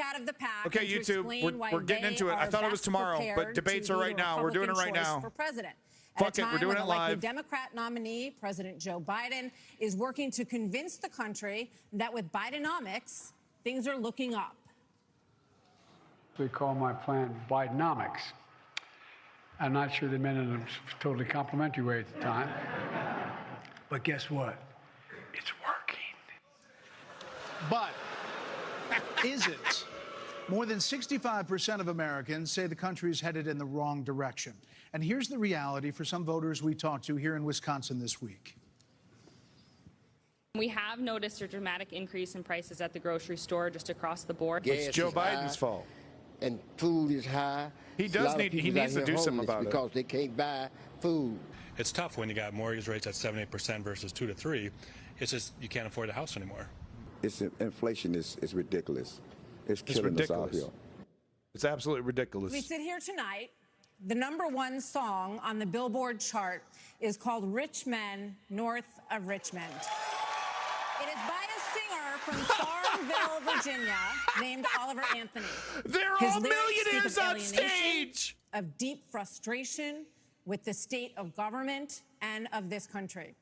out of the pack. Okay, and to YouTube, explain why we're getting they into it. I are thought it was best tomorrow, but prepared debates to are be right the now. We're doing it Republican right choice now. For president. Fuck At a it, we're time doing when it the likely live. Democrat nominee, President Joe Biden, is working to convince the country that with Bidenomics, things are looking up. We call my plan Bidenomics. I'm not sure they meant it in a totally complimentary way at the time. But guess what? It's working. But is it? More than 65% of Americans say the country is headed in the wrong direction. And here's the reality for some voters we talked to here in Wisconsin this week. We have noticed a dramatic increase in prices at the grocery store just across the board. It's Joe Biden's fault. And food is high. He needs to do something about it. Because they can't buy food. It's tough when you got mortgage rates at 7-8% versus 2 to 3. It's just you can't afford the house anymore. Inflation is ridiculous. It's killing us out here. It's absolutely ridiculous. We sit here tonight. The #1 song on the Billboard chart is called Rich Men North of Richmond. It is by a singer from Farmville, Virginia, named Oliver Anthony. They're His all lyrics speak millionaires of on alienation, stage. of deep frustration with the state of government and of this country.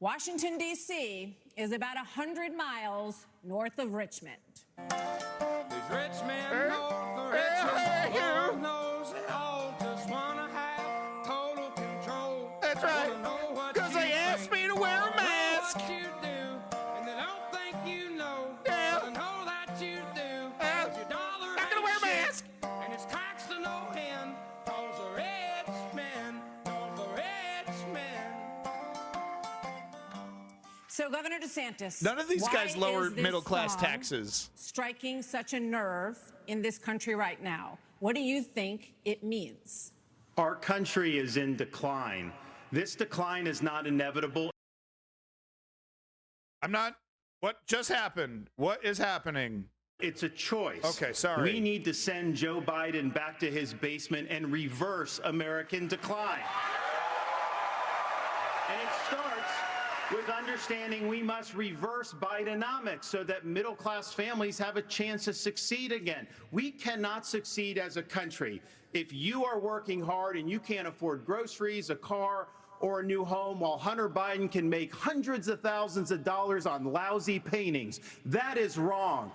Washington, D.C. is about 100 miles north of Richmond. Rich men north of Richmond, Lord knows they all just wanna have total control. That's right. Because they asked me to wear a mask. What you do, and they don't think you know. Yeah. They know that you do. 'Cause your dollar Not gonna ain't wear a shit, mask. and it's taxed to no end. 'Cause the rich men north of Richmond. So, Governor DeSantis, None of these why guys lower is this middle-class song taxes. striking such a nerve in this country right now? What do you think it means? Our country is in decline. This decline is not inevitable. What just happened? What is happening? It's a choice. Okay, sorry. We need to send Joe Biden back to his basement and reverse American decline. And it starts with understanding we must reverse Bidenomics so that middle-class families have a chance to succeed again. We cannot succeed as a country if you are working hard and you can't afford groceries, a car, or a new home, while Hunter Biden can make hundreds of thousands of dollars on lousy paintings. That is wrong.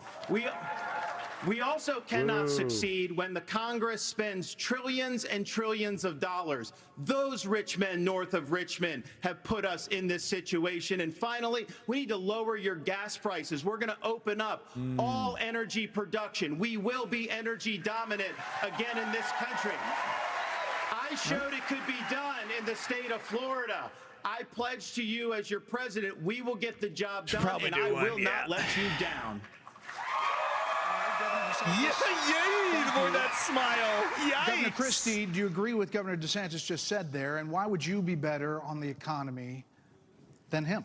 We also cannot succeed when the Congress spends trillions and trillions of dollars. Those rich men north of Richmond have put us in this situation. And finally, we need to lower your gas prices. We're going to open up all energy production. We will be energy dominant again in this country. I showed it could be done in the state of Florida. I pledge to you as your president, we will get the job done, and I will not let you down. Yay for that smile. Yikes. Governor Christie, do you agree with Governor DeSantis just said there? And why would you be better on the economy than him?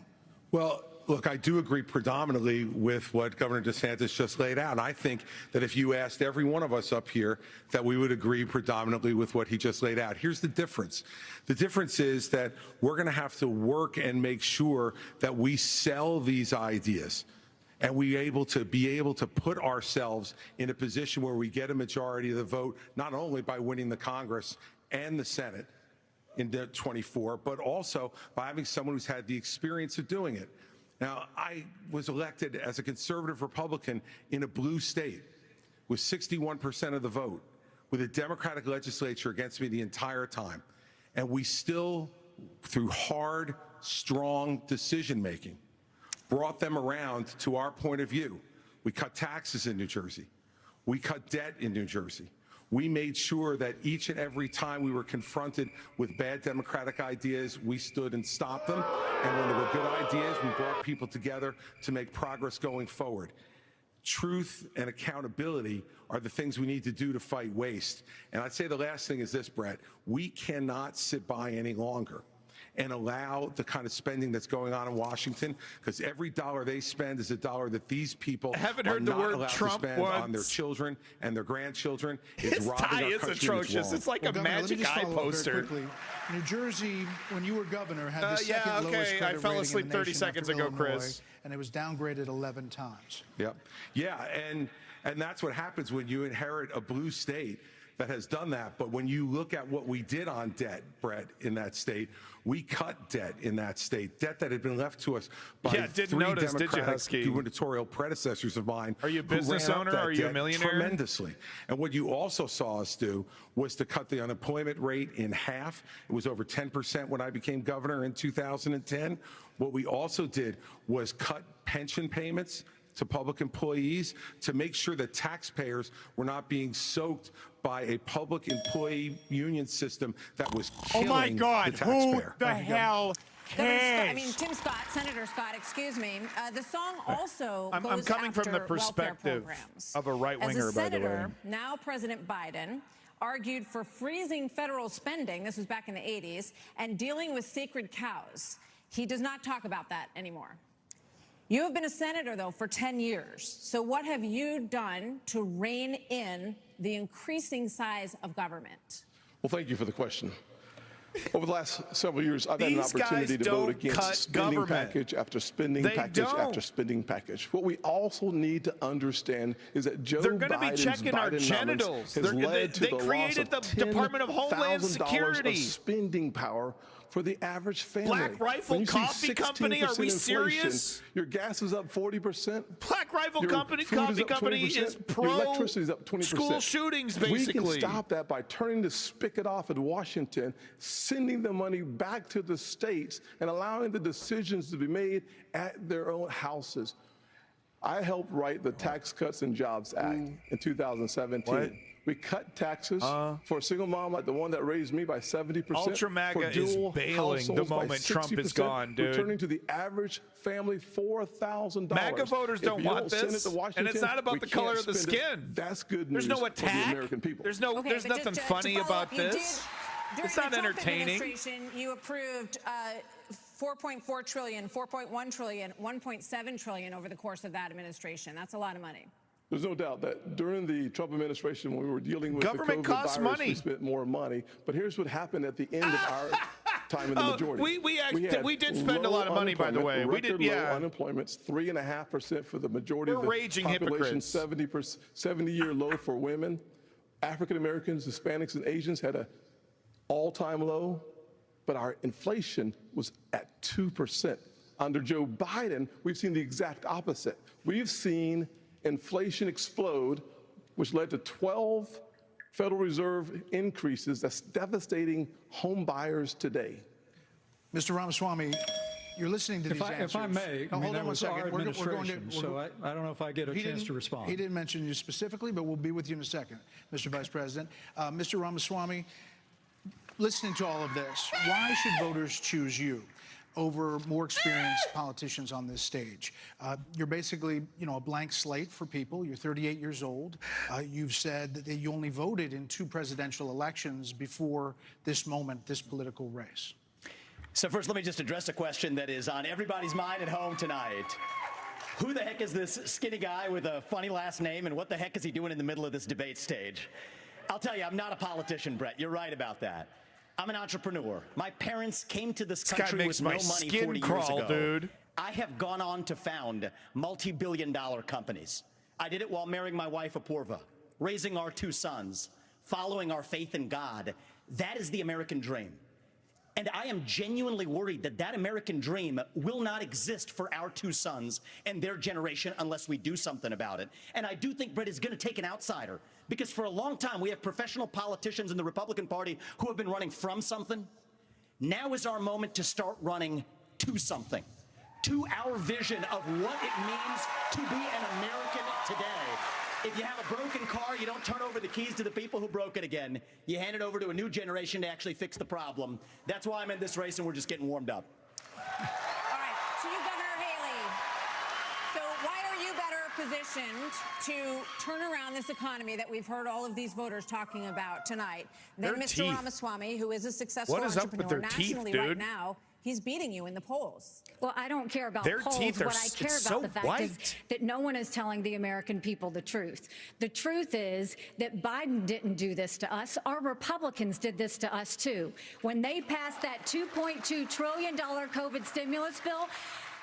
Well, look, I do agree predominantly with what Governor DeSantis just laid out. I think that if you asked every one of us up here, that we would agree predominantly with what he just laid out. Here's the difference. The difference is that we're going to have to work and make sure that we sell these ideas. And be able to put ourselves in a position where we get a majority of the vote, not only by winning the Congress and the Senate in 24, but also by having someone who's had the experience of doing it. Now, I was elected as a conservative Republican in a blue state with 61% of the vote, with a Democratic legislature against me the entire time. And we still, through hard, strong decision-making, brought them around to our point of view. We cut taxes in New Jersey. We cut debt in New Jersey. We made sure that each and every time we were confronted with bad Democratic ideas, we stood and stopped them. And when there were good ideas, we brought people together to make progress going forward. Truth and accountability are the things we need to do to fight waste. And I'd say the last thing is this, Brett. We cannot sit by any longer and allow the kind of spending that's going on in Washington, because every dollar they spend is a dollar that these people are not allowed to spend on their children and their grandchildren. His tie is atrocious. It's like a Magic Eye poster. New Jersey, when you were governor, had the second lowest credit I fell rating asleep in the 30 nation seconds after ago, Illinois, Chris. and it was downgraded 11 times. Yep. Yeah, and And that's what happens when you inherit a blue state that has done that. But when you look at what we did on debt, Brett, in that state, we cut debt in that state, debt that had been left to us by three Democratic gubernatorial predecessors of mine. Are you a business owner? Are you a millionaire? Tremendously. And what you also saw us do was to cut the unemployment rate in half. It was over 10% when I became governor in 2010. What we also did was cut pension payments to public employees to make sure that taxpayers were not being soaked by a public employee union system that was killing oh my God, the taxpayer. who the hell cares? I mean, Tim Scott, Senator Scott, excuse me. The song also I'm goes coming after from the perspective of a right-winger, by the way. Senator, now President Biden argued for freezing federal spending, this was back in the 80s, and dealing with sacred cows. He does not talk about that anymore. You have been a senator, though, for 10 years. So what have you done to rein in the increasing size of government? Well, thank you for the question. Over the last several years, I've had an opportunity to vote against spending package after spending package after spending package. What we also need to understand is that Joe Biden's Bidenomics has led to the loss of $10,000 of spending power for the average family. Black Rifle Coffee Company, are we serious? Your gas is up 40%. Black Rifle Coffee Company is pro your electricity is up 20%. School shootings, basically. We can stop that by turning the spigot off in Washington, sending the money back to the states, and allowing the decisions to be made at their own houses. I helped write the Tax Cuts and Jobs Act in 2017. What? We cut taxes for a single mom like the one that raised me by 70%. Ultra MAGA is bailing the moment Trump is gone, dude. Returning to the average family $4,000. MAGA voters don't want this, and it's not about the color of the skin. That's good news. There's no attack. attack. For the American people. There's no. There's nothing funny about this. It's not entertaining. During the Trump administration, you approved 4.4 trillion, 4.1 trillion, 1.7 trillion over the course of that administration. That's a lot of money. There's no doubt that during the Trump administration, when we were dealing with government the COVID costs virus, money. we spent more money. But here's what happened at the end of our time in the majority. We did spend a lot of money, by the way. We did, low unemployment's 3.5% for the majority of the raging population. hypocrites. 70-year low for women. African Americans, Hispanics, and Asians had a all-time low, but our inflation was at 2%. Under Joe Biden, we've seen the exact opposite. We've seen inflation explode, which led to 12 Federal Reserve increases that's devastating home buyers today. Mr. Ramaswamy, you're listening to these answers. If I may, hold on one second. Our administration, so I don't know if I get a chance to respond. He didn't mention you specifically, but we'll be with you in a second, Mr. Vice President. Mr. Ramaswamy, listening to all of this, why should voters choose you over more experienced politicians on this stage? You're basically, a blank slate for people. You're 38 years old. You've said that you only voted in 2 presidential elections before this moment, this political race. So first, let me just address a question that is on everybody's mind at home tonight. Who the heck is this skinny guy with a funny last name, and what the heck is he doing in the middle of this debate stage? I'll tell you, I'm not a politician, Brett. You're right about that. I'm an entrepreneur. My parents came to this country with no money 40 years ago. Dude. I have gone on to found multi-billion-dollar companies. I did it while marrying my wife, Apurva, raising our 2 sons, following our faith in God. That is the American dream. And I am genuinely worried that that American dream will not exist for our 2 sons and their generation unless we do something about it. And I do think Brett is going to take an outsider, because for a long time we have professional politicians in the Republican Party who have been running from something. Now is our moment to start running to something, to our vision of what it means to be an American today. If you have a broken car, you don't turn over the keys to the people who broke it again. You hand it over to a new generation to actually fix the problem. That's why I'm in this race, and we're just getting warmed up. All right, to you, Governor Haley. So why are you better positioned to turn around this economy that we've heard all of these voters talking about tonight than Mr. Ramaswamy, who is a successful entrepreneur nationally right now? He's beating you in the polls. Well, I don't care about polls. What I care about the fact is that no one is telling the American people the truth. The truth is that Biden didn't do this to us. Our Republicans did this to us, too. When they passed that $2.2 trillion COVID stimulus bill,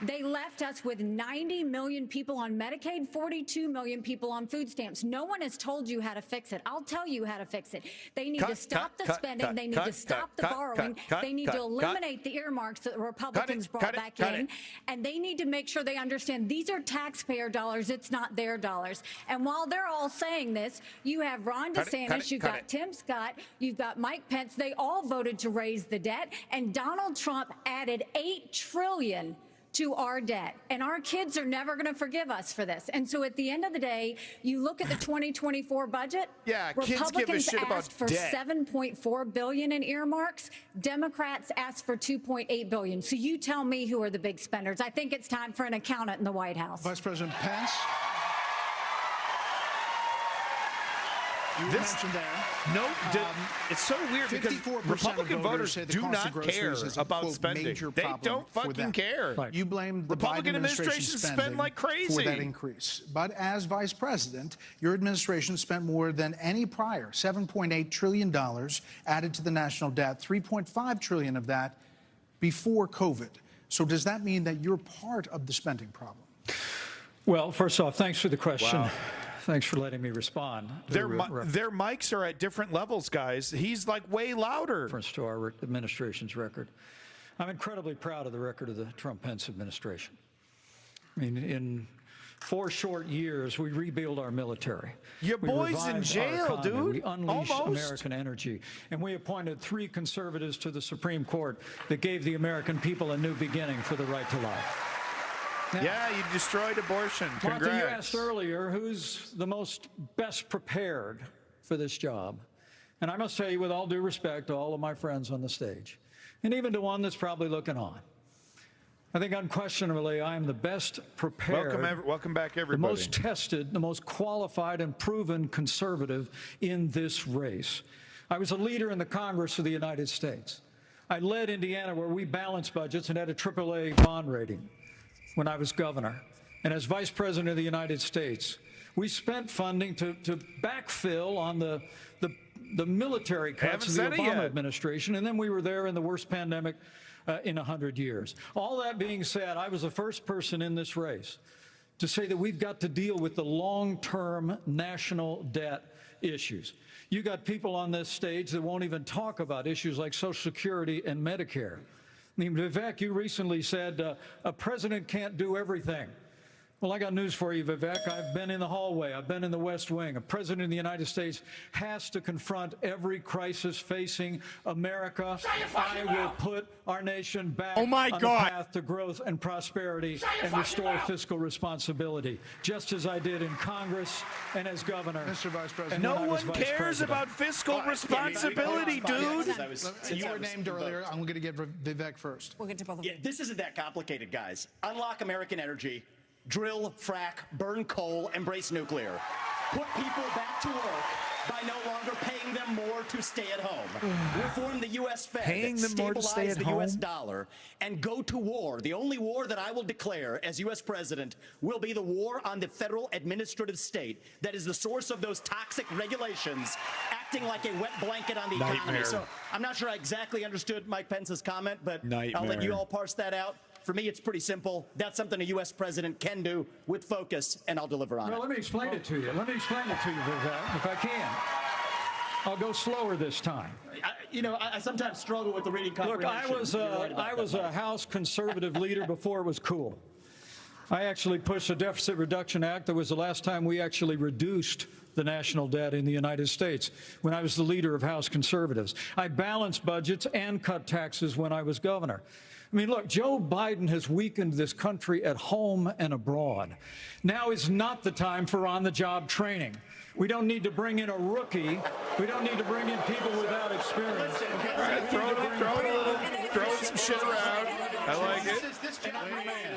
They left us with 90 million people on Medicaid, 42 million people on food stamps. No one has told you how to fix it. I'll tell you how to fix it. They need to stop the spending. They need to stop the borrowing. They need to eliminate the earmarks that the Republicans brought back in. And they need to make sure they understand these are taxpayer dollars. It's not their dollars. And while they're all saying this, you have Ron DeSantis, you've got Tim Scott, you've got Mike Pence. They all voted to raise the debt. And Donald Trump added $8 trillion to our debt. And our kids are never going to forgive us for this. And so at the end of the day, you look at the 2024 budget, Republicans asked for $7.4 billion in earmarks. Democrats asked for $2.8 billion. So you tell me who are the big spenders. I think it's time for an accountant in the White House. Vice President Pence. You mentioned there. It's so weird because Republican voters do not care about spending. They don't fucking care. You blame the Republican administration spend like crazy for that increase. But as vice president, your administration spent more than any prior, $7.8 trillion added to the national debt, $3.5 trillion of that before COVID. So does that mean that you're part of the spending problem? Well, first off, thanks for the question. Wow. Thanks for letting me respond. Their mics are at different levels, guys. He's like way louder. Reference to our administration's record. I'm incredibly proud of the record of the Trump-Pence administration. I mean, in 4 short years, we rebuild our military. Your boy's in jail, dude. We unleashed American energy. And we appointed 3 conservatives to the Supreme Court that gave the American people a new beginning for the right to life. Now, yeah, you destroyed abortion. Congrats. Martha, you asked earlier who's the most best prepared for this job. And I must tell you, with all due respect to all of my friends on the stage, and even to one that's probably looking on, I think unquestionably I am the best prepared, welcome back, everybody. The most tested, the most qualified and proven conservative in this race. I was a leader in the Congress of the United States. I led Indiana where we balanced budgets and had a AAA bond rating when I was governor. And as vice president of the United States, we spent funding to backfill on the military cuts of the Obama administration, and then we were there in the worst pandemic in 100 years. All that being said, I was the first person in this race to say that we've got to deal with the long-term national debt issues. You got people on this stage that won't even talk about issues like Social Security and Medicare. I mean, Vivek, you recently said a president can't do everything. Well, I got news for you, Vivek. I've been in the hallway. I've been in the West Wing. A president of the United States has to confront every crisis facing America. I will put our nation back on the path to growth and prosperity and restore fiscal responsibility, just as I did in Congress and as governor. Mr. Vice President. No one cares about fiscal responsibility, dude. You were named earlier. I'm going to give Vivek first. We'll get to both of them. This isn't that complicated, guys. Unlock American energy. Drill, frack, burn coal, embrace nuclear. Put people back to work by no longer paying them more to stay at home. Reform the U.S. Fed, stabilize the U.S. dollar, and go to war. The only war that I will declare as U.S. president will be the war on the federal administrative state that is the source of those toxic regulations acting like a wet blanket on the economy. So I'm not sure I exactly understood Mike Pence's comment, but I'll let you all parse that out. For me, it's pretty simple. That's something a U.S. president can do with focus, and I'll deliver on it. Well, let me explain it to you. Vivek, if I can. I'll go slower this time. I sometimes struggle with the reading comprehension. Look, I was a House conservative leader before it was cool. I actually pushed a Deficit Reduction Act. That was the last time we actually reduced the national debt in the United States when I was the leader of House conservatives. I balanced budgets and cut taxes when I was governor. I mean, look, Joe Biden has weakened this country at home and abroad. Now is not the time for on-the-job training. We don't need to bring in a rookie. We don't need to bring in people without experience. Throw some shit around. I like it.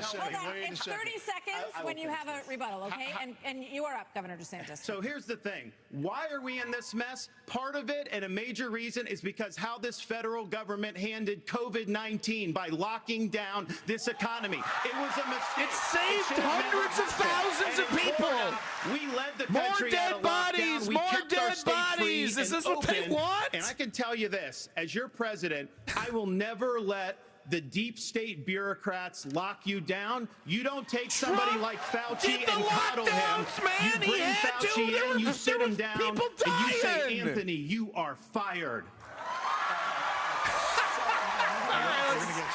Hold on. It's 30 seconds when you have a rebuttal, okay? And you are up, Governor DeSantis. So here's the thing. Why are we in this mess? Part of it, and a major reason, is because how this federal government handled COVID-19 by locking down this economy. It was a mistake. It saved hundreds of thousands of people. We led the country out of lockdown. More dead bodies. Is this what they want? And I can tell you this, as your president, I will never let the deep state bureaucrats lock you down, you don't take somebody like Fauci and coddle him. You bring Fauci in, you sit him down, and you say, Anthony, you are fired.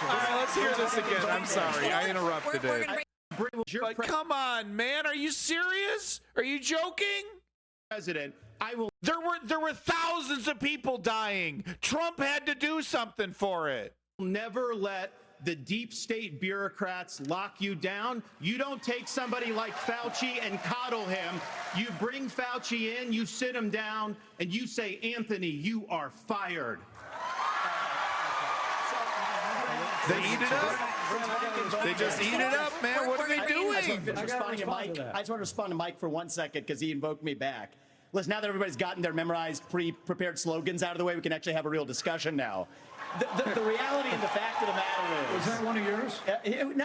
All right, let's hear this again. I'm sorry, I interrupted it. But come on, man, are you serious? Are you joking? President, I will. There were thousands of people dying. Trump had to do something for it. Never let the deep state bureaucrats lock you down. You don't take somebody like Fauci and coddle him. You bring Fauci in, you sit him down, and you say, Anthony, you are fired. They eat it up. They just eat it up, man. What are they doing? I just want to respond to Mike for 1 second because he invoked me back. Listen, now that everybody's gotten their memorized, pre-prepared slogans out of the way, we can actually have a real discussion now. The reality and the fact of the matter is... Was that one of yours?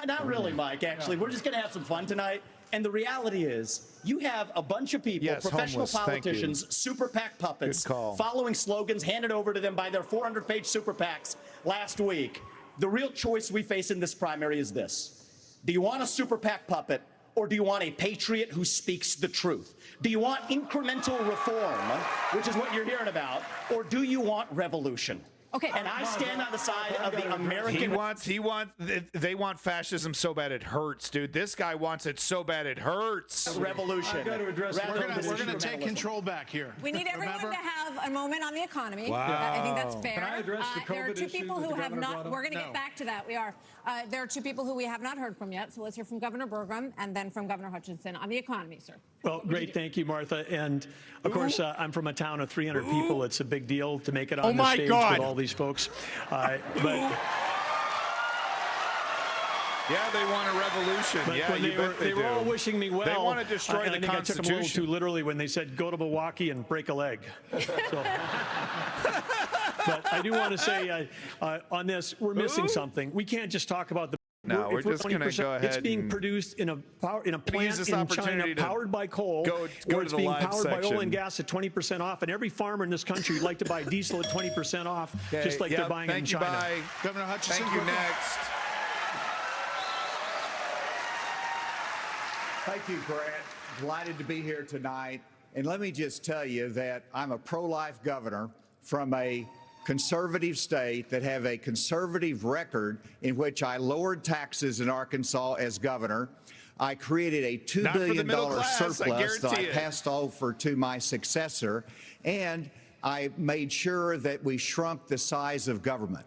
Not really, Mike, actually. We're just going to have some fun tonight. And the reality is, you have a bunch of people, professional politicians, super PAC puppets, following slogans handed over to them by their 400-page super PACs last week. The real choice we face in this primary is this. Do you want a super PAC puppet, or do you want a patriot who speaks the truth? Do you want incremental reform, which is what you're hearing about, or do you want revolution? Okay. And I stand on the side of the American... They want fascism so bad it hurts, dude. This guy wants it so bad it hurts. Revolution. We're going to take control back here. We need everyone to have a moment on the economy. Wow. I think that's fair. Can I address the COVID there are two issue people that who the have governor not. brought up? We're going to get back to that. We are. There are two people who we have not heard from yet. So let's hear from Governor Burgum and then from Governor Hutchinson on the economy, sir. Well, great. Thank you, Martha. And of course, I'm from a town of 300 people. It's a big deal to make it on the stage with all these folks. But yeah, they want a revolution. But yeah, when they were all wishing me well. They want to destroy the I think I took them a little too literally when they said, go to Milwaukee and break a leg. So, but I do want to say on this, we're missing something. We can't just talk about the... No, we're just going to go ahead. It's being produced in a plant in China powered by coal, go or it's being powered by oil and gas at 20% off, and every farmer in this country would like to buy diesel at 20% off, just like they're buying in China. Bye. Governor Hutchinson, thank you. Next. Thank you, Grant. Delighted to be here tonight. And let me just tell you that I'm a pro-life governor from a conservative state that have a conservative record in which I lowered taxes in Arkansas as governor. I created a $2 billion surplus that I passed over to my successor, and I made sure that we shrunk the size of government.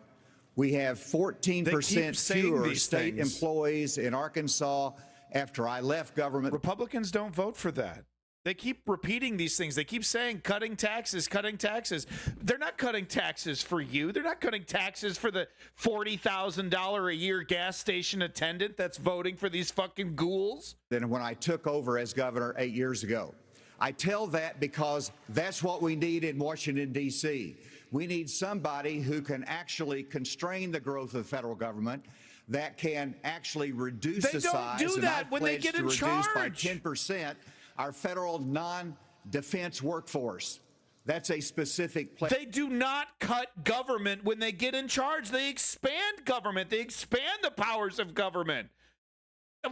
We have 14% fewer state employees in Arkansas after I left government. Republicans don't vote for that. They keep repeating these things. They keep saying cutting taxes, cutting taxes. They're not cutting taxes for you. They're not cutting taxes for the $40,000 a year gas station attendant that's voting for these fucking ghouls. Than when I took over as governor 8 years ago. I tell that because that's what we need in Washington, D.C. We need somebody who can actually constrain the growth of the federal government, that can actually reduce the size. They don't do that when they get in charge. By 10% our federal non-defense workforce. That's a specific place. They do not cut government when they get in charge. They expand government. They expand the powers of government.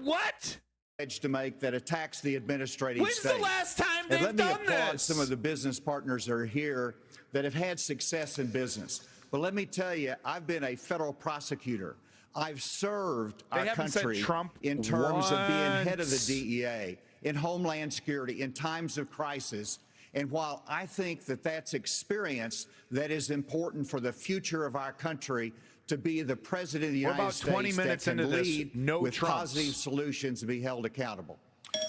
What? To make that attacks the administrative state. When's the last time they've done this? Let me applaud some of the business partners that are here that have had success in business. But let me tell you, I've been a federal prosecutor. I've served our country in terms of being head of the DEA, in Homeland Security, in times of crisis. And while I think that that's experience that is important for the future of our country, to be the president of the United States that can lead with positive solutions and be held accountable.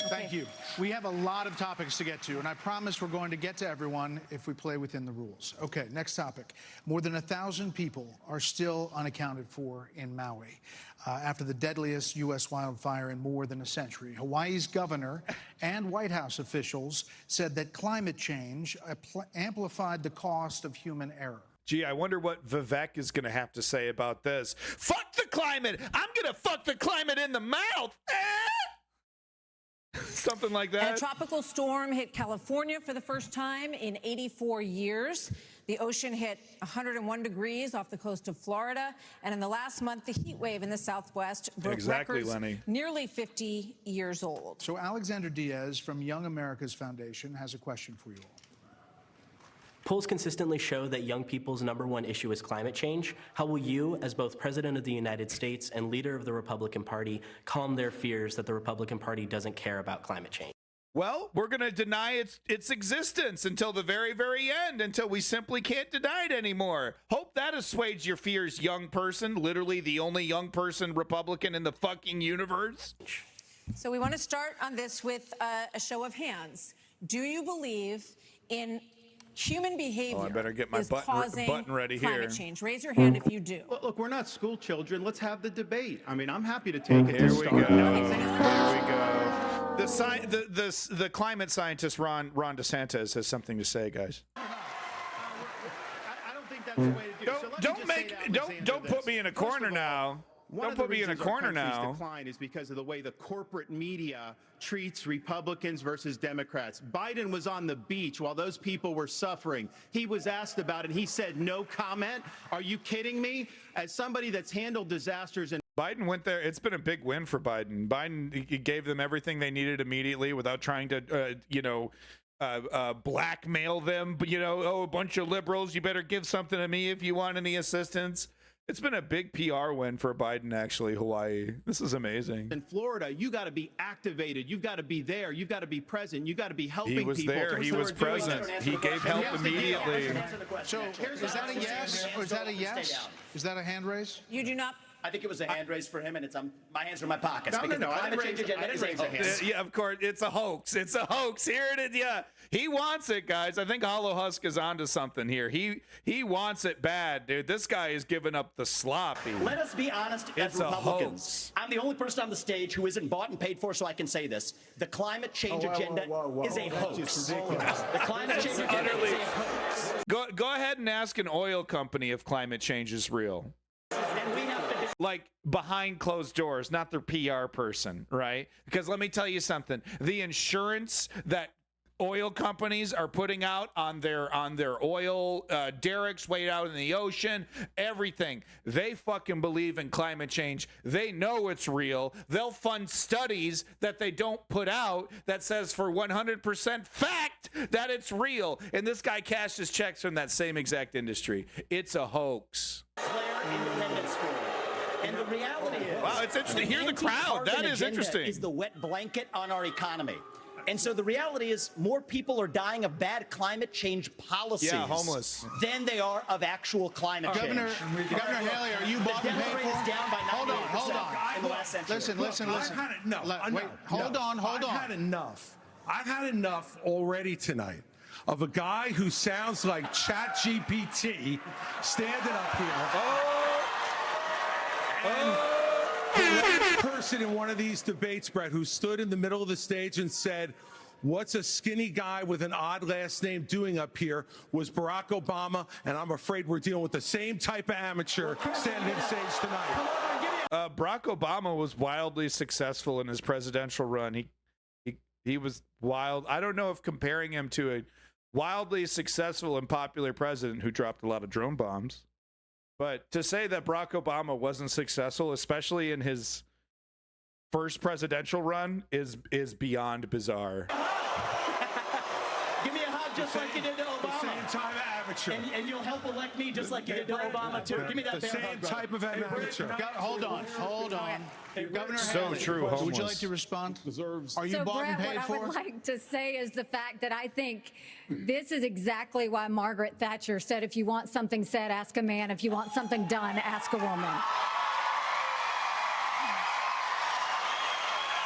Thank you. We have a lot of topics to get to, and I promise we're going to get to everyone if we play within the rules. Okay, next topic. More than 1,000 people are still unaccounted for in Maui after the deadliest U.S. wildfire in more than a century. Hawaii's governor and White House officials said that climate change amplified the cost of human error. Gee, I wonder what Vivek is going to have to say about this. Fuck the climate! I'm going to fuck the climate in the mouth! Something like And a that. tropical storm hit California for the first time in 84 years. The ocean hit 101 degrees off the coast of Florida. And in the last month, the heat wave in the Southwest broke records Lenny. nearly 50 years old. So Alexander Diaz from Young America's Foundation has a question for you all. Polls consistently show that young people's #1 issue is climate change. How will you, as both President of the United States and leader of the Republican Party, calm their fears that the Republican Party doesn't care about climate change? Well, we're going to deny its existence until the very, very end, until we simply can't deny it anymore. Hope that assuages your fears, young person, literally the only young person Republican in the fucking universe. So we want to start on this with a show of hands. Do you believe in human behavior I better get my is button causing ready climate here. change? Raise your hand if you do. Well, look, we're not school children. Let's have the debate. I mean, I'm happy to take it. Here to we start. go. Here we go. The climate scientist Ron DeSantis has something to say, guys. I don't think that's the way to do it. So let me just say to Alexander Don't put this. me in a First corner of all, now. One Don't of the put me in a reasons our corner country's now. decline is because of the way the corporate media treats Republicans versus Democrats. Biden was on the beach while those people were suffering. He was asked about it. He said no comment. Are you kidding me? As somebody that's handled disasters and Biden went there. It's been a big win for Biden. Biden he gave them everything they needed immediately without trying to, blackmail them. But, a bunch of liberals, you better give something to me if you want any assistance. It's been a big PR win for Biden, actually, Hawaii. This is amazing. in Florida, you got to be activated. You've got to be there. You've got to be present. You've got to be helping He was people. there. He was present. He gave help immediately. So is that a yes or is that a yes? Is that a hand raise? You do not. I think it was a hand raise for him, and my hands are in my pockets. No, because no, the I climate didn't change raise- I agenda didn't is a raise a hoax. hand. Yeah, of course. It's a hoax. It's a hoax. Here it is. Yeah. He wants it, guys. I think Hollow Husk is onto something here. He wants it bad, dude. This guy is giving up the sloppy. Let us be honest as It's a Republicans. I'm the only person on the stage who isn't bought and paid for, so I can say this. The climate change agenda is a hoax. The climate change agenda is a hoax. Go ahead and ask an oil company if climate change is real. And we have to Like behind closed doors, not their PR person, right? Because let me tell you something. The insurance that oil companies are putting out on their oil derricks way out in the ocean, everything. They fucking believe in climate change. They know it's real. They'll fund studies that they don't put out that says for 100% fact that it's real. And this guy cashed his checks from that same exact industry. It's a hoax. declare independence for it. And the reality is, Wow, it's interesting. Hear the crowd. That is anti-carbon interesting. agenda is the wet blanket on our economy. And so the reality is more people are dying of bad climate change policies homeless. than they are of actual climate change. Governor Haley, are you The bought and death paid rate for? is down by 98% Hold on. in the last century. Listen. I've had it. No, Wait, hold on. I've had enough. I've had enough already tonight of a guy who sounds like ChatGPT standing up here. And person in one of these debates, Brett, who stood in the middle of the stage and said, "What's a skinny guy with an odd last name doing up here?" was Barack Obama, and I'm afraid we're dealing with the same type of amateur standing on stage tonight. Barack Obama was wildly successful in his presidential run. He was wild. I don't know if comparing him to a wildly successful and popular president who dropped a lot of drone bombs, but to say that Barack Obama wasn't successful, especially in his first presidential run, is beyond bizarre. Give me a hug just like you did to Obama. The same type of amateur. And you'll help elect me just like you did to Obama, too. Give me that The bear hug, same brother. type of amateur. Hold on. Governor So Haley, true, would you homeless. like to respond? Are you So, bought Brett, and paid what for? I would like to say is the fact that I think this is exactly why Margaret Thatcher said, if you want something said, ask a man. If you want something done, ask a woman.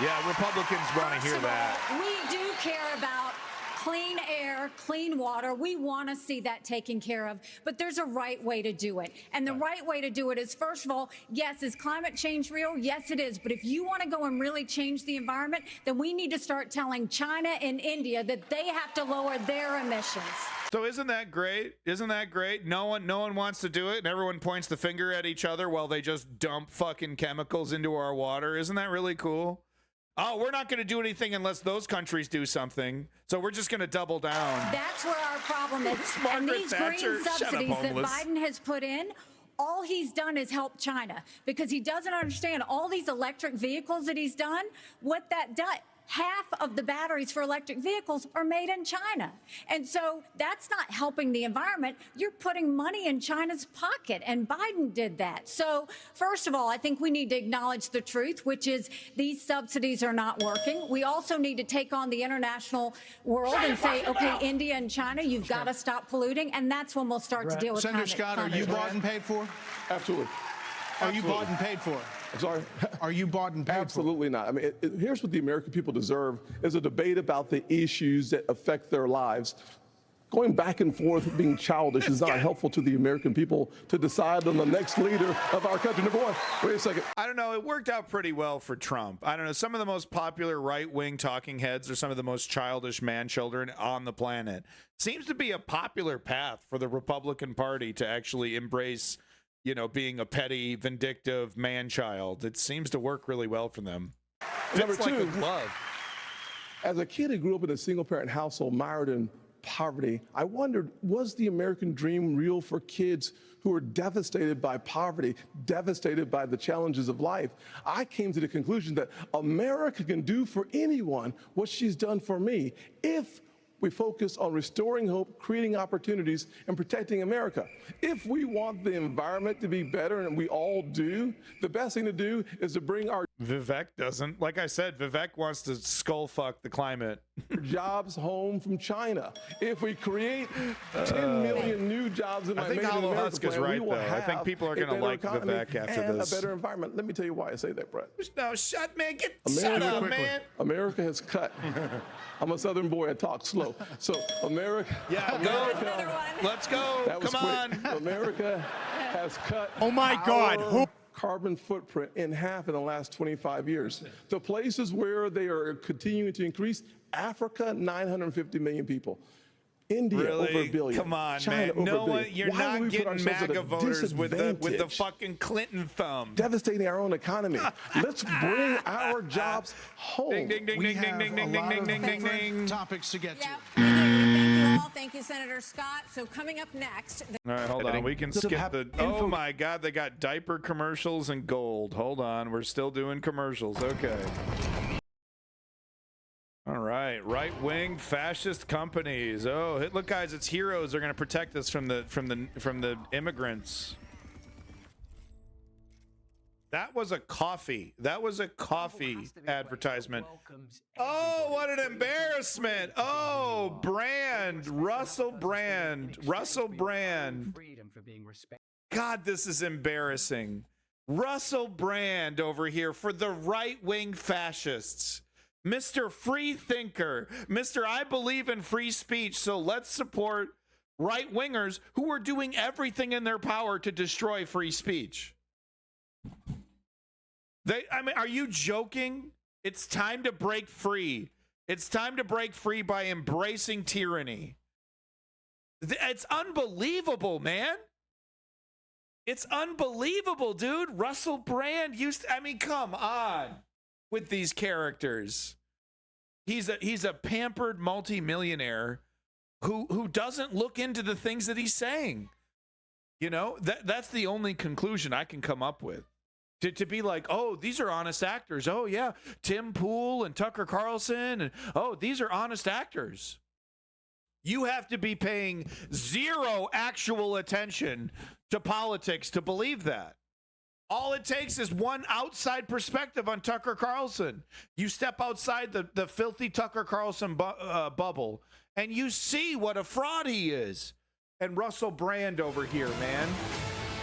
Yeah, Republicans want to hear that. We do care about clean air, clean water. We want to see that taken care of, but there's a right way to do it. And the right way to do it is, first of all, yes, is climate change real? Yes, it is. But if you want to go and really change the environment, then we need to start telling China and India that they have to lower their emissions. So isn't that great? Isn't that great? No one wants to do it, and everyone points the finger at each other while they just dump fucking chemicals into our water. Isn't that really cool? Oh, we're not going to do anything unless those countries do something. So we're just going to double down. That's where our problem is. And Margaret these Thatcher, green shut up, subsidies that homeless. Biden has put in, all he's done is help China because he doesn't understand all these electric vehicles that he's done, what that does. Half of the batteries for electric vehicles are made in China. And so that's not helping the environment. You're putting money in China's pocket, and Biden did that. So first of all, I think we need to acknowledge the truth, which is these subsidies are not working. We also need to take on the international world and say, okay, India and China, you've got to stop polluting, and that's when we'll start to deal with Senator Scott, are you bought and paid for? Absolutely. Are you bought and paid for? I'm sorry? Are you bought and paid Absolutely not. I mean, here's what the American people deserve is a debate about the issues that affect their lives. Going back and forth, being childish is not helpful to the American people to decide on the next leader of our country. Number one, wait a second. I don't know. It worked out pretty well for Trump. I don't know. Some of the most popular right-wing talking heads are some of the most childish man-children on the planet. Seems to be a popular path for the Republican Party to actually embrace, you know, being a petty, vindictive man-child. It seems to work really well for them. Number Fits two, like a glove. As a kid who grew up in a single-parent household mired in poverty, I wondered, was the American dream real for kids who were devastated by poverty, devastated by the challenges of life? I came to the conclusion that America can do for anyone what she's done for me if we focus on restoring hope, creating opportunities, and protecting America. If we want the environment to be better, and we all do, the best thing to do is to bring our Vivek doesn't. Like I said, Vivek wants to skull fuck the climate. jobs home from China. If we create 10 million new jobs in I my think Made in Hollow America Husk is plan, we right, will though. I think have people are a going to better like economy Vivek after and this. a better environment. Let me tell you why I say that, Brett. No, shut, man. America, Shut up, man. America has cut. I'm a Southern boy. I talk slow. So America. Yeah, America, let's go. that was Come quick. on. America has cut. Oh my God. our carbon footprint in half in the last 25 years. The places where they are continuing to increase: Africa, 950 million people. India, Really? over a billion. Come on, China, man. over No a billion. one, you're Why not would we put getting ourselves at MAGA a voters with the disadvantage? fucking Clinton thumb. Devastating our own economy. Let's bring our jobs home. Ding, ding, ding, We ding, have ding, ding, a ding, lot ding, of ding, ding, different ding. topics to get to. Yep, we do. Thank you all. Thank you, Senator Scott. So coming up next. All right, hold on. We can skip the. Oh my God, they got diaper commercials and gold. Hold on, we're still doing commercials. Okay. All right, right-wing fascist companies. Oh, look, guys, it's heroes. They're going to protect us from the immigrants. That was a coffee. That was a coffee advertisement. Oh, what an embarrassment. Oh, Brand. Russell Brand. Russell Brand. God, this is embarrassing. Russell Brand over here for the right-wing fascists. Mr. Free Thinker. Mr. I believe in free speech, so let's support right-wingers who are doing everything in their power to destroy free speech. I mean, are you joking? It's time to break free. It's time to break free by embracing tyranny. It's unbelievable, man. It's unbelievable, dude. Russell Brand I mean, come on with these characters. He's a pampered multimillionaire who doesn't look into the things that he's saying. You know, that's the only conclusion I can come up with. To be like, oh, these are honest actors. Oh, yeah, Tim Pool and Tucker Carlson. And oh, these are honest actors. You have to be paying zero actual attention to politics to believe that. All it takes is one outside perspective on Tucker Carlson. You step outside the filthy Tucker Carlson bubble, and you see what a fraud he is. And Russell Brand over here, man.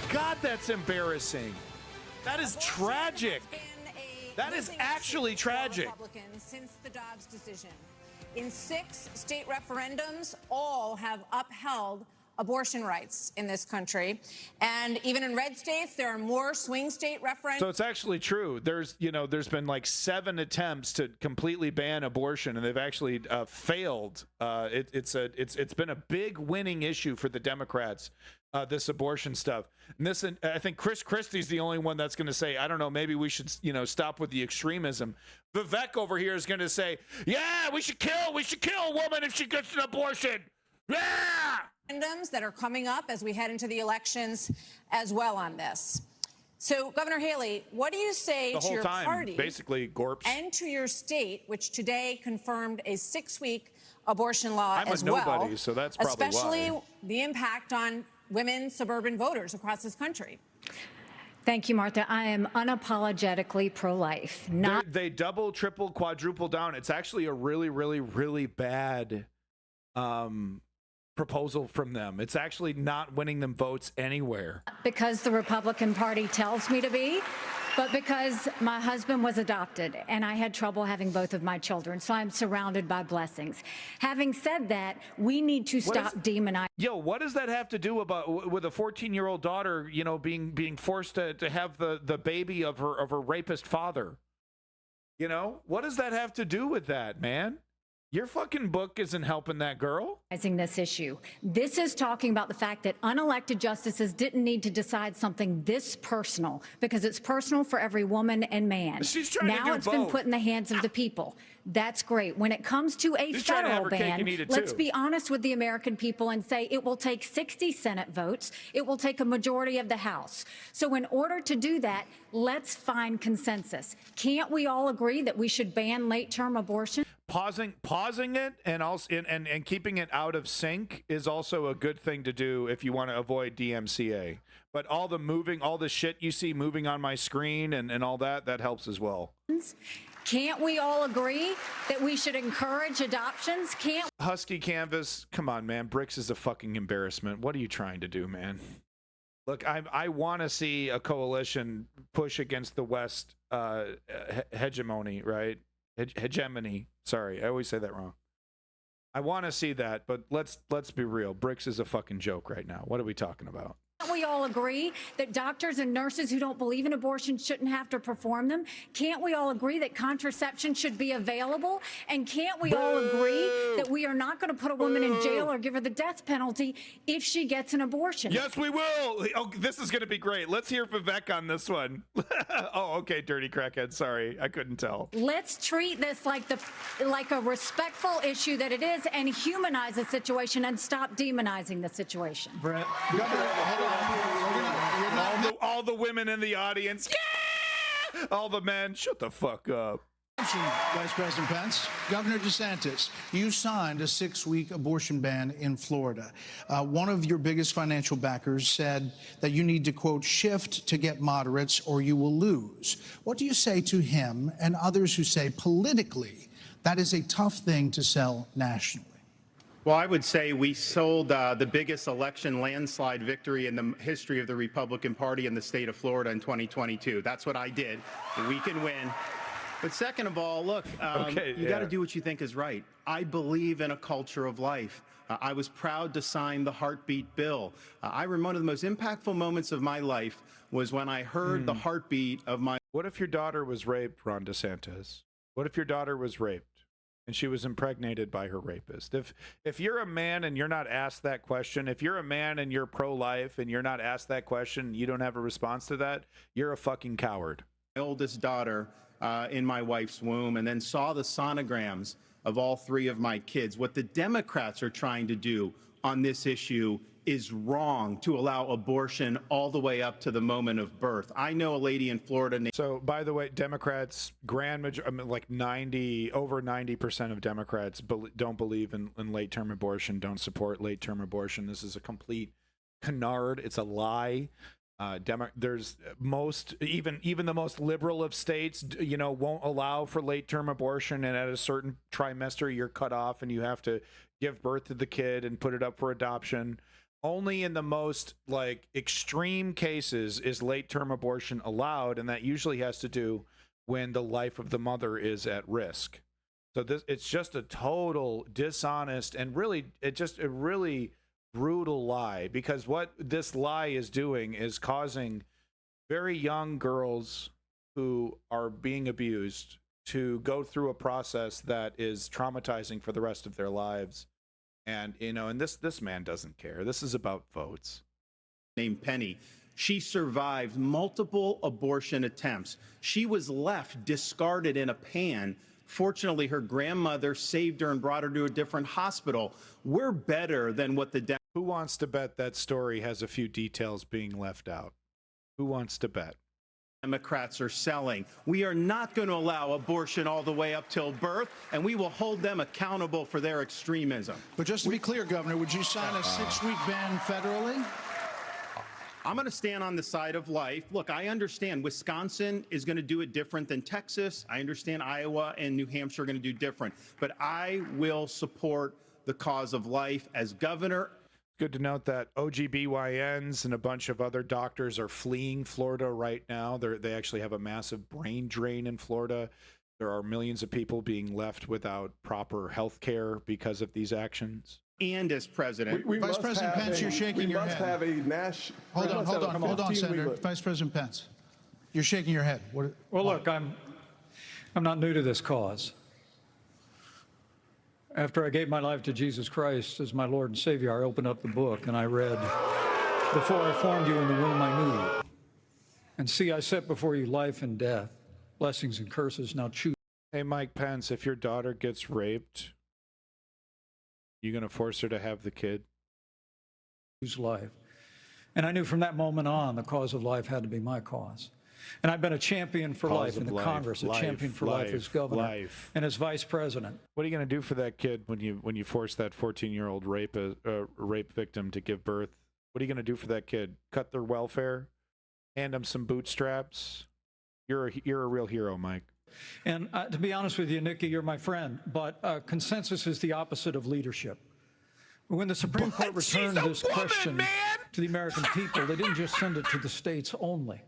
God, that's embarrassing. That is tragic. That is actually tragic. Republicans since the Dobbs decision. In 6 state referendums, all have upheld abortion rights in this country. And even in red states, there are more swing state referendums. So it's actually true. There's been like 7 attempts to completely ban abortion, and they've actually failed. It's been a big winning issue for the Democrats, this abortion stuff. And I think Chris Christie's the only one that's going to say, I don't know, maybe we should, stop with the extremism. Vivek over here is going to say, yeah, we should kill a woman if she gets an abortion. Yeah! Referendums that are coming up as we head into the elections as well on this. So, Governor Haley, what do you say to your party, basically, Gorps, and to your state, which today confirmed a 6-week abortion law I'm as a well, nobody, so that's probably especially why. The impact on women suburban voters across this country? Thank you, Martha. I am unapologetically pro-life. They double, triple, quadruple down. It's actually a really, really, really bad proposal from them. It's actually not winning them votes anywhere. Because the Republican Party tells me to be, but because my husband was adopted and I had trouble having both of my children. So I'm surrounded by blessings. Having said that, we need to stop demonizing. Yo, what does that have to do with a 14-year-old daughter, being forced to have the baby of her rapist father? What does that have to do with that, man? Your fucking book isn't helping that girl. This issue. This is talking about the fact that unelected justices didn't need to decide something this personal, because it's personal for every woman and man. She's trying to do now it's been put in the hands of the people. That's great. When it comes to a federal ban, let's be honest with the American people and say it will take 60 Senate votes. It will take a majority of the House. So in order to do that, let's find consensus. Can't we all agree that we should ban late-term abortion? Pausing it and also and keeping it out of sync is also a good thing to do if you want to avoid DMCA. But all the shit you see moving on my screen and all that helps as well. Can't we all agree that we should encourage adoptions? Husky Canvas, come on, man. Bricks is a fucking embarrassment. What are you trying to do, man? Look, I want to see a coalition push against the West hegemony, right? Hegemony. Sorry, I always say that wrong. I want to see that, but let's be real. Bricks is a fucking joke right now. What are we talking about? Can't we all agree that doctors and nurses who don't believe in abortion shouldn't have to perform them? Can't we all agree that contraception should be available? And can't we all agree that we are not going to put a woman in jail or give her the death penalty if she gets an abortion? Yes, we will. Oh, this is going to be great. Let's hear Vivek on this one. Oh, okay, dirty crackhead. Sorry, I couldn't tell. Let's treat this like a respectful issue that it is and humanize the situation and stop demonizing the situation. Brett, all the women in the audience, yeah! All the men, shut the fuck up. Vice President Pence, Governor DeSantis, you signed a 6-week abortion ban in Florida. One of your biggest financial backers said that you need to, quote, shift to get moderates or you will lose. What do you say to him and others who say politically that is a tough thing to sell nationally? Well, I would say we sold the biggest election landslide victory in the history of the Republican Party in the state of Florida in 2022. That's what I did. We can win. But second of all, look, you got to do what you think is right. I believe in a culture of life. I was proud to sign the heartbeat bill. I remember one of the most impactful moments of my life was when I heard the heartbeat of my... What if your daughter was raped, Ron DeSantis? What if your daughter was raped and she was impregnated by her rapist? If you're a man and you're not asked that question, if you're a man and you're pro-life and you're not asked that question, you don't have a response to that, you're a fucking coward. My oldest daughter in my wife's womb, and then saw the sonograms of all 3 of my kids. What the Democrats are trying to do on this issue is wrong, to allow abortion all the way up to the moment of birth. I know a lady in Florida. So, by the way, Democrats, over 90% of Democrats don't believe in late-term abortion, don't support late-term abortion. This is a complete canard. It's a lie. There's even the most liberal of states, won't allow for late-term abortion, and at a certain trimester you're cut off and you have to give birth to the kid and put it up for adoption. Only in the most extreme cases is late-term abortion allowed, and that usually has to do when the life of the mother is at risk. So it's just a total dishonest and really brutal lie, because what this lie is doing is causing very young girls who are being abused to go through a process that is traumatizing for the rest of their lives. And, you know, and this man doesn't care. This is about votes. Named Penny. She survived multiple abortion attempts. She was left discarded in a pan. Fortunately, her grandmother saved her and brought her to a different hospital. We're better than what the... Who wants to bet that story has a few details being left out? Who wants to bet? Democrats are selling. We are not going to allow abortion all the way up till birth, and we will hold them accountable for their extremism. But just to be clear, Governor, would you sign a 6-week ban federally? I'm going to stand on the side of life. Look, I understand Wisconsin is going to do it different than Texas. I understand Iowa and New Hampshire are going to do different. But I will support the cause of life as governor. Good to note that OGBYNs and a bunch of other doctors are fleeing Florida right now. They actually have a massive brain drain in Florida. There are millions of people being left without proper health care because of these actions. And as president. Vice President Pence, you're shaking your head. Have a national. Hold on, Senator. Vice President Pence, you're shaking your head. Well, look, I'm not new to this cause. After I gave my life to Jesus Christ as my Lord and Savior, I opened up the book and I read, "Before I formed you in the womb, I knew you. And see, I set before you life and death, blessings and curses. Now choose." Hey, Mike Pence, if your daughter gets raped, you going to force her to have the kid? Choose life. And I knew from that moment on, the cause of life had to be my cause. And I've been a champion for life in the Congress, a champion for life as governor and as vice president. What are you going to do for that kid when you force that 14-year-old rape victim to give birth? What are you going to do for that kid? Cut their welfare? Hand them some bootstraps? You're a real hero, Mike. And to be honest with you, Nikki, you're my friend, but consensus is the opposite of leadership. When the Supreme Court returned this question to the American people, they didn't just send it to the states only.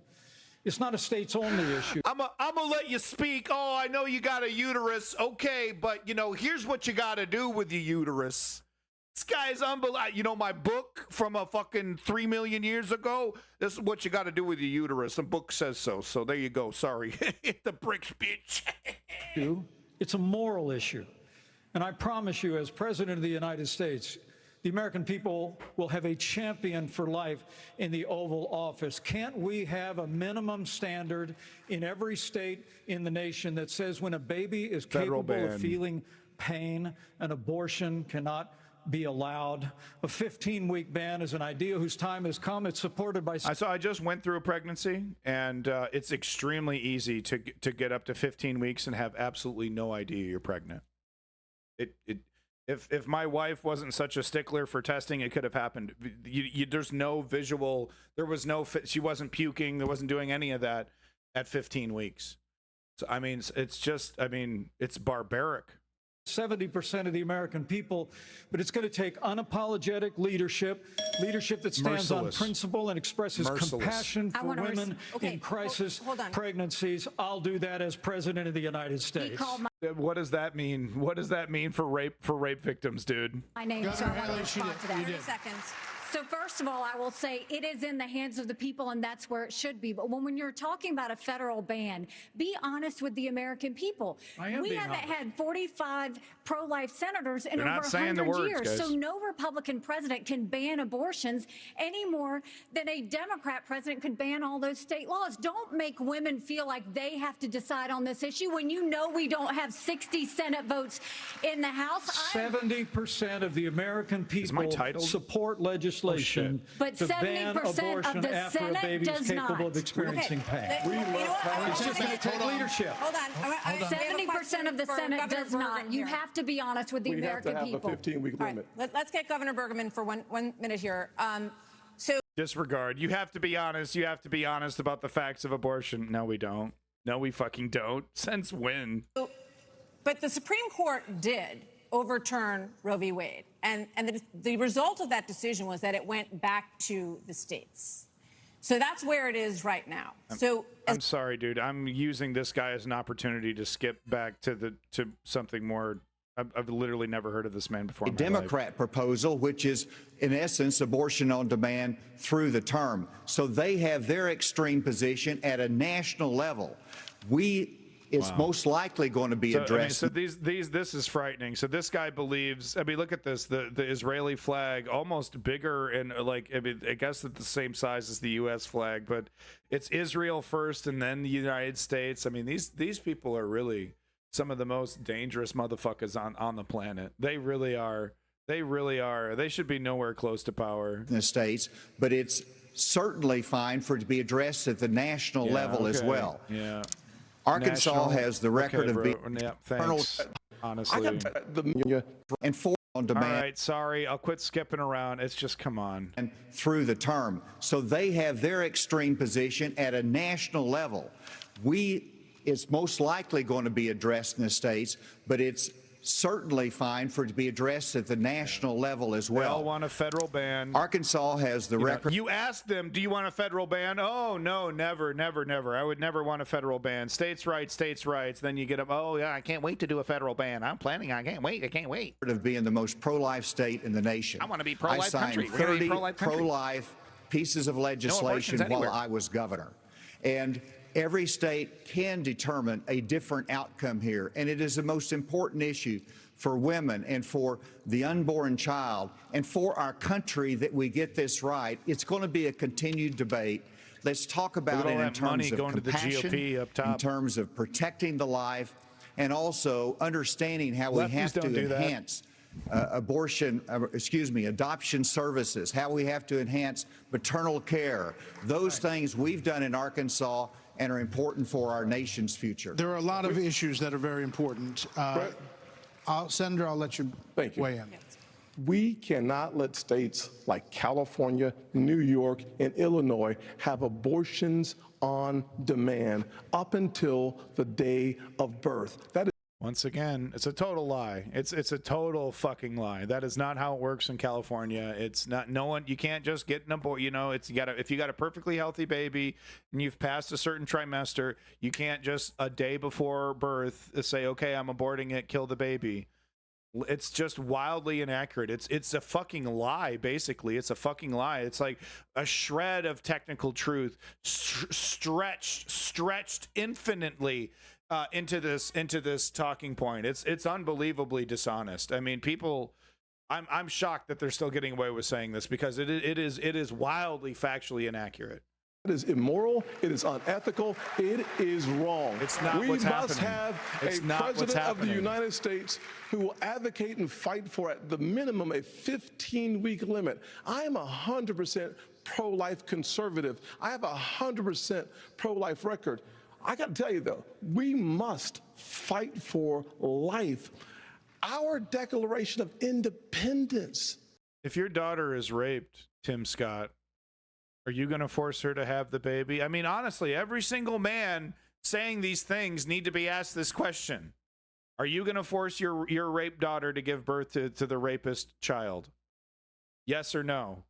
It's not a states-only issue. I'm gonna let you speak. Oh, I know you got a uterus. Okay, but, you know, here's what you got to do with your uterus. This guy's unbelievable. You know, my book from a fucking 3 million years ago, this is what you got to do with your uterus. The book says so. So there you go. Sorry. Hit the bricks, bitch. It's a moral issue. And I promise you, as President of the United States, the American people will have a champion for life in the Oval Office. Can't we have a minimum standard in every state in the nation that says when a baby is capable of feeling pain, an abortion cannot be allowed? A 15-week ban is an idea whose time has come. It's supported by... I just went through a pregnancy, and it's extremely easy to get up to 15 weeks and have absolutely no idea you're pregnant. If my wife wasn't such a stickler for testing, it could have happened. There's no visual. There was no. She wasn't puking. There wasn't doing any of that at 15 weeks. So I mean, it's just. I mean, it's barbaric. 70% of the American people, but it's going to take unapologetic leadership that stands on principle and expresses compassion for women in crisis pregnancies. I'll do that as President of the United States. What does that mean? What does that mean for rape victims, dude? My name, so I want to respond to that. 30 seconds. So first of all, I will say it is in the hands of the people, and that's where it should be. But when you're talking about a federal ban, be honest with the American people. We haven't had 45 pro-life senators in over 100 years. Guys. So no Republican president can ban abortions any more than a Democrat president could ban all those state laws. Don't make women feel like they have to decide on this issue when you know we don't have 60 Senate votes in the House. 70% of the American people support legislation but to ban abortion of the after Senate a baby is capable not. of experiencing pain. It's just going to take leadership. Hold on. 70% of the Senate does not. You have to be honest with the American people. We have to have a 15-week limit. Let's get Governor Bergman for one minute here. Disregard. You have to be honest. You have to be honest about the facts of abortion. No, we don't. No, we fucking don't. Since when? But the Supreme Court did overturn Roe v. Wade. And the result of that decision was that it went back to the states. So that's where it is right now. I'm sorry, dude. I'm using this guy as an opportunity to skip back to something more I've literally never heard of this man before. A Democrat proposal, which is, in essence, abortion on demand through the term. So they have their extreme position at a national level. It's most likely going to be addressed. So this is frightening. So this guy believes. I mean, look at this. The Israeli flag, almost bigger and I guess it's the same size as the U.S. flag, but it's Israel first and then the United States. I mean, these people are really some of the most dangerous motherfuckers on the planet. They really are. They really are. They should be nowhere close to power. In the States, but it's certainly fine for it to be addressed at the national level as well. Yeah. Arkansas has the record of being thanks. Honestly, and for on demand. All right, sorry, I'll quit skipping around. It's just come on. And through the term, so they have their extreme position at a national level. It's most likely going to be addressed in the states, but it's certainly fine for it to be addressed at the national level as well. They all want a federal ban. Arkansas has the record. You ask them, do you want a federal ban? Oh, no, never, never, never. I would never want a federal ban. States' rights, states' rights. Then you get them, oh, yeah, I can't wait to do a federal ban. I can't wait. Of being the most pro-life state in the nation. I want to be pro-life country. I signed 30 pro-life pieces of legislation while I was governor. And every state can determine a different outcome here, and it is the most important issue for women and for the unborn child and for our country that we get this right. It's going to be a continued debate. Let's talk about it in terms of compassion, in terms of protecting the life, and also understanding how we have to enhance adoption services, how we have to enhance maternal care. Those things we've done in Arkansas and are important for our nation's future. There are a lot of issues that are very important. Senator, I'll let you weigh in. We cannot let states like California, New York, and Illinois have abortions on demand up until the day of birth. That is Once again, it's a total lie. It's a total fucking lie. That is not how it works in California. It's not. No one. You can't just get an abortion. You know, if you got a perfectly healthy baby and you've passed a certain trimester, you can't just a day before birth say, okay, I'm aborting it, kill the baby. It's just wildly inaccurate. It's a fucking lie. Basically, it's a fucking lie. It's like a shred of technical truth stretched infinitely into this talking point. It's unbelievably dishonest. I mean, people, I'm shocked that they're still getting away with saying this because it is wildly factually inaccurate. It is immoral. It is unethical. It is wrong. It's not We what's must happening. have a president of the United States who will advocate and fight for, at the minimum, a 15-week limit. I am 100% pro-life conservative. I have a 100% pro-life record. I got to tell you, though, we must fight for life. Our Declaration of Independence. If your daughter is raped, Tim Scott, are you going to force her to have the baby? I mean, honestly, every single man saying these things need to be asked this question. Are you going to force your raped daughter to give birth to the rapist child? Yes or no?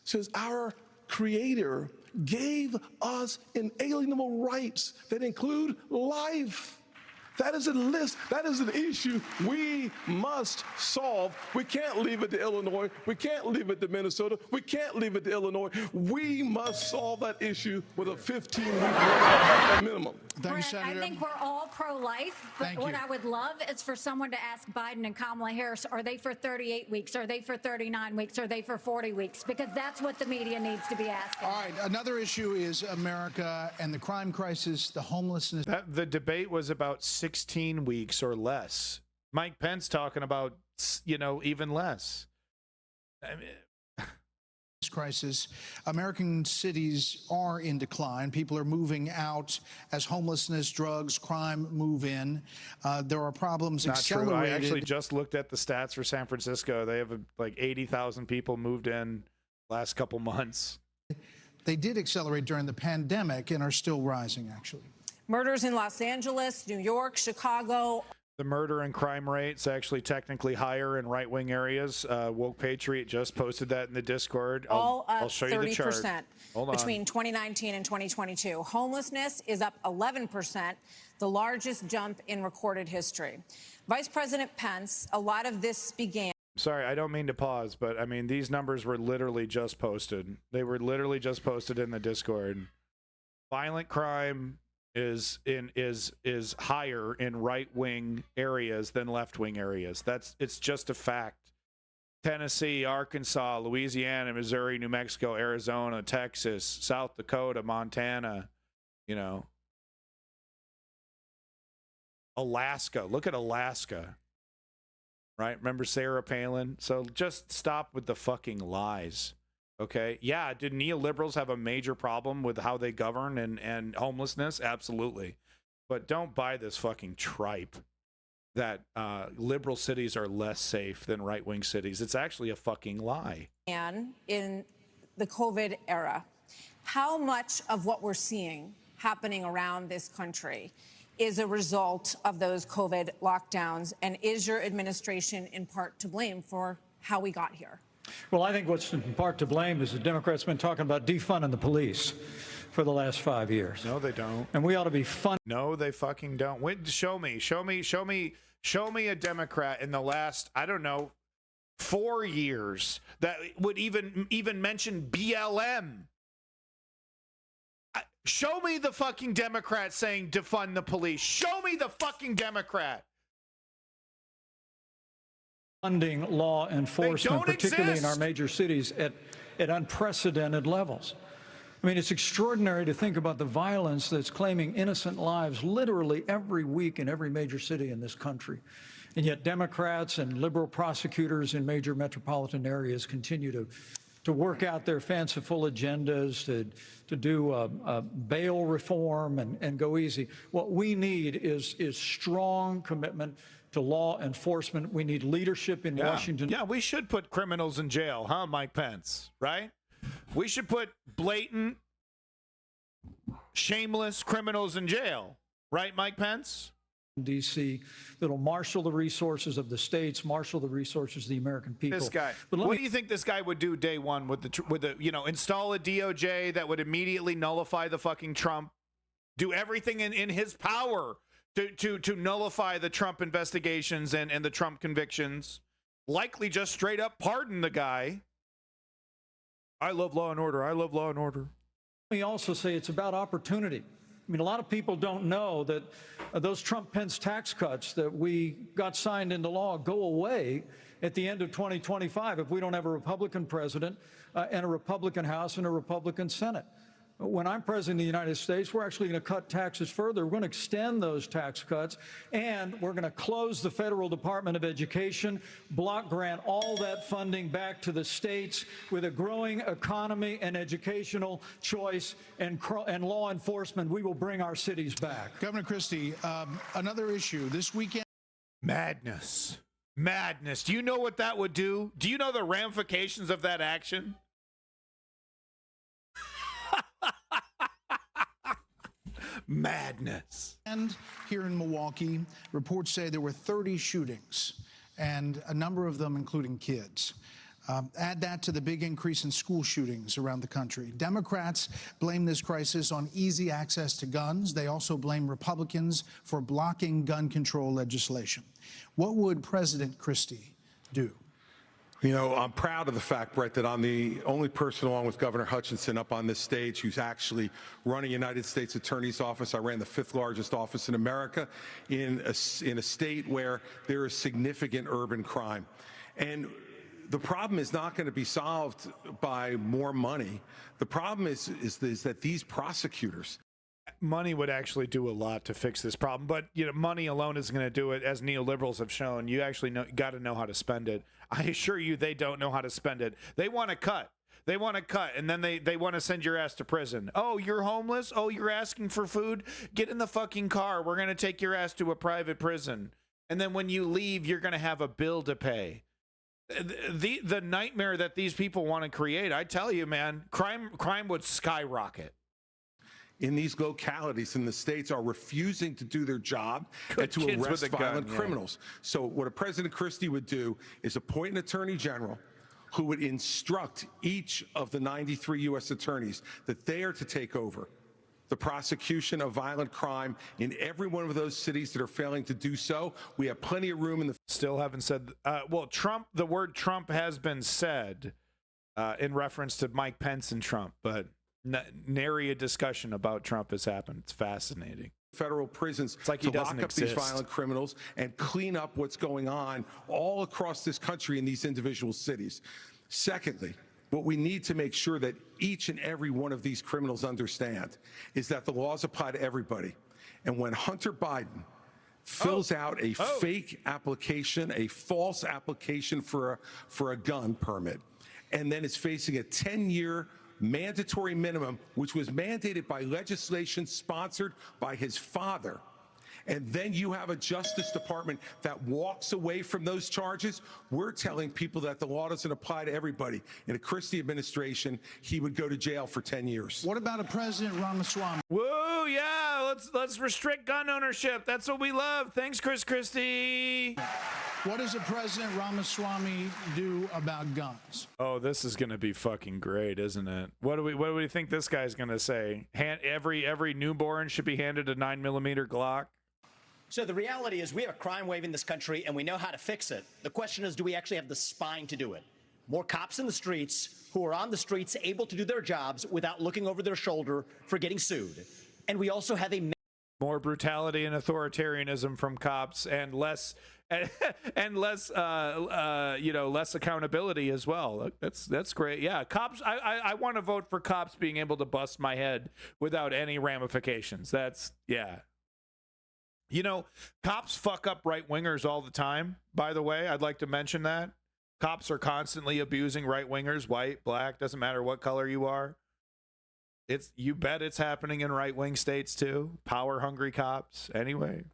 Says our Creator gave us inalienable rights that include life. That is a list. That is an issue we must solve. We can't leave it to Illinois. We can't leave it to Minnesota. We can't leave it to Illinois. We must solve that issue with a 15-week minimum. Thank you, Senator. I think we're all pro-life, but what I would love is for someone to ask Biden and Kamala Harris, are they for 38 weeks? Are they for 39 weeks? Are they for 40 weeks? Because that's what the media needs to be asking. All right, another issue is America and the crime crisis, the homelessness. The debate was about 16 weeks or less. Mike Pence talking about, even less. I mean, crisis. American cities are in decline. People are moving out as homelessness, drugs, crime move in. There are problems accelerated. Not true. I actually just looked at the stats for San Francisco. They have like 80,000 people moved in last couple months. They did accelerate during the pandemic and are still rising, actually. Murders in Los Angeles, New York, Chicago. The murder and crime rate's actually technically higher in right-wing areas. Woke Patriot just posted that in the Discord. I'll show you the chart. 30% Hold on. between 2019 and 2022. Homelessness is up 11%, the largest jump in recorded history. Vice President Pence, a lot of this began. Sorry, I don't mean to pause, but I mean, these numbers were literally just posted. They were literally just posted in the Discord. Violent crime is higher in right-wing areas than left-wing areas. It's just a fact. Tennessee, Arkansas, Louisiana, Missouri, New Mexico, Arizona, Texas, South Dakota, Montana, Alaska. Look at Alaska. Right? Remember Sarah Palin? So just stop with the fucking lies. Okay. Yeah. Did neoliberals have a major problem with how they govern and homelessness? Absolutely. But don't buy this fucking tripe that liberal cities are less safe than right-wing cities. It's actually a fucking lie. And in the COVID era, how much of what we're seeing happening around this country is a result of those COVID lockdowns? And is your administration in part to blame for how we got here? Well, I think what's in part to blame is the Democrats have been talking about defunding the police for the last 5 years. No, they don't. And we ought to be funding. No, they fucking don't. Wait, show me a Democrat in the last, I don't know, 4 years that would even mention BLM. Show me the fucking Democrat saying defund the police. Show me the fucking Democrat. Funding law enforcement, particularly in our major cities, at unprecedented levels. I mean, it's extraordinary to think about the violence that's claiming innocent lives literally every week in every major city in this country. And yet Democrats and liberal prosecutors in major metropolitan areas continue to work out their fanciful agendas, to do bail reform and go easy. What we need is strong commitment to law enforcement. We need leadership in Washington. Yeah, we should put criminals in jail, huh, Mike Pence, right? We should put blatant, shameless criminals in jail, right, Mike Pence? D.C. that'll marshal the resources of the states, marshal the resources of the American people. This guy. What do you think this guy would do day one with the install a DOJ that would immediately nullify the fucking Trump, do everything in his power to nullify the Trump investigations and the Trump convictions, likely just straight up pardon the guy. I love law and order. I love law and order. We also say it's about opportunity. I mean, a lot of people don't know that those Trump-Pence tax cuts that we got signed into law go away at the end of 2025 if we don't have a Republican president and a Republican House and a Republican Senate. When I'm president of the United States, we're actually going to cut taxes further. We're going to extend those tax cuts, and we're going to close the Federal Department of Education, block grant all that funding back to the states. With a growing economy and educational choice and law enforcement, we will bring our cities back. Governor Christie, another issue this weekend. Madness. Do you know what that would do? Do you know the ramifications of that action? Madness. And here in Milwaukee, reports say there were 30 shootings, and a number of them including kids. Add that to the big increase in school shootings around the country. Democrats blame this crisis on easy access to guns. They also blame Republicans for blocking gun control legislation. What would President Christie do? You know, I'm proud of the fact, Brett, that I'm the only person along with Governor Hutchinson up on this stage who's actually running United States Attorney's Office. I ran the 5th largest office in America in a state where there is significant urban crime. And the problem is not going to be solved by more money. The problem is that these prosecutors. Money would actually do a lot to fix this problem, but money alone isn't going to do it. As neoliberals have shown, you actually got to know how to spend it. I assure you, they don't know how to spend it. They want to cut. And then they want to send your ass to prison. Oh, you're homeless? Oh, you're asking for food? Get in the fucking car. We're going to take your ass to a private prison. And then when you leave, you're going to have a bill to pay. The nightmare that these people want to create, I tell you, man, crime would skyrocket. in these localities in the states are refusing to do their job and to kids arrest with a violent gun, yeah. criminals. So what a President Christie would do is appoint an attorney general who would instruct each of the 93 U.S. attorneys that they are to take over the prosecution of violent crime in every one of those cities that are failing to do so. We have plenty of room in the... Still haven't said... well, Trump, the word Trump has been said in reference to Mike Pence and Trump, but nary a discussion about Trump has happened. It's fascinating. Federal prisons like to lock up these violent criminals and clean up what's going on all across this country in these individual cities. Secondly, what we need to make sure that each and every one of these criminals understand is that the laws apply to everybody. And when Hunter Biden fills out a fake application, a false application for a gun permit, and then is facing a 10-year mandatory minimum, which was mandated by legislation sponsored by his father, and then you have a Justice Department that walks away from those charges, we're telling people that the law doesn't apply to everybody. In a Christie administration, he would go to jail for 10 years. What about a President Ramaswamy? Whoa, yeah, let's restrict gun ownership. That's what we love. Thanks, Chris Christie. What does a President Ramaswamy do about guns? Oh, this is going to be fucking great, isn't it? What do we think this guy's going to say? Every newborn should be handed a 9mm Glock? So the reality is we have a crime wave in this country and we know how to fix it. The question is, do we actually have the spine to do it? More cops in the streets who are on the streets able to do their jobs without looking over their shoulder for getting sued. And we also have a more brutality and authoritarianism from cops and less less accountability as well. That's great. Yeah, cops. I want to vote for cops being able to bust my head without any ramifications. Yeah. You know, cops fuck up right-wingers all the time, by the way. I'd like to mention that. Cops are constantly abusing right-wingers, white, black, doesn't matter what color you are. You bet it's happening in right-wing states too. Power-hungry cops. Anyway.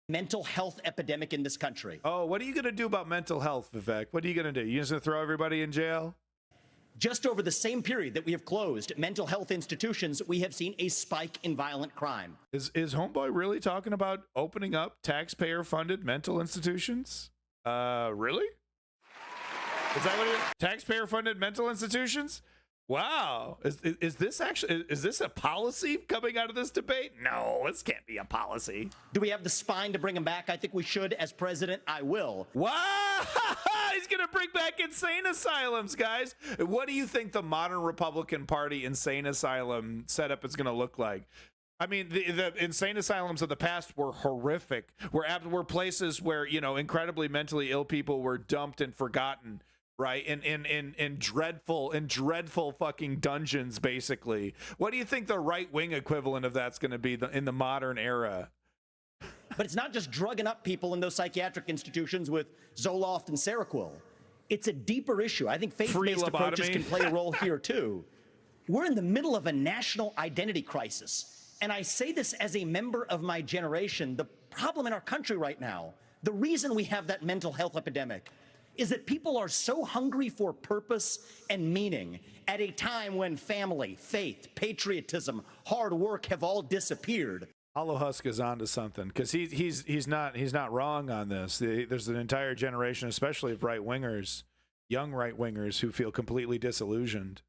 Mental health epidemic in this country. Oh, what are you going to do about mental health, Vivek? What are you going to do? You just going to throw everybody in jail? Just over the same period that we have closed mental health institutions, we have seen a spike in violent crime. Is Homeboy really talking about opening up taxpayer-funded mental institutions? Really? Is that what taxpayer-funded mental institutions? Wow. Is this a policy coming out of this debate? No, this can't be a policy. Do we have the spine to bring him back? I think we should. As president, I will. Wow. He's going to bring back insane asylums, guys. What do you think the modern Republican Party insane asylum setup is going to look like? I mean, the insane asylums of the past were horrific. Were places where, incredibly mentally ill people were dumped and forgotten. Right, in dreadful fucking dungeons, basically. What do you think the right-wing equivalent of that's going to be in the modern era? But it's not just drugging up people in those psychiatric institutions with Zoloft and Seroquel. It's a deeper issue. I think faith-based approaches can play a role here too. We're in the middle of a national identity crisis, and I say this as a member of my generation. The problem in our country right now, the reason we have that mental health epidemic, is that people are so hungry for purpose and meaning at a time when family, faith, patriotism, hard work have all disappeared. Hollow Husk is onto something, because he's not wrong on this. There's an entire generation, especially of right-wingers, young right-wingers, who feel completely disillusioned.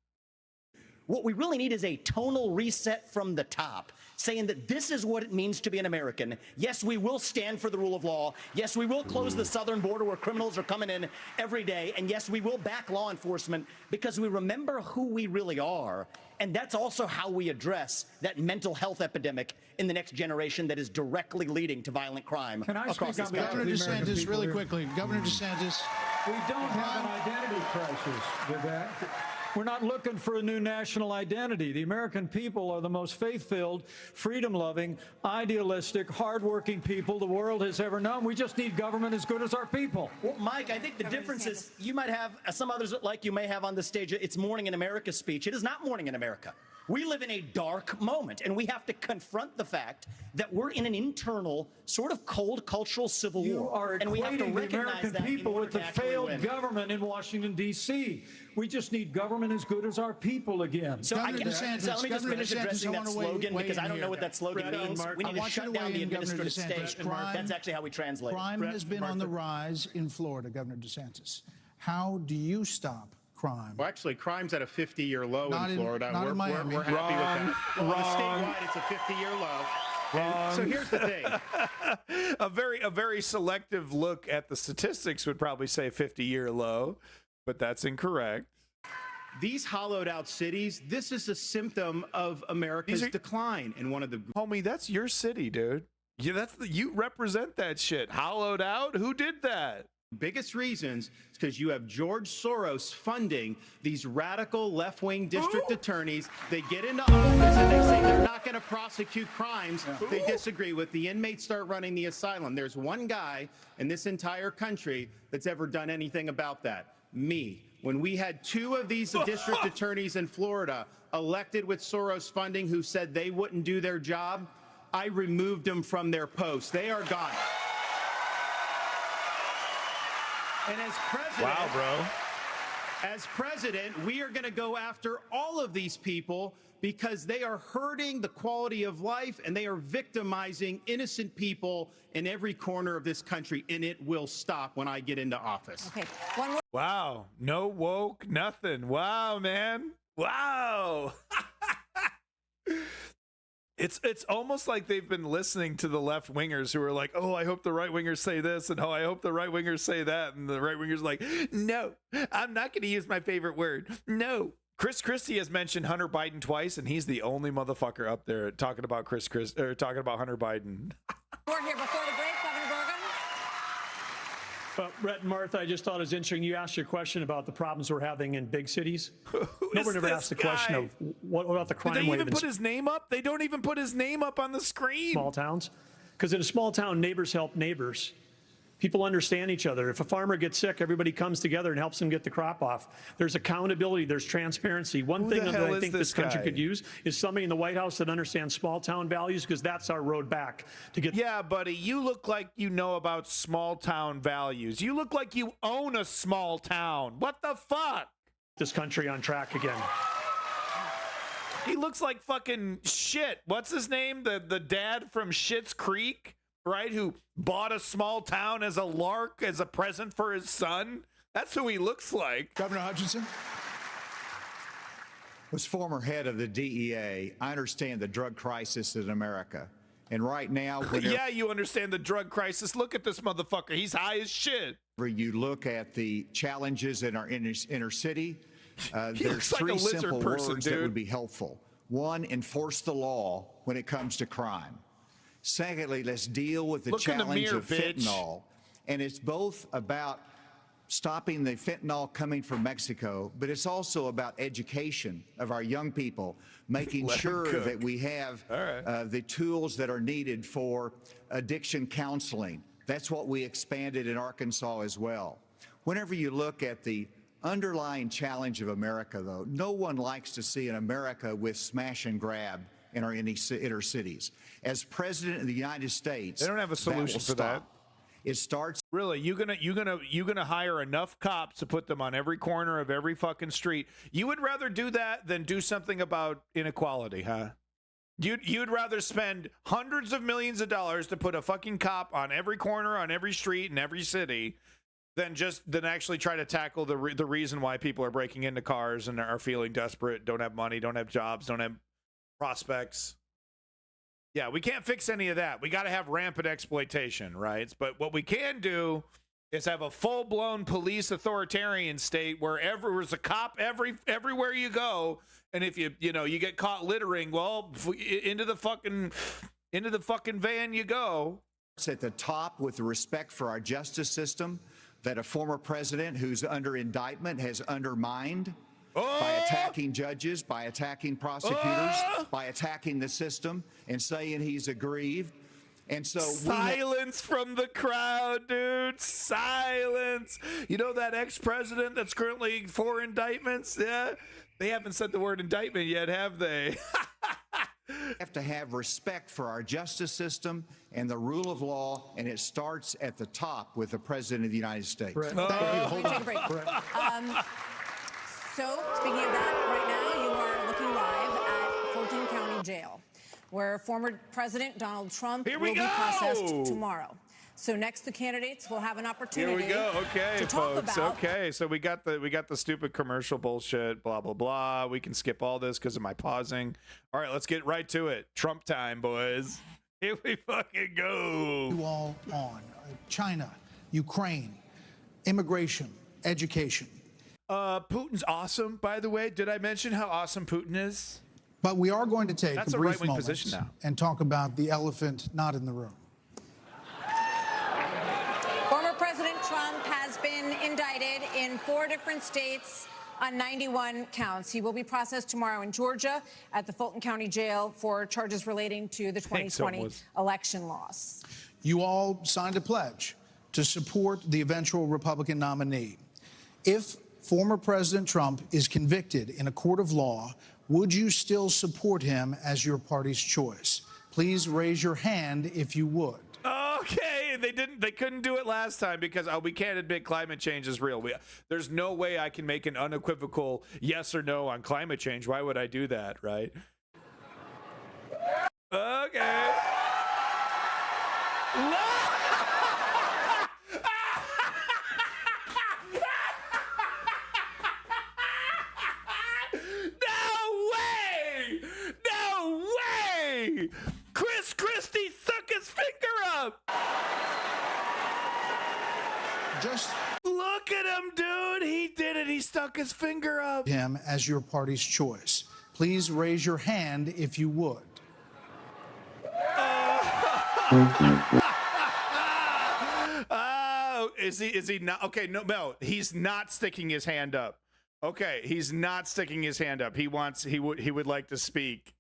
What we really need is a tonal reset from the top, saying that this is what it means to be an American. Yes, we will stand for the rule of law. Yes, we will close the southern border where criminals are coming in every day. And yes, we will back law enforcement because we remember who we really are. And that's also how we address that mental health epidemic in the next generation that is directly leading to violent crime across this country. Governor DeSantis, really quickly. Governor DeSantis. We don't have an identity crisis, Vivek. We're not looking for a new national identity. The American people are the most faith-filled, freedom-loving, idealistic, hardworking people the world has ever known. We just need government as good as our people. Well, Mike, I think the difference is you might have, some others like you may have on the stage, it's Morning in America speech. It is not Morning in America. We live in a dark moment, and we have to confront the fact that we're in an internal, sort of cold cultural civil war. You are and we have to equating the recognize American that people with the failed government in Washington, D.C. We just need government as good as our people again. So, let me just finish addressing that slogan because I don't know what that slogan means. We need to shut down the administrative state. That's actually how we translate it. Crime has been on the rise in Florida, Governor DeSantis. How do you stop crime? Well, actually, crime's at a 50-year low in Florida. Not in Miami. We're happy with that. Well, statewide, it's a 50-year low. And so here's the thing. a very selective look at the statistics would probably say 50-year low, but that's incorrect. These hollowed out cities, this is a symptom of America's decline. And one of the homie, that's your city, dude. Yeah, you represent that shit. Hollowed out? Who did that? biggest reasons is because you have George Soros funding these radical left-wing district attorneys. They get into office and they say they're not going to prosecute crimes they disagree with. The inmates start running the asylum. There's one guy in this entire country that's ever done anything about that. Me. When we had two of these district attorneys in Florida elected with Soros funding who said they wouldn't do their job, I removed them from their posts. They are gone. And as president, as president, we are going to go after all of these people because they are hurting the quality of life and they are victimizing innocent people in every corner of this country, and it will stop when I get into office. Okay. One more. Wow. No woke, nothing. Wow, man. Wow. It's almost like they've been listening to the left wingers who are like, oh, I hope the right wingers say this, and oh, I hope the right wingers say that, and the right wingers like, no, I'm not going to use my favorite word. No. Chris Christie has mentioned Hunter Biden twice, and he's the only motherfucker up there talking about talking about Hunter Biden. We're here before the break, Governor Burgum. Brett and Martha, I just thought it was interesting. You asked your question about the problems we're having in big cities. Nobody ever asked the question of what about the crime wave. Did they even put his name up? They don't even put his name up on the screen. Small towns. Because in a small town, neighbors help neighbors. People understand each other. If a farmer gets sick, everybody comes together and helps him get the crop off. There's accountability. There's transparency. One thing that I think this country could use is somebody in the White House that understands small town values, because that's our road back to get. Yeah, buddy, you look like you know about small town values. You look like you own a small town. What the fuck? This country on track again. He looks like fucking shit. What's his name? The dad from Schitt's Creek? Right, who bought a small town as a lark, as a present for his son? That's who he looks like. Governor Hutchinson? Was former head of the DEA. I understand the drug crisis in America. And right now... yeah, you understand the drug crisis. Look at this motherfucker. He's high as shit. You look at the challenges in our inner city, there's three simple words that would be helpful. One, enforce the law when it comes to crime. Secondly, let's deal with the challenge of fentanyl. And it's both about stopping the fentanyl coming from Mexico, but it's also about education of our young people, making sure that we have the tools that are needed for addiction counseling. That's what we expanded in Arkansas as well. Whenever you look at the underlying challenge of America, though, no one likes to see an America with smash and grab in our inner cities. As president of the United States, they don't have a solution for that. It starts. Really, you gonna hire enough cops to put them on every corner of every fucking street? You would rather do that than do something about inequality, huh? You'd rather spend hundreds of millions of dollars to put a fucking cop on every corner, on every street, in every city, than actually try to tackle the reason why people are breaking into cars and are feeling desperate, don't have money, don't have jobs, don't have prospects. Yeah, we can't fix any of that. We got to have rampant exploitation, right? But what we can do is have a full-blown police authoritarian state where there's a cop everywhere you go, and if you get caught littering, well, into the fucking van you go. It's at the top with the respect for our justice system that a former president who's under indictment has undermined. By attacking judges, by attacking prosecutors, by attacking the system and saying he's aggrieved. And so silence from the crowd, dude. Silence. You know that ex-president that's currently for indictments? Yeah. They haven't said the word indictment yet, have they? Have to have respect for our justice system and the rule of law, and it starts at the top with the President of the United States. Thank you. Hold on. So, speaking of that, right now you are looking live at Fulton County Jail, where former President Donald Trump will be processed tomorrow. So next, the candidates will have an opportunity. Here we go. Okay, to talk folks. about. Okay, so we got the stupid commercial bullshit. Blah blah blah. We can skip all this because of my pausing. All right, let's get right to it. Trump time, boys. Here we fucking go. You all on China, Ukraine, immigration, education. Putin's awesome, by the way. Did I mention how awesome Putin is? But we are going to take That's a a brief right-wing moment position now. and talk about the elephant not in the room. Former President Trump has been indicted in 4 different states on 91 counts. He will be processed tomorrow in Georgia at the Fulton County Jail for charges relating to the 2020 election loss. You all signed a pledge to support the eventual Republican nominee. If former President Trump is convicted in a court of law, would you still support him as your party's choice? Please raise your hand if you would. Okay, they couldn't do it last time because we can't admit climate change is real. There's no way I can make an unequivocal yes or no on climate change. Why would I do that, right? Okay. No way! Chris Christie stuck his finger up! Just look at him, dude! He did it! He stuck his finger up! Him as your party's choice. Please raise your hand if you would. Is he not? Okay, no, he's not sticking his hand up. Okay, he's not sticking his hand up. He would like to speak.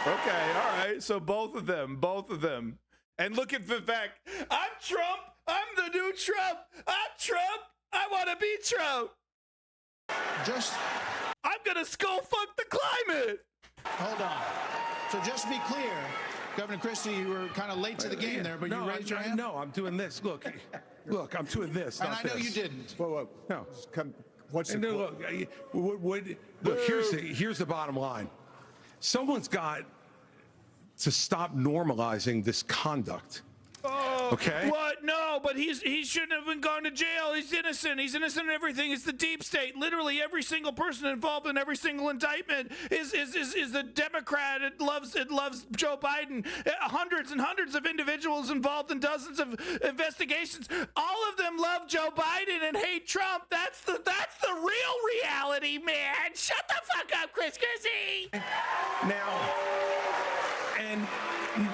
Okay, all right. So both of them. And look at Vivek. I'm Trump. I'm the new Trump. I'm Trump. I want to be Trump. I'm gonna skull fuck the climate. Hold on. So just to be clear, Governor Christie, you were kind of late to the game there, but you raised your hand? No, I'm doing this. Look, I'm doing this. And I know you didn't. Whoa. No. What's the look, here's the bottom line. Someone's got to stop normalizing this conduct. Okay? What? No, but he shouldn't have been gone to jail. He's innocent. He's innocent in everything. It's the deep state. Literally every single person involved in every single indictment is the Democrat. It loves Joe Biden. Hundreds and hundreds of individuals involved in dozens of investigations. All of them love Joe Biden and hate Trump. That's the real reality, man. Shut the fuck up, Chris Christie.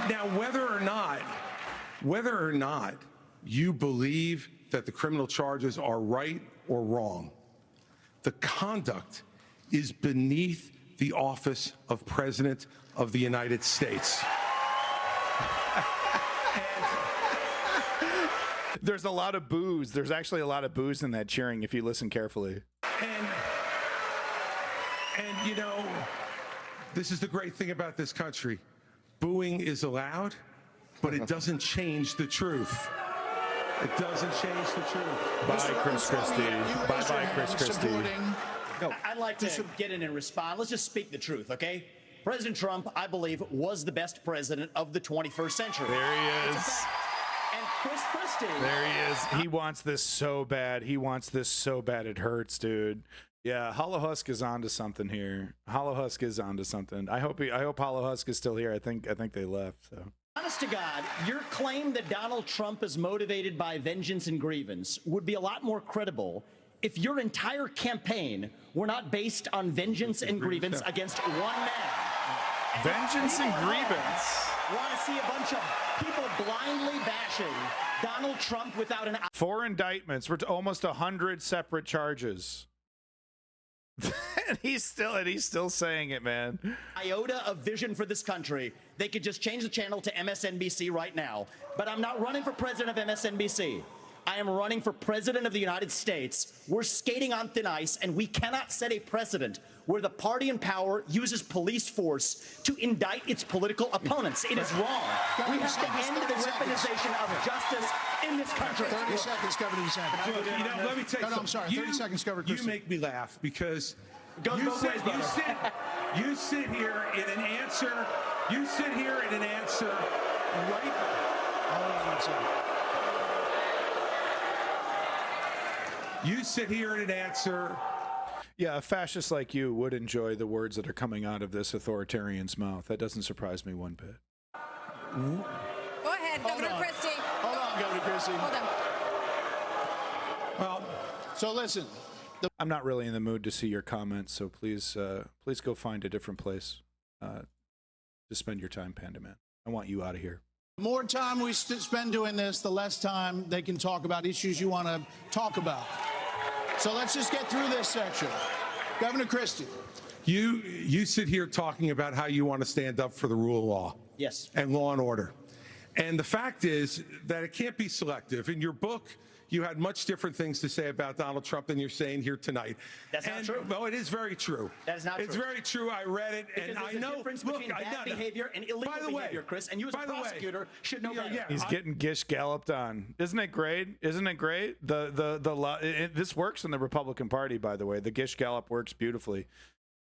Now whether or not you believe that the criminal charges are right or wrong, the conduct is beneath the office of President of the United States. There's a lot of boos. There's actually a lot of boos in that cheering if you listen carefully. And you know, this is the great thing about this country. Booing is allowed, but it doesn't change the truth. It doesn't change the truth. Bye, Chris Christie. Bye, Chris Christie. I'd like to get in and respond. Let's just speak the truth, okay? President Trump, I believe, was the best president of the 21st century. There he is. And Chris Christie. There he is. He wants this so bad. He wants this so bad it hurts, dude. Yeah, Hollow Husk is onto something here. Hollow Husk is onto something. I hope Hollow Husk is still here. I think they left. So. Honest to God, your claim that Donald Trump is motivated by vengeance and grievance would be a lot more credible if your entire campaign were not based on vengeance and grievance against one man. Vengeance and grievance. Want to see a bunch of people blindly bashing Donald Trump without an 4 indictments. We're to almost 100 separate charges. and he's still saying it, man. Iota of vision for this country. They could just change the channel to MSNBC right now. But I'm not running for president of MSNBC. I am running for president of the United States. We're skating on thin ice, and we cannot set a precedent where the party in power uses police force to indict its political opponents. It is wrong. We have to end the weaponization of justice in this country. 30 seconds, Governor DeSantis. Look, let me tell you I'm sorry. 30 seconds, Governor You Christie. make me laugh because Goes both ways, brother. you sit here in an answer. You sit here in an answer right. Hold on one second. You sit here in an answer. Yeah, a fascist like you would enjoy the words that are coming out of this authoritarian's mouth. That doesn't surprise me one bit. Go ahead, Governor Christie. Hold on, Governor Christie. Hold on. Well, so listen. I'm not really in the mood to see your comments, so please go find a different place to spend your time, Panda Man. I want you out of here. The more time we spend doing this, the less time they can talk about issues you want to talk about. So let's just get through this section. Governor Christie. You sit here talking about how you want to stand up for the rule of law. Yes. And law and order. And the fact is that it can't be selective. In your book, you had much different things to say about Donald Trump than you're saying here tonight. That's not true. Well, it is very true. That is not true. It's very true. I read it, Because and there's I know. a difference between bad behavior and illegal behavior, Chris. And you as a prosecutor should know better. He's getting Gish galloped on. Isn't it great? Isn't it great? This works in the Republican Party, by the way. The Gish gallop works beautifully.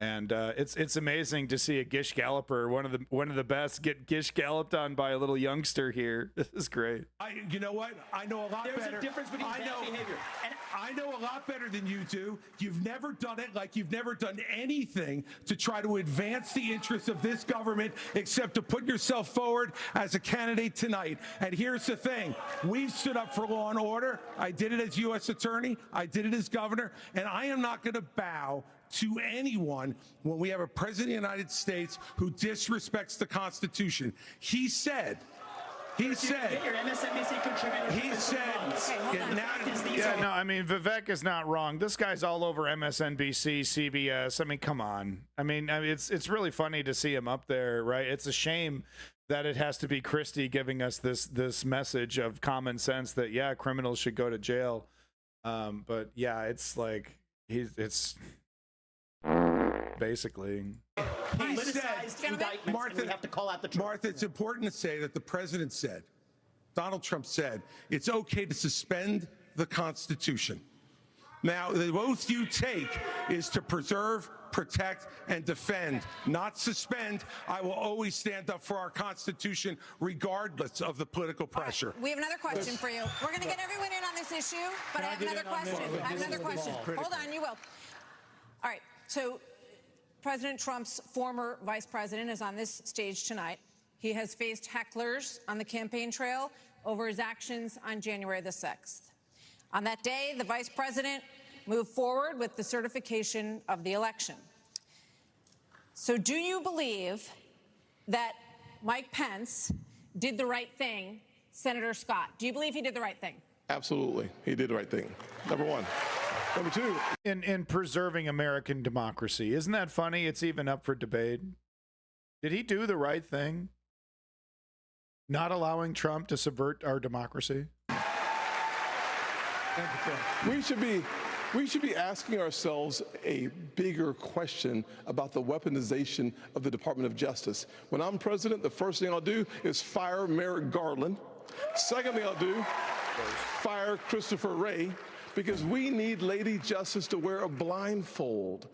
And it's amazing to see a Gish galloper, one of the best, get Gish galloped on by a little youngster here. This is great. You know what? I know a lot better. There's a difference between bad behavior. And I know a lot better than you do. You've never done it like you've never done anything to try to advance the interests of this government except to put yourself forward as a candidate tonight. And here's the thing. We've stood up for law and order. I did it as U.S. attorney. I did it as governor. And I am not going to bow to anyone when we have a president of the United States who disrespects the Constitution. He said, your MSNBC contributor. He said, I mean, Vivek is not wrong. This guy's all over MSNBC, CBS. I mean, come on. I mean, it's really funny to see him up there, right? It's a shame that it has to be Christie giving us this message of common sense that, yeah, criminals should go to jail. But yeah, it's like it's basically. He said, Martha, it's important to say that the president said, Donald Trump said, it's okay to suspend the Constitution. Now, the oath you take is to preserve, protect, and defend, not suspend. I will always stand up for our Constitution, regardless of the political pressure. Right, we have another question for you. We're going to get everyone in on this issue, but I have another question. Hold on, you will. All right, so President Trump's former vice president is on this stage tonight. He has faced hecklers on the campaign trail over his actions on January the 6th. On that day, the vice president moved forward with the certification of the election. So do you believe that Mike Pence did the right thing, Senator Scott? Do you believe he did the right thing? Absolutely. He did the right thing. Number one. Number two. In preserving American democracy. Isn't that funny? It's even up for debate. Did he do the right thing? Not allowing Trump to subvert our democracy? We should be asking ourselves a bigger question about the weaponization of the Department of Justice. When I'm president, the first thing I'll do is fire Merrick Garland. Second thing I'll do, fire Christopher Wray, because we need Lady Justice to wear a blindfold.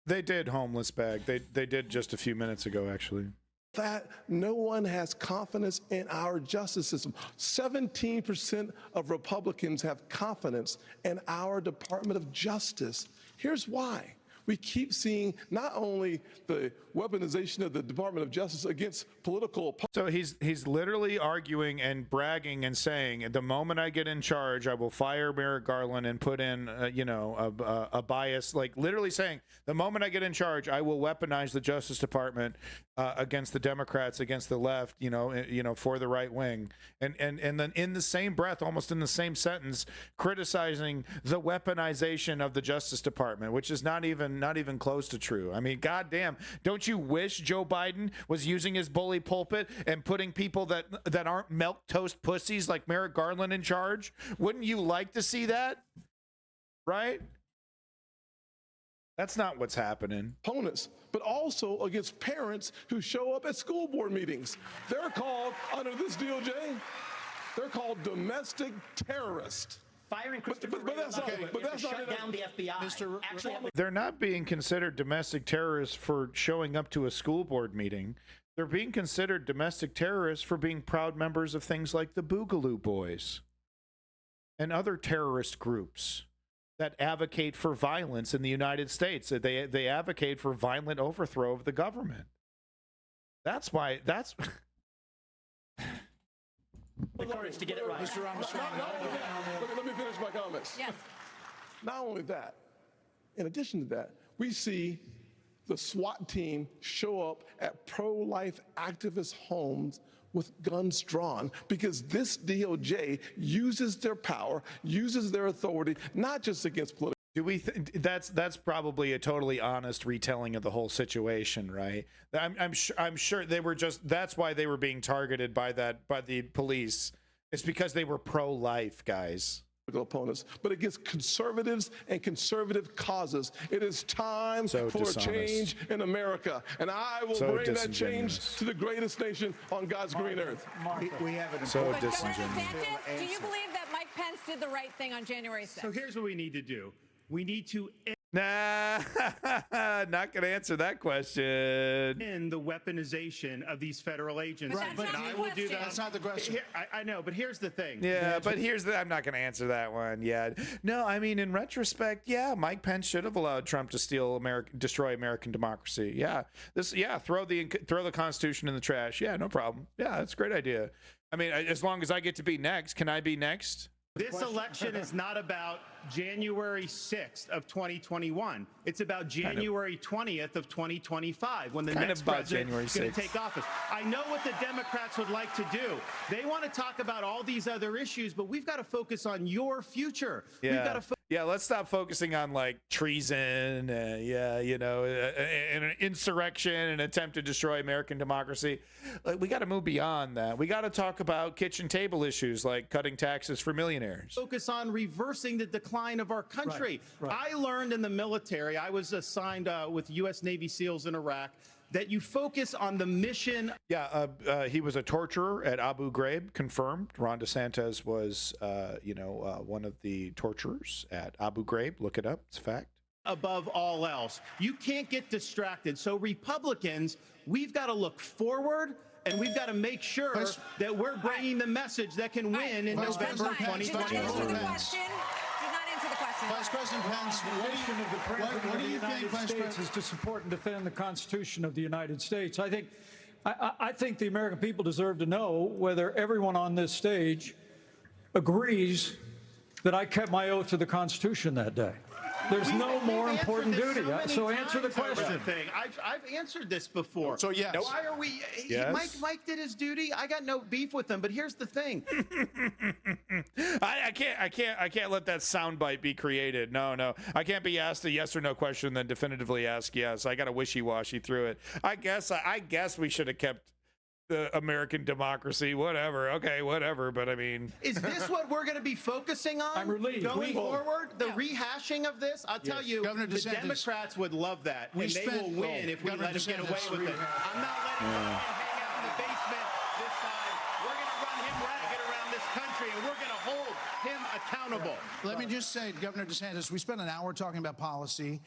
They did, homeless bag. They did just a few minutes ago, actually. That no one has confidence in our justice system. 17% of Republicans have confidence in our Department of Justice. Here's why. We keep seeing not only the weaponization of the Department of Justice against political opponents. So he's literally arguing and bragging and saying, the moment I get in charge, I will fire Merrick Garland and put in, a bias. Like literally saying, the moment I get in charge, I will weaponize the Justice Department against the Democrats, against the left, for the right wing, and then in the same breath, almost in the same sentence, criticizing the weaponization of the Justice Department, which is not even close to true. I mean, goddamn, don't you wish Joe Biden was using his bully pulpit and putting people that aren't milquetoast pussies like Merrick Garland in charge? Wouldn't you like to see that? Right? That's not what's happening. Opponents, but also against parents who show up at school board meetings. They're called, under this DOJ, they're called domestic terrorists. Firing Christopher but that's not, but that's not shut down the FBI. Actually, They're not being considered domestic terrorists for showing up to a school board meeting. They're being considered domestic terrorists for being proud members of things like the Boogaloo Boys and other terrorist groups that advocate for violence in the United States. They advocate for violent overthrow of the government. That's why. That's the courage to get it right. Mr. Ramaswamy. Let me finish my comments. Yes. Not only that, in addition to that, we see the SWAT team show up at pro-life activist homes with guns drawn because this DOJ uses their power, uses their authority, not just against political. Do we? That's probably a totally honest retelling of the whole situation, right? I'm sure they were just. That's why they were being targeted by the police. It's because they were pro-life, guys. Opponents, but against conservatives and conservative causes. It is time for a change in America, and I will bring that change to the greatest nation on God's green earth. We have it. So But disingenuous. Governor DeSantis, do you believe that Mike Pence did the right thing on January 6th? So here's what we need to do. We need to Nah, not going to answer that question. end the weaponization of these federal agents. Right, but I will do that. That's not the question. I know, but here's the thing. Yeah, but I'm not going to answer that one yet. No, I mean, in retrospect, yeah, Mike Pence should have allowed Trump to destroy American democracy. Yeah, throw the Constitution in the trash. Yeah, no problem. Yeah, that's a great idea. I mean, as long as I get to be next, can I be next? This election is not about January 6th of 2021. It's about January 20th of 2025 when the next president is going to take office. I know what the Democrats would like to do. They want to talk about all these other issues, but we've got to focus on your future. Yeah. We've got to let's stop focusing on like treason, an insurrection, an attempt to destroy American democracy. We got to move beyond that. We got to talk about kitchen table issues like cutting taxes for millionaires. focus on reversing the decline of our country. Right. I learned in the military, I was assigned with U.S. Navy SEALs in Iraq, that you focus on the mission. Yeah, he was a torturer at Abu Ghraib, confirmed. Ron DeSantis was, one of the torturers at Abu Ghraib. Look it up. It's a fact. Above all else. You can't get distracted. So Republicans, we've got to look forward, and we've got to make sure that we're bringing the message that can win in November 2021. Vice President Pence, what do you think, Vice President? Is to support and defend the Constitution of the United States. I think the American people deserve to know whether everyone on this stage agrees that I kept my oath to the Constitution that day. There's no more important duty. So answer the question. I've answered this before. So yes. Why are we? Yes. Mike did his duty. I got no beef with him. But here's the thing. I can't let that soundbite be created. No. I can't be asked a yes or no question, then definitively ask yes. I got to wishy-washy through it. I guess we should have kept the American democracy, whatever. Okay, whatever. But I mean, is this what we're going to be focusing on? I'm relieved. Going forward, the rehashing of this. I'll tell you, Governor the DeSantis, Democrats would love that, and they will win if we let them get away with it. I'm not letting him hang out in the basement this time. We're going to run him ragged around this country, and we're going to hold him accountable. Let me just say, Governor DeSantis, we spent an hour talking about policy.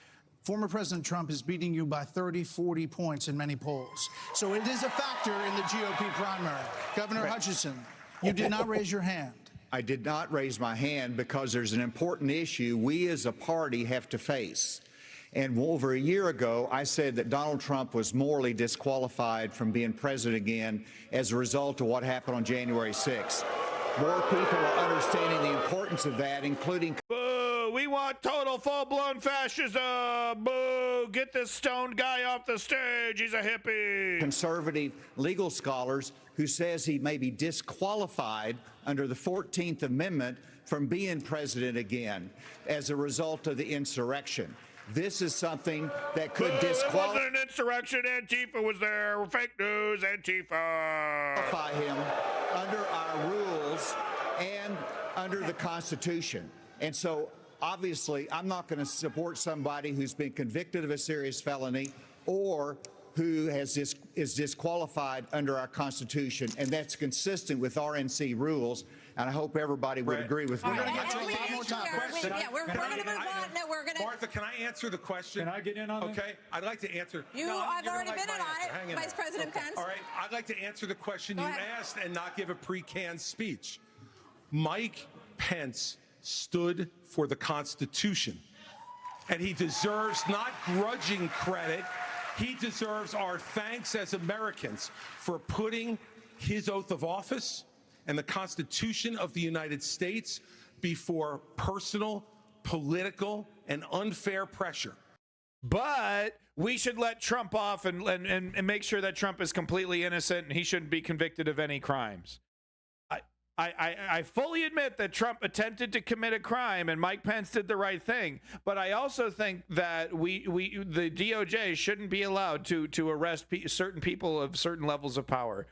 Former President Trump is beating you by 30, 40 points in many polls. So it is a factor in the GOP primary. Governor Hutchinson, you did not raise your hand. I did not raise my hand because there's an important issue we as a party have to face. And over a year ago, I said that Donald Trump was morally disqualified from being president again as a result of what happened on January 6th. More people are understanding the importance of that, including... We want total full-blown fascism. Boo! Get this stoned guy off the stage. He's a hippie. Conservative legal scholars who says he may be disqualified under the 14th Amendment from being president again as a result of the insurrection. This is something that could disqualify. It wasn't an insurrection. Antifa was there. Fake news. Antifa. Him under our rules and under the Constitution. And so, obviously, I'm not going to support somebody who's been convicted of a serious felony or who is disqualified under our Constitution, and that's consistent with RNC rules. And I hope everybody would agree with me. We're going to get to a We're lot more time. going to move on. No, we're going to. Martha, can I answer the question? Can I get in on that? Okay, I'd like to answer. I've already been in on it, Vice President Pence. All right, I'd like to answer the question Go you ahead. asked and not give a pre-canned speech. Mike Pence stood for the Constitution, and he deserves not grudging credit. He deserves our thanks as Americans for putting his oath of office and the Constitution of the United States before personal, political, and unfair pressure. But we should let Trump off and make sure that Trump is completely innocent and he shouldn't be convicted of any crimes. I fully admit that Trump attempted to commit a crime and Mike Pence did the right thing. But I also think that the DOJ shouldn't be allowed to arrest certain people of certain levels of power.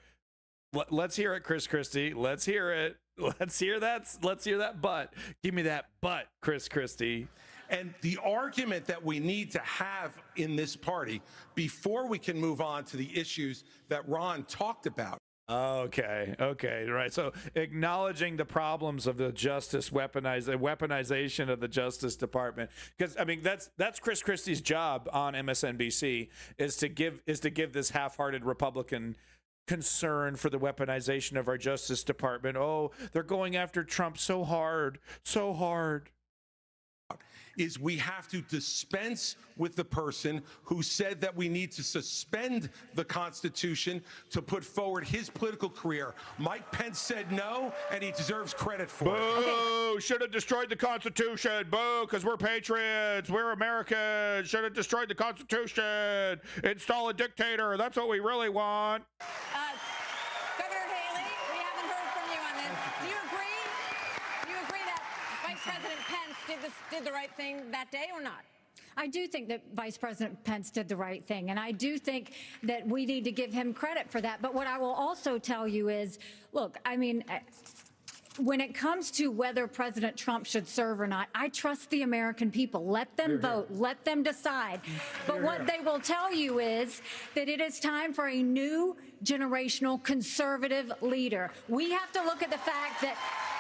Let's hear it, Chris Christie. Let's hear it. Let's hear that butt. Give me that butt, Chris Christie. And the argument that we need to have in this party before we can move on to the issues that Ron talked about. Okay, right. So acknowledging the problems of the weaponization of the Justice Department, because I mean that's Chris Christie's job on MSNBC is to give this half-hearted Republican concern for the weaponization of our Justice Department. Oh, they're going after Trump so hard. Is we have to dispense with the person who said that we need to suspend the Constitution to put forward his political career. Mike Pence said no, and he deserves credit for it. Boo! Should have destroyed the Constitution. Boo! Because we're patriots. We're Americans. Should have destroyed the Constitution. Install a dictator. That's what we really want. Governor Haley, we haven't heard from you on this. Do you agree? Do you agree that Vice President Pence did the right thing that day or not? I do think that Vice President Pence did the right thing, and I do think that we need to give him credit for that. But what I will also tell you is, look, I mean, when it comes to whether President Trump should serve or not, I trust the American people. Let them vote. Let them decide. But what they will tell you is that it is time for a new generational conservative leader. We have to look at the fact that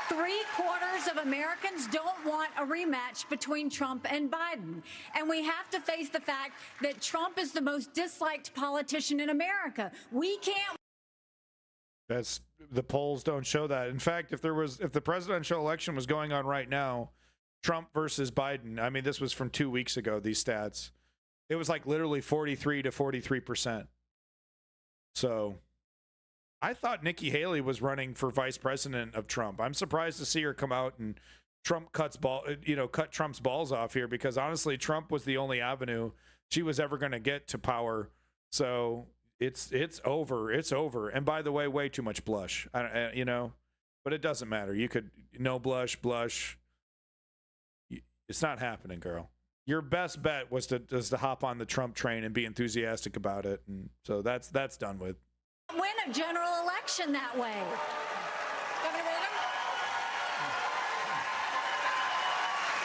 3/4 of Americans don't want a rematch between Trump and Biden. And we have to face the fact that Trump is the most disliked politician in America. We can't. The polls don't show that. In fact, if the presidential election was going on right now, Trump versus Biden, I mean, this was from 2 weeks ago, these stats, it was like literally 43 to 43%. So I thought Nikki Haley was running for vice president of Trump. I'm surprised to see her come out and cut Trump's balls off here, because honestly, Trump was the only avenue she was ever going to get to power. So it's over. It's over. And by the way, way too much blush. But it doesn't matter. You could no blush. It's not happening, girl. Your best bet was to hop on the Trump train and be enthusiastic about it, and so that's done with. Win a general election that way.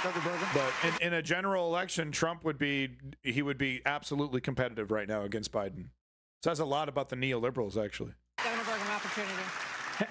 Governor Bergen? But in a general election, Trump would be absolutely competitive right now against Biden. Says a lot about the neoliberals, actually. Governor Bergen, opportunity.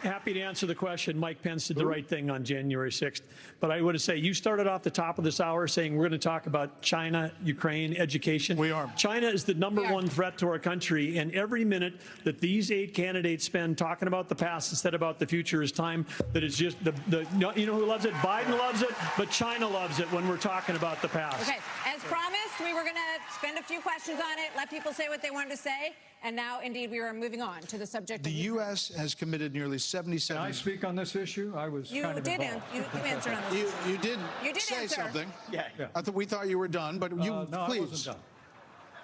Happy to answer the question. Mike Pence did the right thing on January 6th. But I want to say, you started off the top of this hour saying we're going to talk about China, Ukraine, education. We are. China is the number one threat to our country. And every minute that these 8 candidates spend talking about the past instead about the future is time that is just you know who loves it? Biden loves it, but China loves it when we're talking about the past. Okay, as promised, we were going to spend a few questions on it, let people say what they wanted to say. And now, indeed, we are moving on to the subject. The U.S. has committed nearly nearly 77. Can I speak on this issue? I was You kind of did involved. you answered on this. You did You did say answer. something. Yeah. We thought you were done, but you No, I please. wasn't done.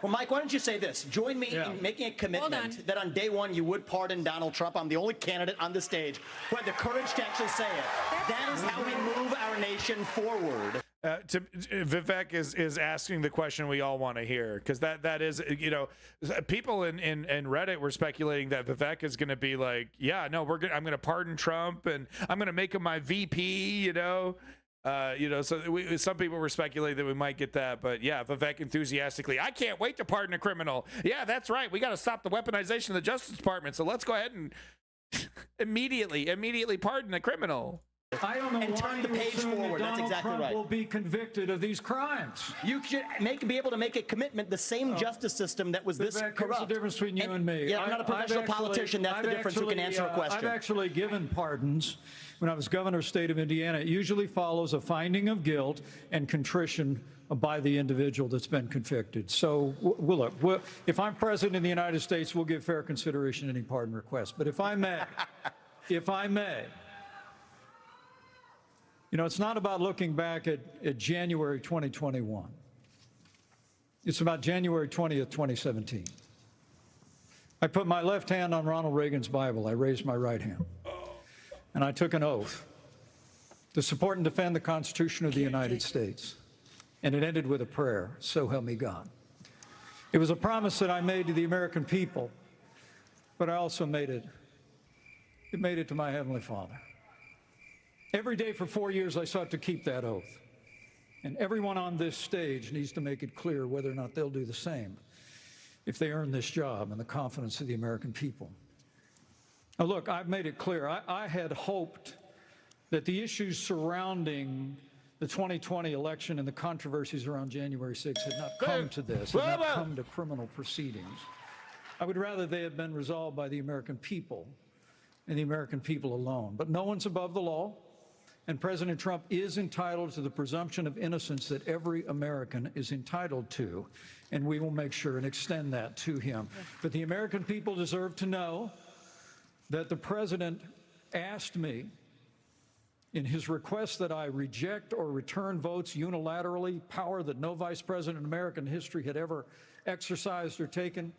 Well, Mike, why don't you say this? Join me in making a commitment that on day one you would pardon Donald Trump. I'm the only candidate on the stage who had the courage to actually say it. That is how we move our nation forward. Vivek is asking the question we all want to hear, because that is, you know, people in Reddit were speculating that Vivek is going to be like, yeah, no, I'm going to pardon Trump and I'm going to make him my VP, you know. So some people were speculating that we might get that, but yeah, Vivek enthusiastically, I can't wait to pardon a criminal. Yeah, that's right. We got to stop the weaponization of the Justice Department. So let's go ahead and immediately pardon a criminal. I don't know And why turn the you page assume that forward. That's Donald exactly Trump right. will be convicted of these crimes. You should be able to make a commitment. The same justice system that was this Vivek, corrupt. here's the difference between you and me. Yeah, I'm not a professional politician. That's the difference. Who can answer a question? I've actually given pardons when I was governor of the state of Indiana. It usually follows a finding of guilt and contrition by the individual that's been convicted. So, look, if I'm president of the United States, we'll give fair consideration to any pardon request. But if I may, you know, it's not about looking back at January 2021. It's about January 20th, 2017. I put my left hand on Ronald Reagan's Bible. I raised my right hand. And I took an oath to support and defend the Constitution of the United States. And it ended with a prayer, so help me God. It was a promise that I made to the American people, but I also made it to my Heavenly Father. Every day for 4 years, I sought to keep that oath. And everyone on this stage needs to make it clear whether or not they'll do the same if they earn this job and the confidence of the American people. Now, look, I've made it clear. I had hoped that the issues surrounding the 2020 election and the controversies around January 6th had not come to this, had not come to criminal proceedings. I would rather they had been resolved by the American people and the American people alone. But no one's above the law. And President Trump is entitled to the presumption of innocence that every American is entitled to, and we will make sure and extend that to him. But the American people deserve to know that the President asked me in his request that I reject or return votes unilaterally, power that no vice president in American history had ever exercised or taken.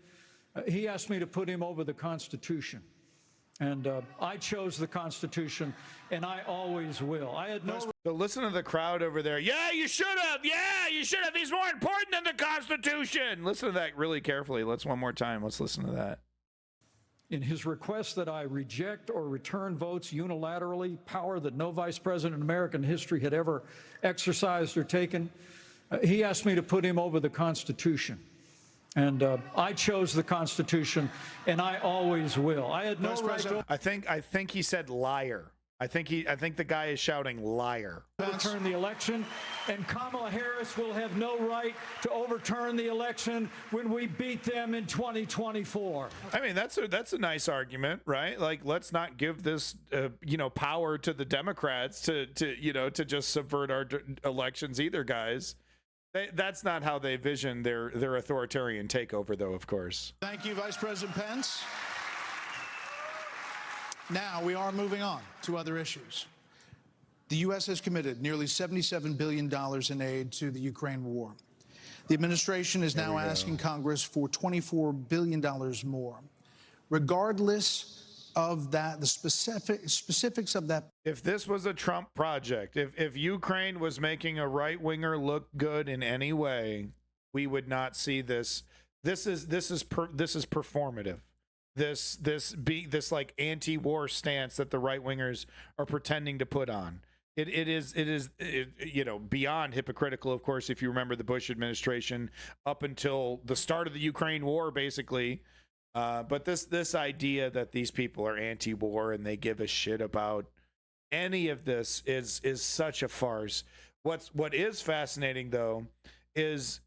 He asked me to put him over the Constitution. And I chose the Constitution, and I always will. I had no. So listen to the crowd over there. Yeah, you should have. Yeah, you should have. He's more important than the Constitution. Listen to that really carefully. Let's one more time. Let's listen to that. In his request that I reject or return votes unilaterally, power that no vice president in American history had ever exercised or taken, he asked me to put him over the Constitution. And I chose the Constitution, and I always will. I had no right to. I think he said liar. I think the guy is shouting liar. Overturn the election, and Kamala Harris will have no right to overturn the election when we beat them in 2024. I mean, that's a nice argument, right? Like, let's not give this power to the Democrats to just subvert our elections either, guys. That's not how they vision their authoritarian takeover, though, of course. Thank you, Vice President Pence. Now we are moving on to other issues. The U.S. has committed nearly $77 billion in aid to the Ukraine war. The administration is now asking Congress for $24 billion more. Regardless of that, the specifics of that. If this was a Trump project, if Ukraine was making a right-winger look good in any way, we would not see this. This is performative. This like anti-war stance that the right-wingers are pretending to put on. It is beyond hypocritical, of course, if you remember the Bush administration up until the start of the Ukraine war, basically. But this idea that these people are anti-war and they give a shit about any of this is such a farce. What is fascinating, though, is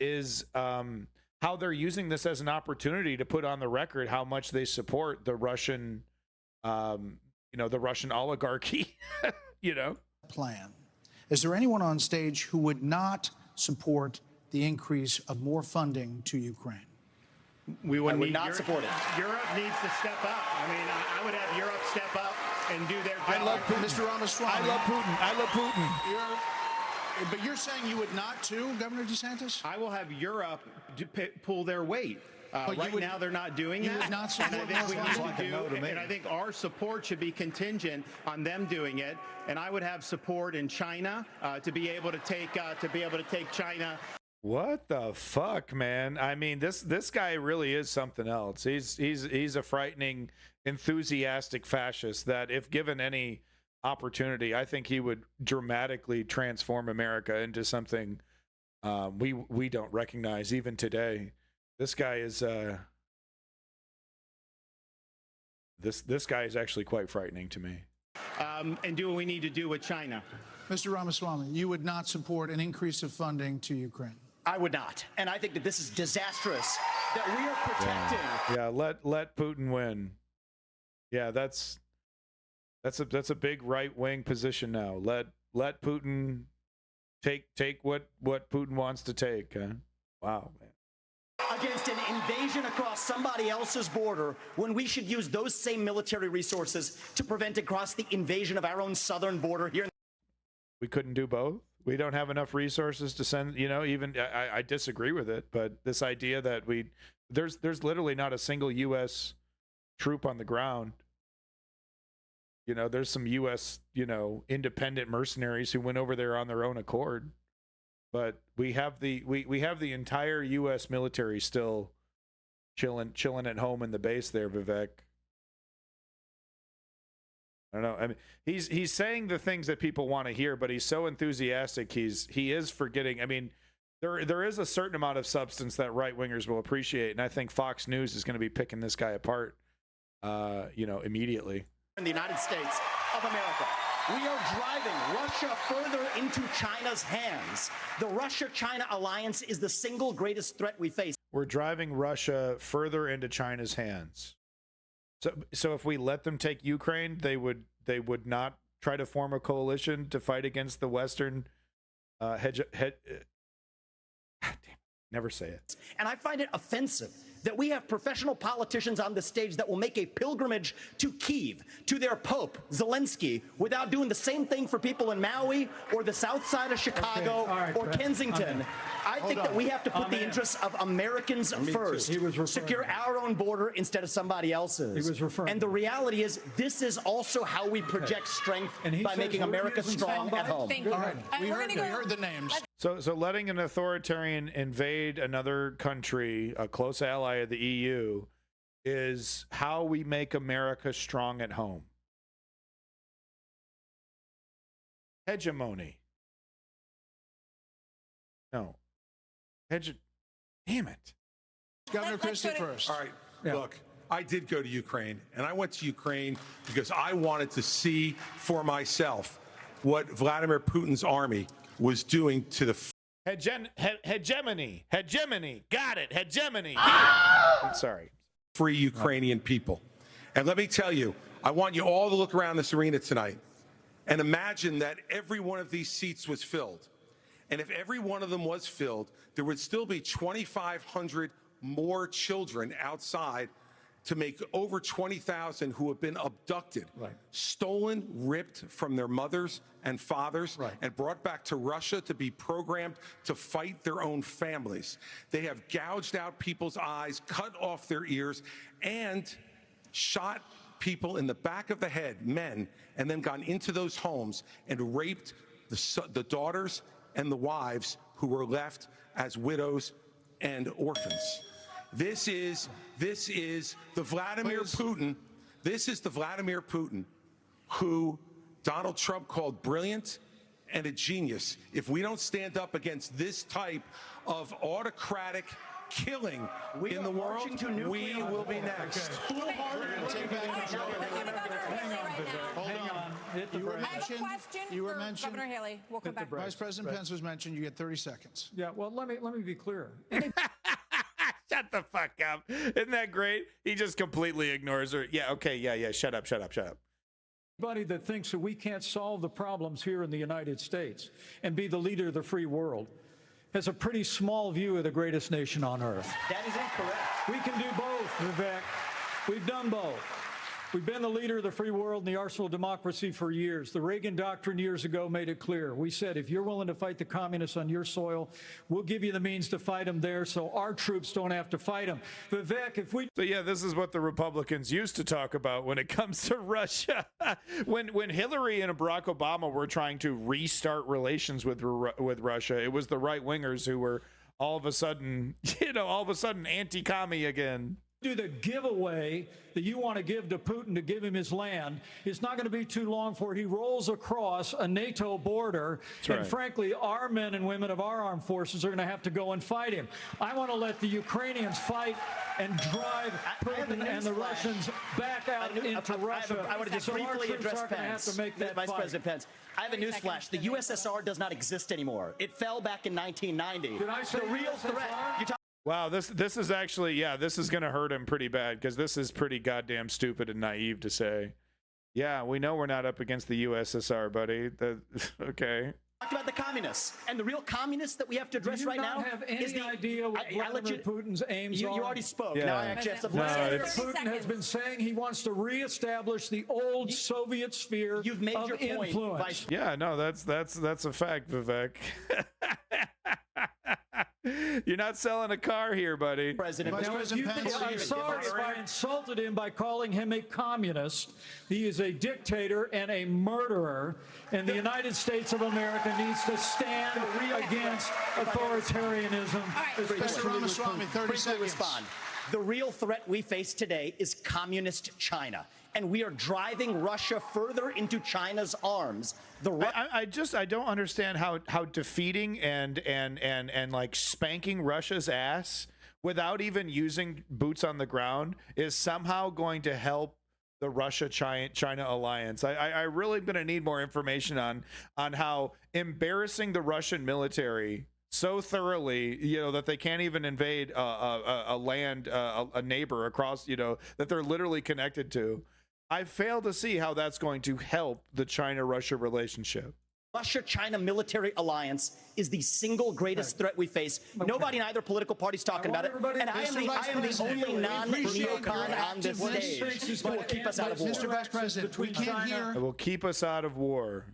how they're using this as an opportunity to put on the record how much they support the Russian, the Russian oligarchy, Plan. Is there anyone on stage who would not support the increase of more funding to Ukraine? We would not support it. Europe needs to step up. I mean, I would have Europe step up and do their job. I love Putin. Mr. Ramaswamy. I love Putin. I love Putin. But you're saying you would not too, Governor DeSantis? I will have Europe pull their weight. Right now, they're not doing you that. would not support and I think we Muslims? need to do, and I think our support should be contingent on them doing it. And I would have support in China to be able to take China. What the fuck, man? I mean, this guy really is something else. He's a frightening, enthusiastic fascist that, if given any opportunity, I think he would dramatically transform America into something we don't recognize even today. This guy is this guy is actually quite frightening to me. And do what we need to do with China. Mr. Ramaswamy, you would not support an increase of funding to Ukraine? I would not. And I think that this is disastrous, that we are protecting. Yeah, let Putin win. Yeah, that's a big right-wing position now. Let Putin take what Putin wants to take. Huh? Wow, man. Against an invasion across somebody else's border, when we should use those same military resources to prevent across the invasion of our own southern border here. We couldn't do both. We don't have enough resources to send, even I disagree with it, but this idea that there's literally not a single U.S. troop on the ground. There's some U.S., independent mercenaries who went over there on their own accord. But we have the entire U.S. military still chilling at home in the base there, Vivek. I don't know. I mean, he's saying the things that people want to hear, but he's so enthusiastic. He is forgetting. I mean, there is a certain amount of substance that right wingers will appreciate, and I think Fox News is going to be picking this guy apart, immediately. In the United States of America. We are driving Russia further into China's hands. The Russia-China alliance is the single greatest threat we face. We're driving Russia further into China's hands. So if we let them take Ukraine, they would not try to form a coalition to fight against the Western never say it. And I find it offensive that we have professional politicians on the stage that will make a pilgrimage to Kyiv, to their Pope, Zelensky, without doing the same thing for people in Maui or the south side of Chicago or Kensington. I think that we have to put the interests of Americans first. Secure our own border instead of somebody else's. And the reality is, this is also how we project strength by making America strong at home. Thank you. All right, we heard the names. So letting an authoritarian invade another country, a close ally of the EU, is how we make America strong at home. Hegemony. No. Damn it. Governor Christie first. All right, look, I did go to Ukraine, and I went to Ukraine because I wanted to see for myself what Vladimir Putin's army was doing to the hegemony. Got it. Hegemony. I'm sorry. Free Ukrainian people. And let me tell you, I want you all to look around this arena tonight and imagine that every one of these seats was filled. And if every one of them was filled, there would still be 2,500 more children outside to make over 20,000 who have been abducted, stolen, ripped from their mothers and fathers, and brought back to Russia to be programmed to fight their own families. They have gouged out people's eyes, cut off their ears, and shot people in the back of the head, men, and then gone into those homes and raped the daughters and the wives who were left as widows and orphans. This is the Vladimir Putin. This is the Vladimir Putin who Donald Trump called brilliant and a genius. If we don't stand up against this type of autocratic killing in the world, we will be next. You were mentioned. Governor Haley. We'll come back. Vice President Pence was mentioned. You get 30 seconds. Yeah, well, let me be clear. Shut the fuck up. Isn't that great? He just completely ignores her. Yeah, okay, yeah. Shut up. Anybody that thinks that we can't solve the problems here in the United States and be the leader of the free world has a pretty small view of the greatest nation on earth. That is incorrect. We can do both, Vivek. We've done both. We've been the leader of the free world and the arsenal of democracy for years. The Reagan Doctrine years ago made it clear. We said, if you're willing to fight the communists on your soil, we'll give you the means to fight them there so our troops don't have to fight them. Vivek, if we... So yeah, this is what the Republicans used to talk about when it comes to Russia. when Hillary and Barack Obama were trying to restart relations with Russia, it was the right-wingers who were all of a sudden anti-commie again. Do the giveaway that you want to give to Putin to give him his land, it's not going to be too long before he rolls across a NATO border. That's and right. frankly, our men and women of our armed forces are going to have to go and fight him. I want to let the Ukrainians fight and drive Putin and the Russians back out into Russia. I want to just briefly address Pence. Vice President Pence. I have a newsflash. The USSR does not exist anymore. It fell back in 1990. Did I say the real threat? Wow, this is actually, yeah, this is going to hurt him pretty bad because this is pretty goddamn stupid and naive to say. Yeah, we know we're not up against the USSR, buddy. Okay. Talked about the communists, and the real communists that we have to address right now have any is the idea what Vladimir Putin's aims are. You already spoke. Yeah. Now I actually have something to say. Putin has been saying he wants to reestablish the old Soviet sphere You've made of your point, influence. Vice Yeah, no, that's a fact, Vivek. You're not selling a car here, buddy. President. Now, if you think I'm sorry if I insulted him by calling him a communist. He is a dictator and a murderer, and the United States of America needs to stand against authoritarianism. Mr. Ramaswamy, 30 seconds. Respond. The real threat we face today is communist China, and we are driving Russia further into China's arms. I don't understand how defeating and like spanking Russia's ass without even using boots on the ground is somehow going to help the Russia-China alliance. I really going to need more information on how embarrassing the Russian military so thoroughly, that they can't even invade a land, a neighbor across, that they're literally connected to. I fail to see how that's going to help the China-Russia relationship. Russia-China military alliance is the single greatest threat we face. Nobody in either political party is talking about it. And I am the only non-neocon on this stage. But will keep us out of war. Mr. Vice President, we can't hear. It will keep us out of war.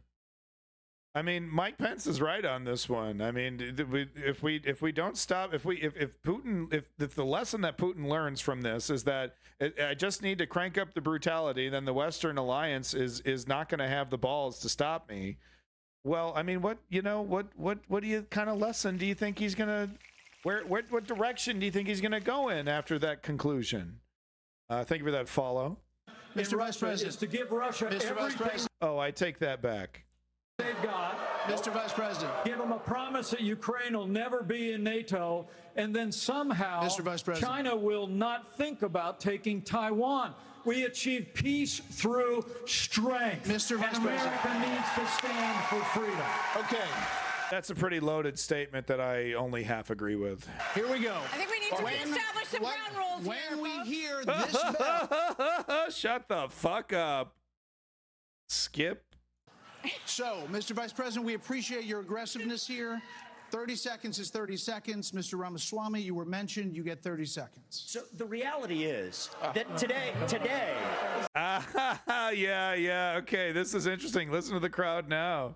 I mean, Mike Pence is right on this one. I mean, if we don't stop, if the lesson that Putin learns from this is that I just need to crank up the brutality, then the Western alliance is not going to have the balls to stop me. Well, I mean, what do you kind of lesson do you think he's gonna what direction do you think he's gonna go in after that conclusion? Thank you for that follow. Mr. Vice President, is to give Russia everything. Oh, I take that back. They've got. Mr. Vice President. Give them a promise that Ukraine will never be in NATO, and then somehow Mr. Vice President. China will not think about taking Taiwan. We achieve peace through strength. Mr. Vice and President. America needs to stand for freedom. Okay. That's a pretty loaded statement that I only half agree with. Here we go. I think we need to reestablish some ground rules here, When we folks. hear this bell. Shut the fuck up, Skip. So, Mr. Vice President, we appreciate your aggressiveness here. 30 seconds is 30 seconds. Mr. Ramaswamy, you were mentioned. You get 30 seconds. So the reality is that today. Yeah. Okay, this is interesting. Listen to the crowd now.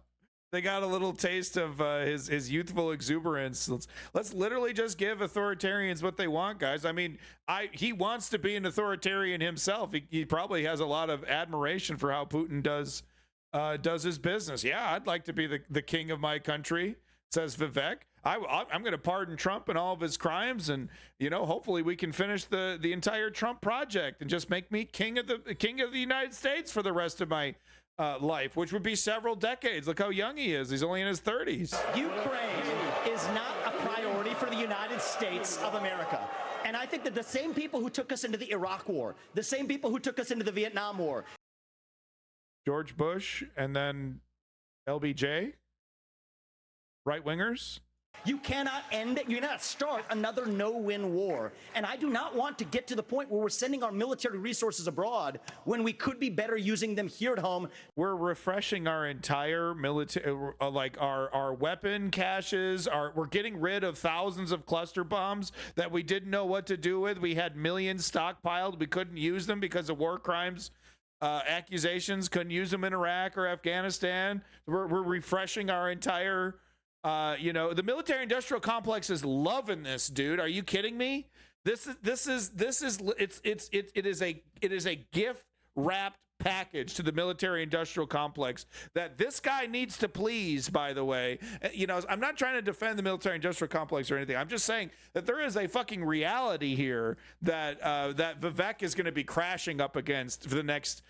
They got a little taste of his youthful exuberance. Let's literally just give authoritarians what they want, guys. I mean, he wants to be an authoritarian himself. He probably has a lot of admiration for how Putin does his business. Yeah, I'd like to be the king of my country, says Vivek. I'm going to pardon Trump and all of his crimes, and hopefully we can finish the entire Trump project and just make me king of the United States for the rest of my life, which would be several decades. Look how young he is. He's only in his 30s. Ukraine is not a priority for the United States of America. And I think that the same people who took us into the Iraq War, the same people who took us into the Vietnam War, George Bush and then LBJ, right-wingers. you cannot start another no-win war. And I do not want to get to the point where we're sending our military resources abroad when we could be better using them here at home. We're refreshing our entire military, like our weapon caches. We're getting rid of thousands of cluster bombs that we didn't know what to do with. We had millions stockpiled. We couldn't use them because of war crimes accusations, couldn't use them in Iraq or Afghanistan. We're refreshing our entire, the military-industrial complex is loving this, dude. Are you kidding me? It is a gift wrapped package to the military-industrial complex that this guy needs to please, by the way. I'm not trying to defend the military-industrial complex or anything. I'm just saying that there is a fucking reality here that that Vivek is going to be crashing up against for the next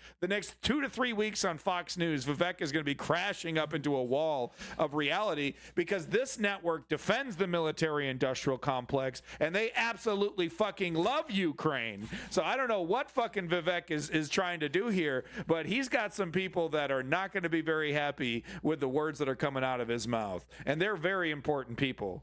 2 to 3 weeks on Fox News. Vivek is going to be crashing up into a wall of reality because this network defends the military-industrial complex and they absolutely fucking love Ukraine. So I don't know what fucking Vivek is trying to do here, but he's got some people that are not going to be very happy with the words that are coming out of his mouth. And they're very important people.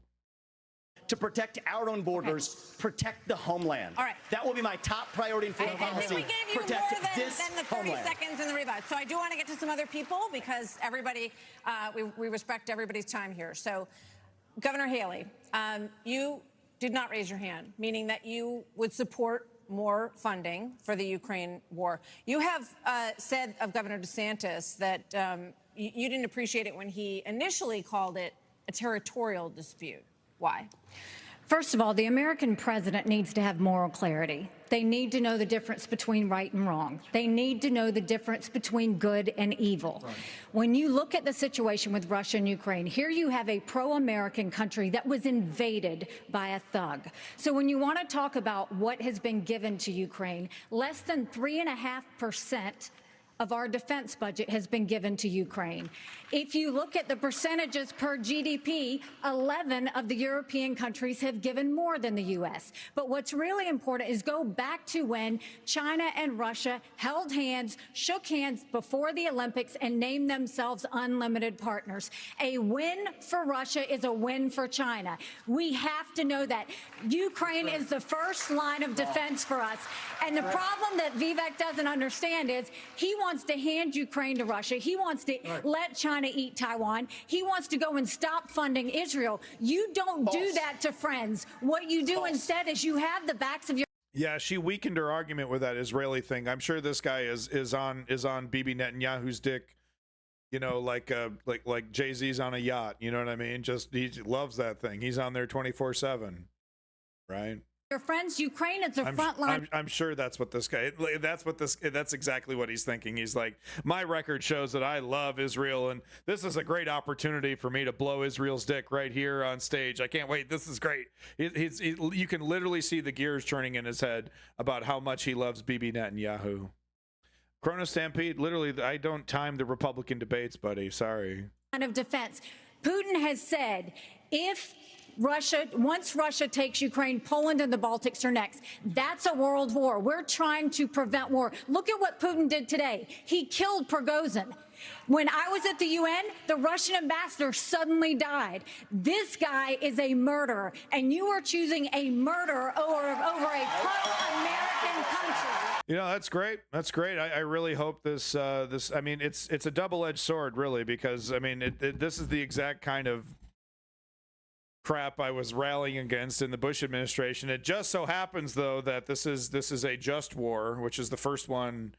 To protect our own borders, protect the homeland. All right. That will be my top priority in foreign policy. I think we gave you protect more than the 30 homeland. seconds in the rebut. So I do want to get to some other people because everybody, we respect everybody's time here. So Governor Haley, you did not raise your hand, meaning that you would support more funding for the Ukraine war. You have said of Governor DeSantis that you didn't appreciate it when he initially called it a territorial dispute. Why? First of all, the American president needs to have moral clarity. They need to know the difference between right and wrong. They need to know the difference between good and evil. Right. When you look at the situation with Russia and Ukraine, here you have a pro-American country that was invaded by a thug. So when you want to talk about what has been given to Ukraine, less than 3.5% of our defense budget has been given to Ukraine. If you look at the percentages per GDP, 11 of the European countries have given more than the U.S. But what's really important is go back to when China and Russia held hands, shook hands before the Olympics, and named themselves unlimited partners. A win for Russia is a win for China. We have to know that. Ukraine is the first line of defense for us. And the problem that Vivek doesn't understand is he wants to hand Ukraine to Russia. He wants to let China eat Taiwan. He wants to go and stop funding Israel. You don't do that to friends. What you do instead is you have the backs of your... Yeah, she weakened her argument with that Israeli thing. I'm sure this guy is on Bibi Netanyahu's dick, like Jay-Z's on a yacht. You know what I mean? Just he loves that thing. He's on there 24/7, right? Your friends, Ukraine is the front line. I'm sure that's what this guy, that's exactly what he's thinking. He's like, my record shows that I love Israel, and this is a great opportunity for me to blow Israel's dick right here on stage. I can't wait. This is great. You can literally see the gears turning in his head about how much he loves Bibi Netanyahu. Chrono Stampede, literally, I don't time the Republican debates, buddy. Sorry. Of defense. Putin has said, once Russia takes Ukraine, Poland and the Baltics are next. That's a world war. We're trying to prevent war. Look at what Putin did today. He killed Prigozhin. When I was at the UN, the Russian ambassador suddenly died. This guy is a murderer, and you are choosing a murderer over a pro-American country. That's great. That's great. I really hope this, I mean, it's a double-edged sword, really, because, I mean, this is the exact kind of crap I was rallying against in the Bush administration. It just so happens, though, that this is a just war, which is the first one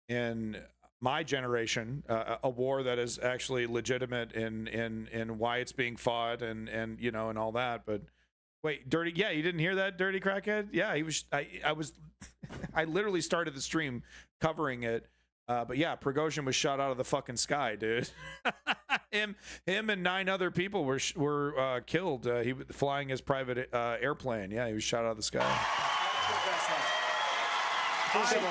in my generation, a war that is actually legitimate in why it's being fought and all that. But wait, Dirty, yeah, you didn't hear that, Dirty Crackhead? Yeah, he was. I literally started the stream covering it. But yeah, Prigozhin was shot out of the fucking sky, dude. him and 9 other people were killed. He was flying his private airplane. Yeah, he was shot out of the sky. I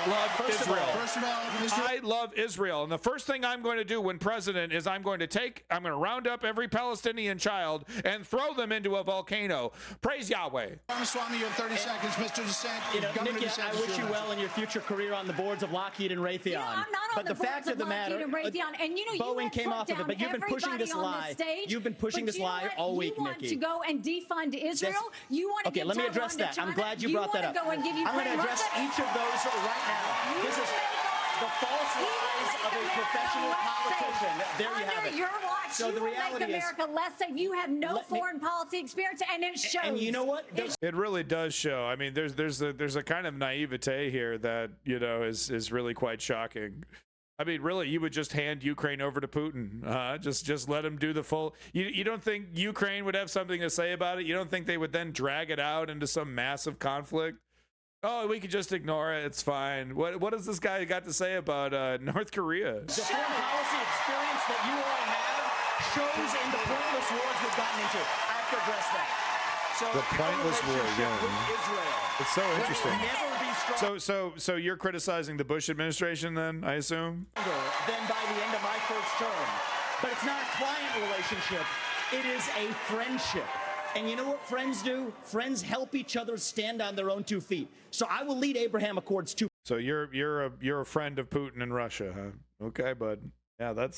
love Israel. And the first thing I'm going to do when president is I'm going to round up every Palestinian child and throw them into a volcano. Praise Yahweh. Ramaswamy, you have 30 seconds. Mr. DeSantis. Nikki, I wish you well in your future career on the boards of Lockheed and Raytheon. I'm not on the boards of Lockheed and Raytheon. And Boeing came off of it, but you've been pushing this lie. You've been pushing this lie all week, Nikki. You want to go and defund Israel? You want to Okay, let me address that. I'm glad you brought that up. I'm going to address each of those right now. The false lies of a professional politician. There you have it. Under your watch, So you the will make reality is, America less safe. You have no foreign policy experience, and it shows. and you know what? It really does show. I mean, there's a kind of naivete here that, you know, is really quite shocking. I mean, really, you would just hand Ukraine over to Putin. Just let him do the full. You don't think Ukraine would have something to say about it? You don't think they would then drag it out into some massive conflict? Oh, we could just ignore it. It's fine. What has this guy got to say about North Korea? The foreign policy experience that you all have shows in the pointless wars we've gotten into. I have to address that. So The pointless war, yeah. with Israel. It's so interesting. Never be stronger So you're criticizing the Bush administration then, I assume? than by the end of my first term. But it's not a client relationship. It is a friendship. And you know what friends do? Friends help each other stand on their own 2 feet. So I will lead Abraham Accords 2. So you're a friend of Putin and Russia, huh? Okay, bud. Yeah, that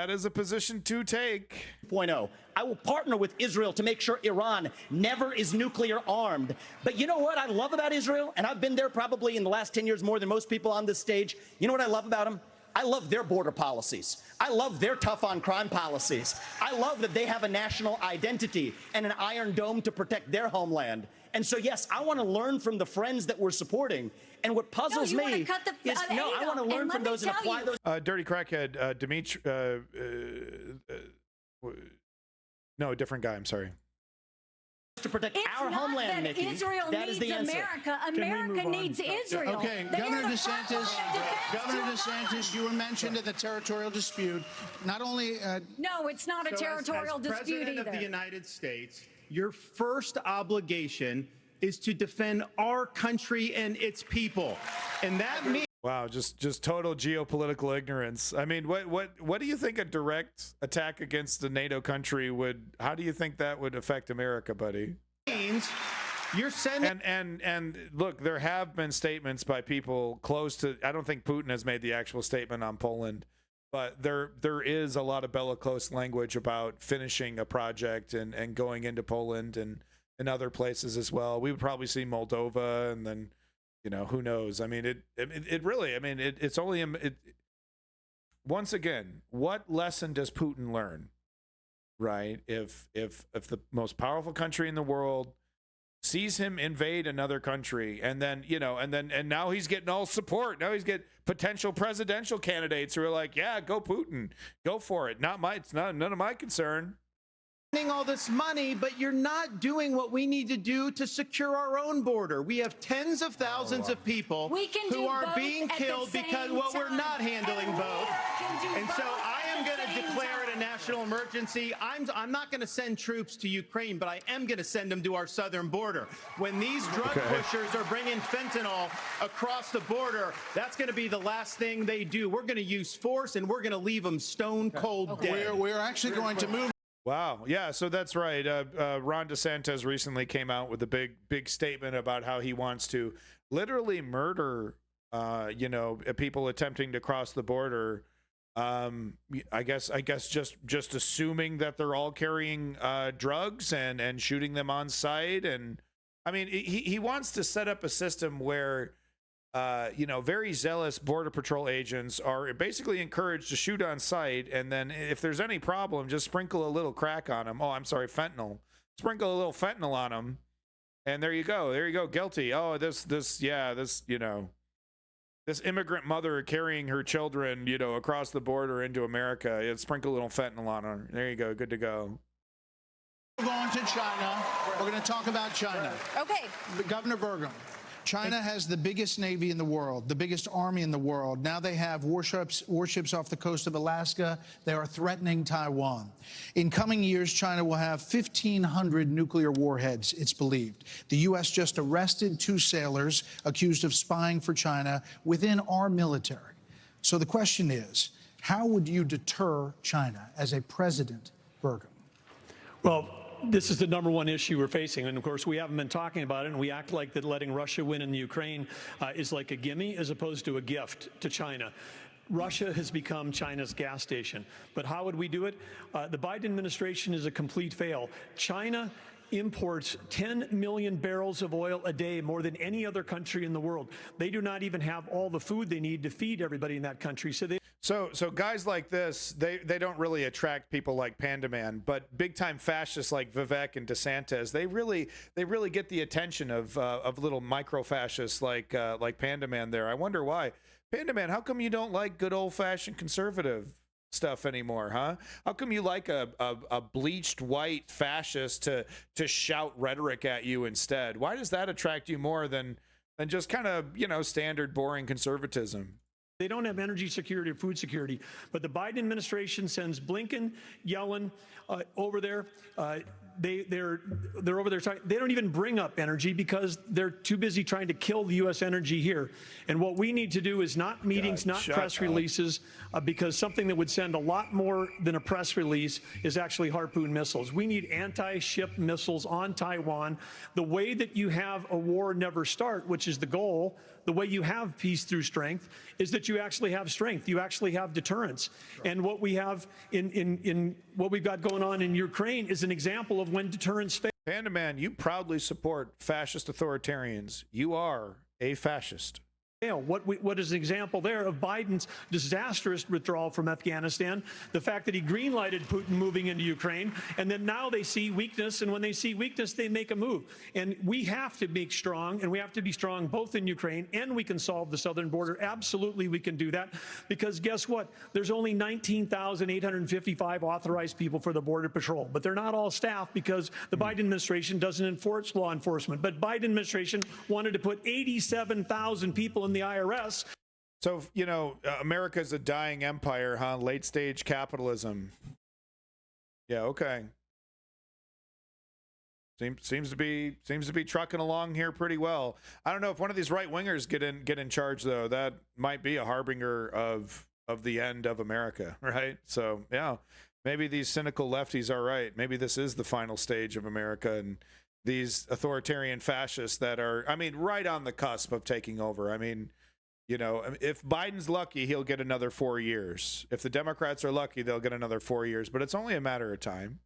is a position to take. 2.0. I will partner with Israel to make sure Iran never is nuclear armed. But you know what I love about Israel? And I've been there probably in the last 10 years more than most people on this stage. You know what I love about them? I love their border policies. I love their tough on crime policies. I love that they have a national identity and an iron dome to protect their homeland. And so, yes, I want to learn from the friends that we're supporting. And what puzzles me is, I want to learn from those and apply those. Dirty crackhead, Dimitri. No, different guy. I'm sorry. To protect our homeland, that Nikki. Israel That needs is the answer. America. America needs Israel. Okay, They Governor are the DeSantis, Governor DeSantis, you were mentioned in the territorial dispute. Not only No, it's not a territorial as dispute President either. of the United States, your first obligation is to defend our country and its people. And that means Wow, just total geopolitical ignorance. I mean, what do you think a direct attack against a NATO country would? How do you think that would affect America, buddy? You're sending and look, there have been statements by people close to. I don't think Putin has made the actual statement on Poland, but there is a lot of bellicose language about finishing a project and going into Poland and other places as well. We would probably see Moldova, and then, you know, who knows? I mean, it really. I mean, it's only. Once again, what lesson does Putin learn? Right? If the most powerful country in the world sees him invade another country, and then, you know, and now he's getting all support. Now he's getting potential presidential candidates who are like, yeah, go Putin, go for it. It's none of my concern. all this money, but you're not doing what we need to do to secure our own border. We have tens of thousands of people who are being killed because we're not handling both. And so I am going to declare it a national emergency. I'm not going to send troops to Ukraine, but I am going to send them to our southern border. When these drug pushers are bringing fentanyl across the border, that's going to be the last thing they do. We're going to use force, and we're going to leave them stone cold dead. We're actually going to move. Wow. Yeah, so that's right. Ron DeSantis recently came out with a big statement about how he wants to literally murder, people attempting to cross the border. I guess just assuming that they're all carrying drugs and shooting them on sight. And I mean, he wants to set up a system where very zealous Border Patrol agents are basically encouraged to shoot on sight, and then if there's any problem, just sprinkle a little crack on them. Oh, I'm sorry, fentanyl. Sprinkle a little fentanyl on them, and there you go. There you go. Guilty. Oh, this immigrant mother carrying her children, across the border into America. Sprinkle a little fentanyl on her. There you go. Good to go. We're going to China. We're going to talk about China. Okay. Governor Burgum. China has the biggest Navy in the world, the biggest army in the world. Now they have warships off the coast of Alaska. They are threatening Taiwan. In coming years, China will have 1,500 nuclear warheads, it's believed. The U.S. just arrested 2 sailors accused of spying for China within our military. So the question is, how would you deter China as a president, Burgum? Well, this is the #1 issue we're facing. And of course, we haven't been talking about it, and we act like that letting Russia win in the Ukraine is like a gimme as opposed to a gift to China. Russia has become China's gas station. But how would we do it? The Biden administration is a complete fail. China imports 10 million barrels of oil a day, more than any other country in the world. They do not even have all the food they need to feed everybody in that country. So guys like this, they don't really attract people like Panda Man, but big time fascists like Vivek and DeSantis, they really get the attention of little micro fascists like Panda Man there. I wonder why. Panda Man, how come you don't like good old fashioned conservative stuff anymore, huh? How come you like a bleached white fascist to shout rhetoric at you instead? Why does that attract you more than just kind of, standard boring conservatism? They don't have energy security or food security, but the Biden administration sends Blinken, Yellen over there. They're over there. They don't even bring up energy because they're too busy trying to kill the U.S. energy here. And what we need to do is not meetings, not press releases, because something that would send a lot more than a press release is actually Harpoon missiles. We need anti-ship missiles on Taiwan. The way that you have a war never start, which is the goal, the way you have peace through strength is that you actually have strength. You actually have deterrence. And what we have in what we've got going on in Ukraine is an example of when deterrence fails. Panda Man, you proudly support fascist authoritarians. You are a fascist. What is an example there of Biden's disastrous withdrawal from Afghanistan, the fact that he greenlighted Putin moving into Ukraine, and then now they see weakness, and when they see weakness, they make a move. And we have to be strong, and we have to be strong both in Ukraine, and we can solve the southern border. Absolutely, we can do that, because guess what? There's only 19,855 authorized people for the Border Patrol, but they're not all staff because the Biden administration doesn't enforce law enforcement. But Biden administration wanted to put 87,000 people in the IRS. So, America's a dying empire, huh? Late stage capitalism. Yeah, okay. Seems to be trucking along here pretty well. I don't know if one of these right wingers get in charge though. That might be a harbinger of the end of America, right? So, yeah. Maybe these cynical lefties are right. Maybe this is the final stage of America, and these authoritarian fascists that are, right on the cusp of taking over. If Biden's lucky, he'll get another 4 years. If the Democrats are lucky, they'll get another 4 years. But it's only a matter of time.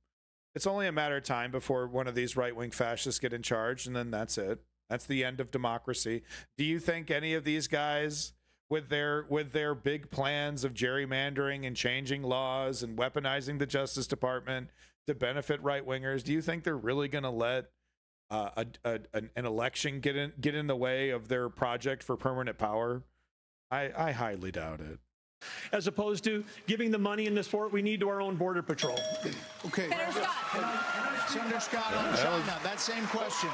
It's only a matter of time before one of these right-wing fascists get in charge, and then that's it. That's the end of democracy. Do you think any of these guys, with their big plans of gerrymandering and changing laws and weaponizing the Justice Department to benefit right-wingers, do you think they're really going to let an election get in the way of their project for permanent power? I highly doubt it. As opposed to giving the money in this sport we need to our own Border Patrol. Okay. Senator Scott on China, that same question.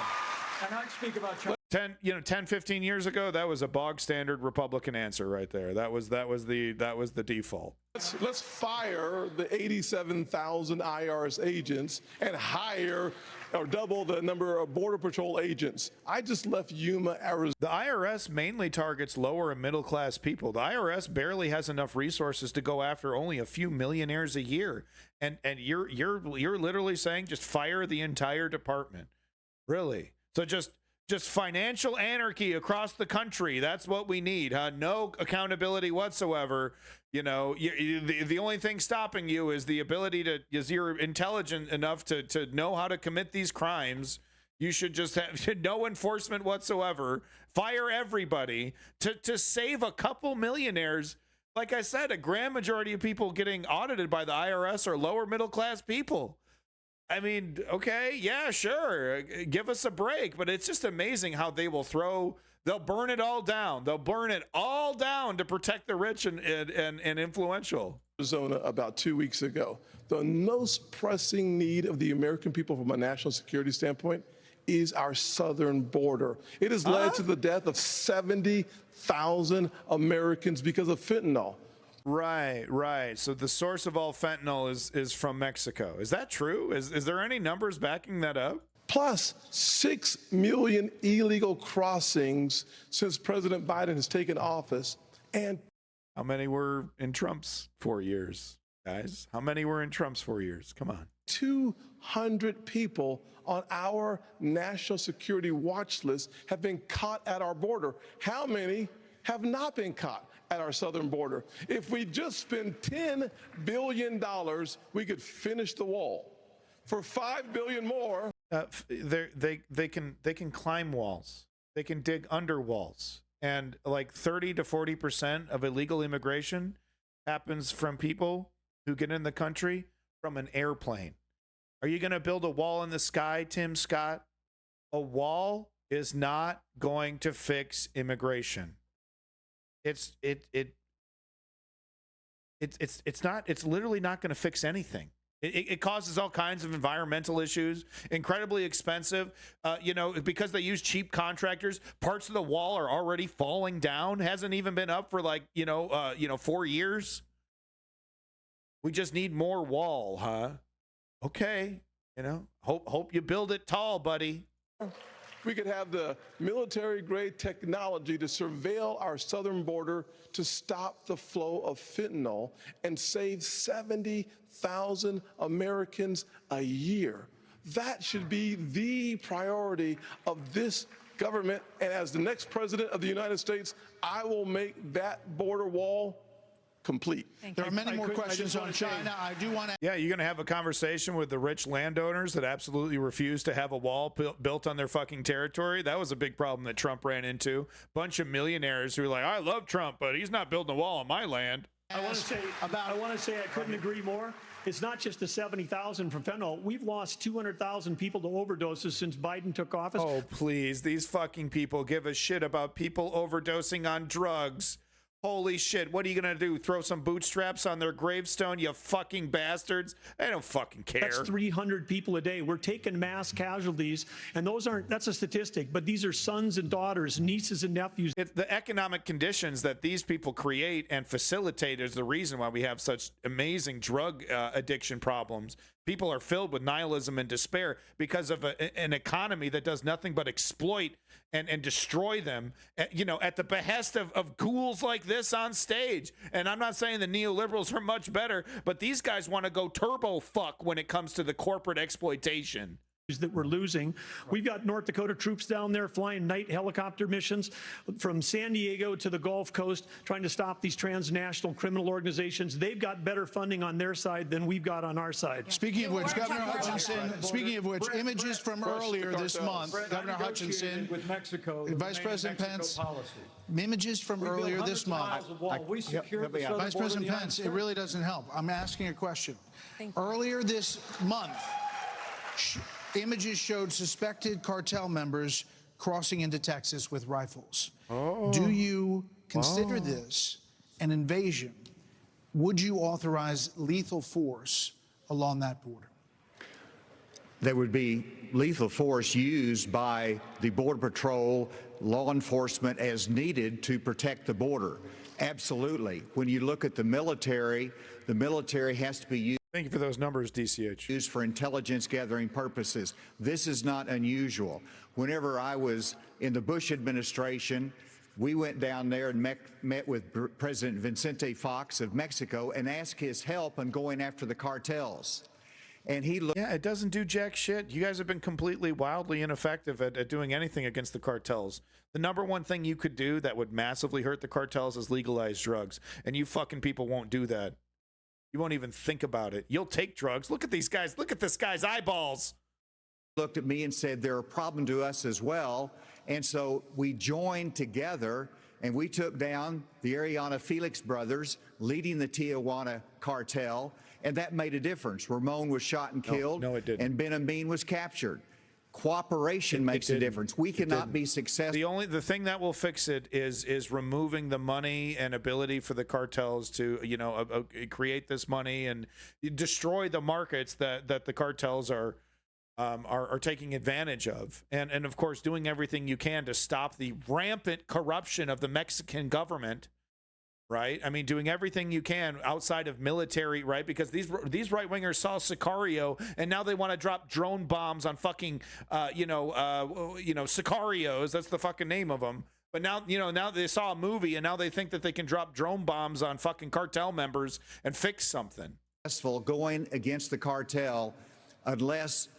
And I speak about China. 10, 15 years ago, that was a bog standard Republican answer right there. That was the default. Let's fire the 87,000 IRS agents and hire or double the number of Border Patrol agents. I just left Yuma, Arizona. The IRS mainly targets lower and middle class people. The IRS barely has enough resources to go after only a few millionaires a year. And you're literally saying just fire the entire department. Really? So just financial anarchy across the country. That's what we need, huh? No accountability whatsoever. The only thing stopping you is the ability is you're intelligent enough to know how to commit these crimes. You should just have no enforcement whatsoever. Fire everybody to save a couple millionaires. Like I said, a grand majority of people getting audited by the IRS are lower middle class people. Okay, yeah, sure. Give us a break. But it's just amazing how they'll burn it all down. They'll burn it all down to protect the rich and influential. Arizona about 2 weeks ago. The most pressing need of the American people from a national security standpoint is our southern border. It has led to the death of 70,000 Americans because of fentanyl. Right. So the source of all fentanyl is from Mexico. Is that true? Is there any numbers backing that up? Plus 6 million illegal crossings since President Biden has taken office. And how many were in Trump's 4 years, guys? How many were in Trump's 4 years? Come on. 200 people on our national security watch list have been caught at our border. How many have not been caught at our southern border? If we just spend $10 billion, we could finish the wall. For $5 billion more. They can climb walls. They can dig under walls. And like 30 to 40% of illegal immigration happens from people who get in the country from an airplane. Are you going to build a wall in the sky, Tim Scott? A wall is not going to fix immigration. It's literally not going to fix anything. It causes all kinds of environmental issues, incredibly expensive, because they use cheap contractors. Parts of the wall are already falling down. Hasn't even been up for 4 years. We just need more wall, huh? Okay. Hope you build it tall, buddy. We could have the military-grade technology to surveil our southern border to stop the flow of fentanyl and save 70,000 Americans a year. That should be the priority of this government. And as the next president of the United States, I will make that border wall complete. There are many more questions on China. I do want to. Yeah, you're going to have a conversation with the rich landowners that absolutely refuse to have a wall built on their fucking territory. That was a big problem that Trump ran into. Bunch of millionaires who were like, I love Trump, but he's not building a wall on my land. I want to say I couldn't agree more. It's not just the 70,000 from fentanyl. We've lost 200,000 people to overdoses since Biden took office. Oh, please. These fucking people give a shit about people overdosing on drugs. Holy shit, what are you going to do? Throw some bootstraps on their gravestone, you fucking bastards? They don't fucking care. That's 300 people a day. We're taking mass casualties, and that's a statistic, but these are sons and daughters, nieces and nephews. It's the economic conditions that these people create and facilitate is the reason why we have such amazing drug addiction problems. People are filled with nihilism and despair because of an economy that does nothing but exploit and destroy them, at the behest of ghouls like this on stage. And I'm not saying the neoliberals are much better, but these guys want to go turbo fuck when it comes to the corporate exploitation that we're losing. We've got North Dakota troops down there flying night helicopter missions from San Diego to the Gulf Coast, trying to stop these transnational criminal organizations. They've got better funding on their side than we've got on our side. Speaking of which, Governor Hutchinson, images from earlier this month, Governor Hutchinson, with Mexico, Vice President Pence, images from earlier this month. Vice President Pence, it really doesn't help. I'm asking a question. Earlier this month, images showed suspected cartel members crossing into Texas with rifles. Do you consider this an invasion? Would you authorize lethal force along that border? There would be lethal force used by the Border Patrol, law enforcement as needed to protect the border. Absolutely. When you look at the military has to be used. Thank you for those numbers, DCH. Used for intelligence gathering purposes. This is not unusual. Whenever I was in the Bush administration, we went down there and met with President Vicente Fox of Mexico and asked his help in going after the cartels. And he looked. Yeah, it doesn't do jack shit. You guys have been completely wildly ineffective at doing anything against the cartels. The number one thing you could do that would massively hurt the cartels is legalize drugs. And you fucking people won't do that. You won't even think about it. You'll take drugs. Look at these guys. Look at this guy's eyeballs. Looked at me and said, they're a problem to us as well. And so we joined together and we took down the Ariana Felix brothers leading the Tijuana cartel. And that made a difference. Ramon was shot and killed. No, it didn't. And Ben Amin was captured. Cooperation makes a difference. We cannot be successful. The thing that will fix it is removing the money and ability for the cartels to create this money and destroy the markets that the cartels are taking advantage of, and of course doing everything you can to stop the rampant corruption of the Mexican government. Right? I mean, doing everything you can outside of military, right? Because these right-wingers saw Sicario, and now they want to drop drone bombs on fucking, Sicarios. That's the fucking name of them. But now, now they saw a movie, and now they think that they can drop drone bombs on fucking cartel members and fix something. Successful going against the cartel unless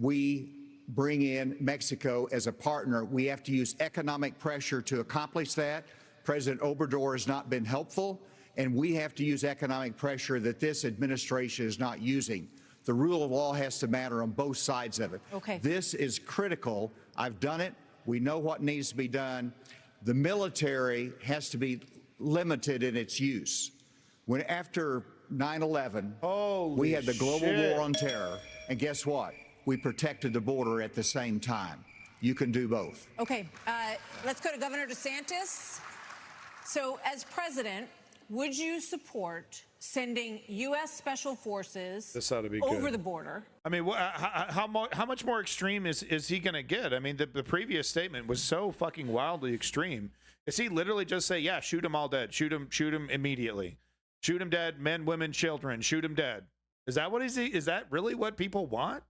we bring in Mexico as a partner. We have to use economic pressure to accomplish that. President Obrador has not been helpful, and we have to use economic pressure that this administration is not using The rule of law has to matter on both sides of it. Okay. This is critical. I've done it. We know what needs to be done. The military has to be limited in its use. When after 9/11, we had the global war on terror, and guess what? We protected the border at the same time. You can do both. Okay, let's go to Governor DeSantis. So, as president, would you support sending U.S. Special Forces This ought to be over good. the border? I mean, how much more extreme is he going to get? I mean, the previous statement was so fucking wildly extreme. Is he literally just say, yeah, shoot them all dead, shoot them immediately, shoot them dead, men, women, children, shoot them dead? Is that what is that really what people want?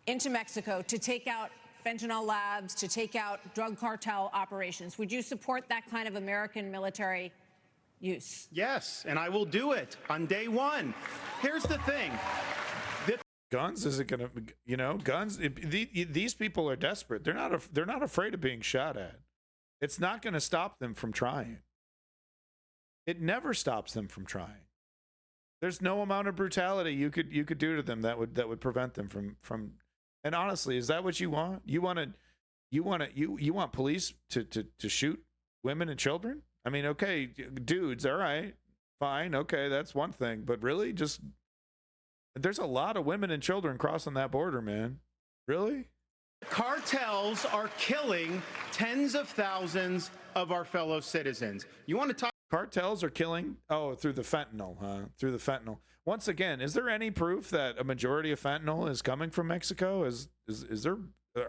Into Mexico to take out fentanyl labs, to take out drug cartel operations. Would you support that kind of American military use? Yes, and I will do it on day one. Here's the thing. Guns isn't going to, guns. These people are desperate. They're not afraid of being shot at. It's not going to stop them from trying. It never stops them from trying. There's no amount of brutality you could do to them that would prevent them from. And honestly, is that what you want? You want police to shoot women and children? I mean, okay, dudes, all right, fine, okay, that's one thing. But really, there's a lot of women and children crossing that border, man. Really? Cartels are killing tens of thousands of our fellow citizens. You want to talk? Cartels are killing, through the fentanyl, huh? Through the fentanyl. Once again, is there any proof that a majority of fentanyl is coming from Mexico?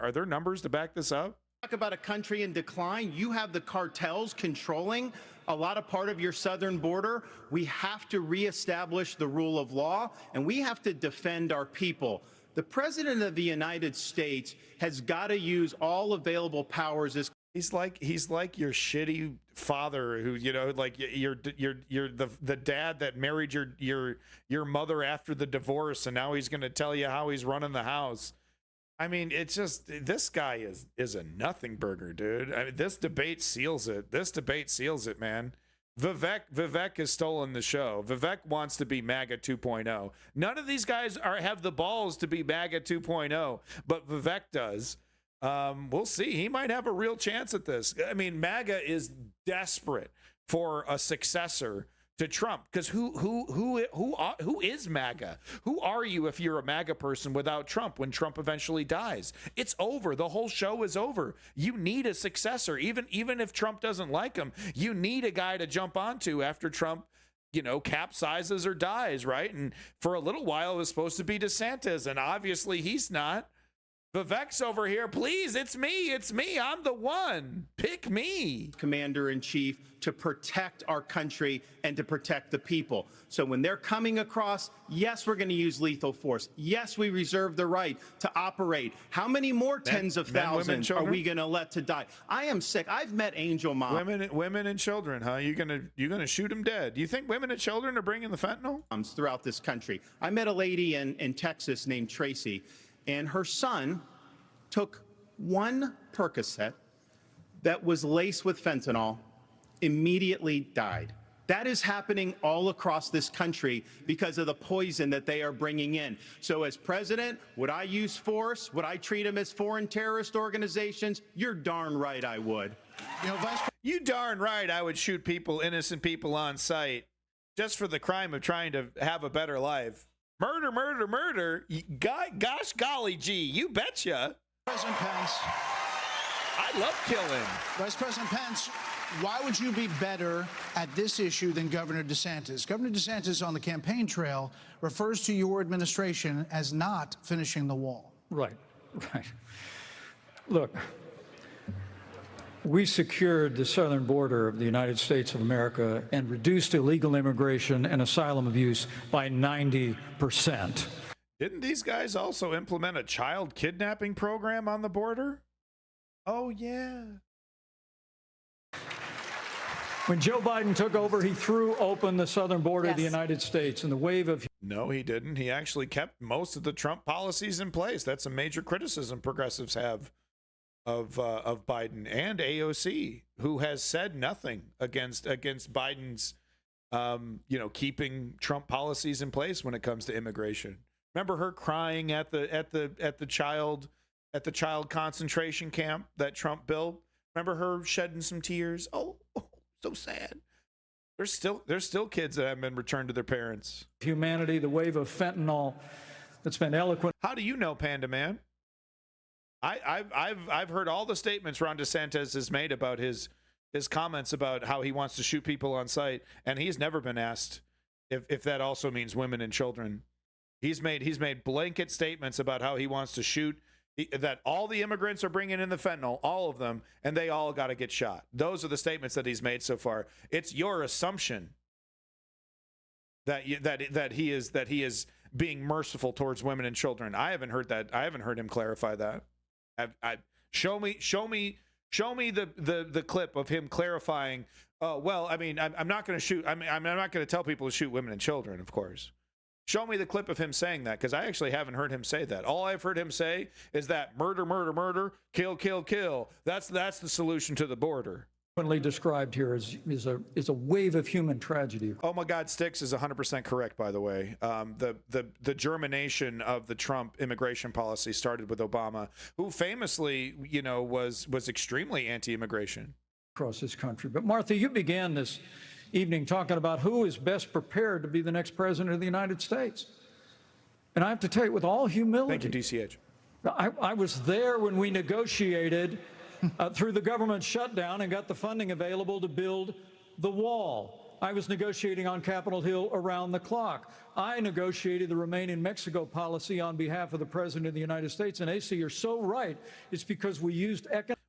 Are there numbers to back this up? Talk about a country in decline. You have the cartels controlling a lot of part of your southern border. We have to reestablish the rule of law, and we have to defend our people. The President of the United States has got to use all available powers as He's like your shitty father who, like you're the dad that married your mother after the divorce, and now he's going to tell you how he's running the house. I mean, it's just, this guy is a nothing burger, dude. I mean, this debate seals it. This debate seals it, man. Vivek has stolen the show. Vivek wants to be MAGA 2.0. None of these guys have the balls to be MAGA 2.0, but Vivek does. We'll see. He might have a real chance at this. I mean, MAGA is desperate for a successor to Trump, because who is MAGA? Who are you if you're a MAGA person without Trump when Trump eventually dies? It's over. The whole show is over. You need a successor. Even if Trump doesn't like him, you need a guy to jump onto after Trump, capsizes or dies, right? And for a little while it was supposed to be DeSantis, and obviously he's not. Vivek's over here. Please, it's me. I'm the one. Pick me. Commander-in-Chief to protect our country and to protect the people. So when they're coming across, yes, we're going to use lethal force. Yes, we reserve the right to operate. How many more tens of thousands are we going to let to die? I am sick. I've met Angel Mom. Women and children, huh? You gonna shoot them dead? Do you think women and children are bringing the fentanyl? Throughout this country. I met a lady in Texas named Tracy, and her son took one Percocet that was laced with fentanyl, immediately died. That is happening all across this country because of the poison that they are bringing in. So as president, would I use force? Would I treat them as foreign terrorist organizations? You're darn right I would. You darn right I would shoot innocent people on sight just for the crime of trying to have a better life. Murder, murder, murder. Gosh golly gee, you betcha. President Pence. I love killing. Vice President Pence, why would you be better at this issue than Governor DeSantis? Governor DeSantis on the campaign trail refers to your administration as not finishing the wall. Right. Look, we secured the southern border of the United States of America and reduced illegal immigration and asylum abuse by 90%. Didn't these guys also implement a child kidnapping program on the border? Oh, yeah. When Joe Biden took over, he threw open the southern border of the United States, and the wave of... No, he didn't. He actually kept most of the Trump policies in place. That's a major criticism progressives have of Biden and AOC, who has said nothing against Biden's, keeping Trump policies in place when it comes to immigration. Remember her crying at the child concentration camp that Trump built? Remember her shedding some tears? Oh, so sad. There's still kids that haven't been returned to their parents. Humanity, the wave of fentanyl that's been eloquent. How do you know, Panda Man? I've heard all the statements Ron DeSantis has made about his comments about how he wants to shoot people on sight, and he's never been asked if that also means women and children. He's made blanket statements about how he wants to shoot, that all the immigrants are bringing in the fentanyl, all of them, and they all got to get shot. Those are the statements that he's made so far. It's your assumption that he is being merciful towards women and children. I haven't heard that. I haven't heard him clarify that. Show me the clip of him clarifying. Well, I mean, I'm not going to shoot. I'm not going to tell people to shoot women and children, of course. Show me the clip of him saying that, because I actually haven't heard him say that. All I've heard him say is that murder, murder, murder, kill, kill, kill. That's the solution to the border. Described here is a wave of human tragedy. Oh my God, Sticks is 100% correct, by the way. The germination of the Trump immigration policy started with Obama, who famously, was extremely anti-immigration across this country. But Martha, you began this evening talking about who is best prepared to be the next president of the United States. And I have to tell you, with all humility, thank you, DCH. I was there when we negotiated through the government shutdown and got the funding available to build the wall. I was negotiating on Capitol Hill around the clock. I negotiated the Remain in Mexico policy on behalf of the President of the United States. And AC, you're so right. It's because we used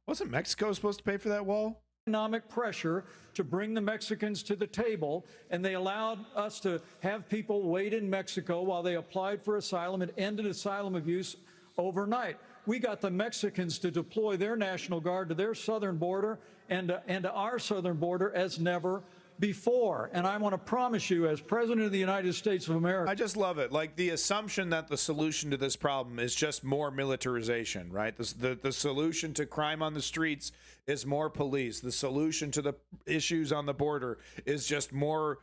Wasn't Mexico supposed to pay for that wall? Economic pressure to bring the Mexicans to the table, and they allowed us to have people wait in Mexico while they applied for asylum and ended asylum abuse overnight. We got the Mexicans to deploy their National Guard to their southern border and to our southern border as never before. And I want to promise you, as President of the United States of America, I just love it. Like the assumption that the solution to this problem is just more militarization, right? The solution to crime on the streets is more police. The solution to the issues on the border is just more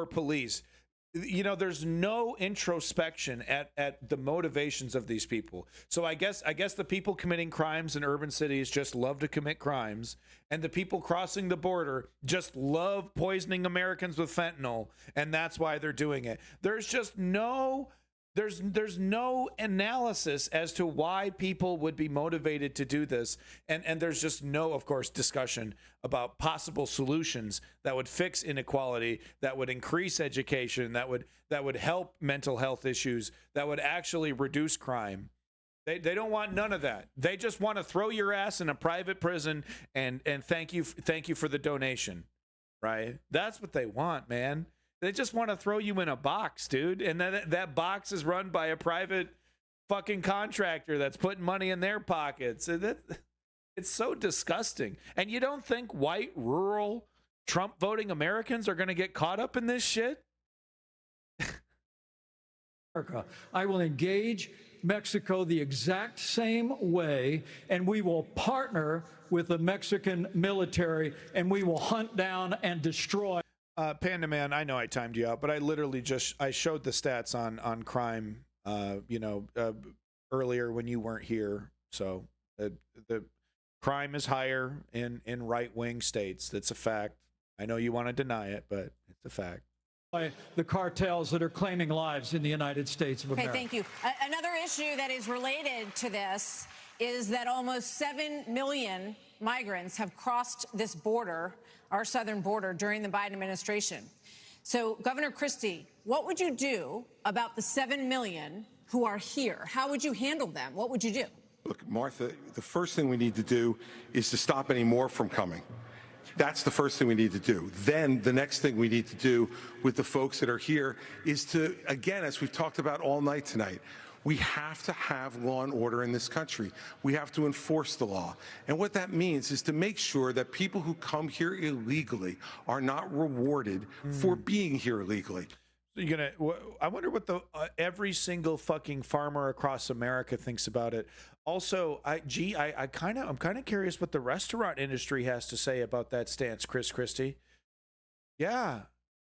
police. There's no introspection at the motivations of these people. So I guess the people committing crimes in urban cities just love to commit crimes, and the people crossing the border just love poisoning Americans with fentanyl, and that's why they're doing it. There's just no analysis as to why people would be motivated to do this, and there's just no, of course, discussion about possible solutions that would fix inequality, that would increase education, that would help mental health issues, that would actually reduce crime. They don't want none of that. They just want to throw your ass in a private prison and thank you for the donation, right? That's what they want, man. They just want to throw you in a box, dude. And then that box is run by a private fucking contractor that's putting money in their pockets. It's so disgusting. And you don't think white, rural, Trump voting Americans are going to get caught up in this shit? I will engage Mexico the exact same way, and we will partner with the Mexican military, and we will hunt down and destroy. Panda Man, I know I timed you out, but I literally I showed the stats on crime, earlier when you weren't here. So the crime is higher in right-wing states. That's a fact. I know you want to deny it, but it's a fact. The cartels that are claiming lives in the United States of America. Okay, thank you. Another issue that is related to this is that almost 7 million migrants have crossed this border, our southern border, during the Biden administration. So, Governor Christie, what would you do about the 7 million who are here? How would you handle them? What would you do? Look, Martha, the first thing we need to do is to stop any more from coming. That's the first thing we need to do. Then the next thing we need to do with the folks that are here is to, again, as we've talked about all night tonight, we have to have law and order in this country. We have to enforce the law. And what that means is to make sure that people who come here illegally are not rewarded for being here illegally. I wonder what every single fucking farmer across America thinks about it. Also, I'm kind of curious what the restaurant industry has to say about that stance, Chris Christie. Yeah.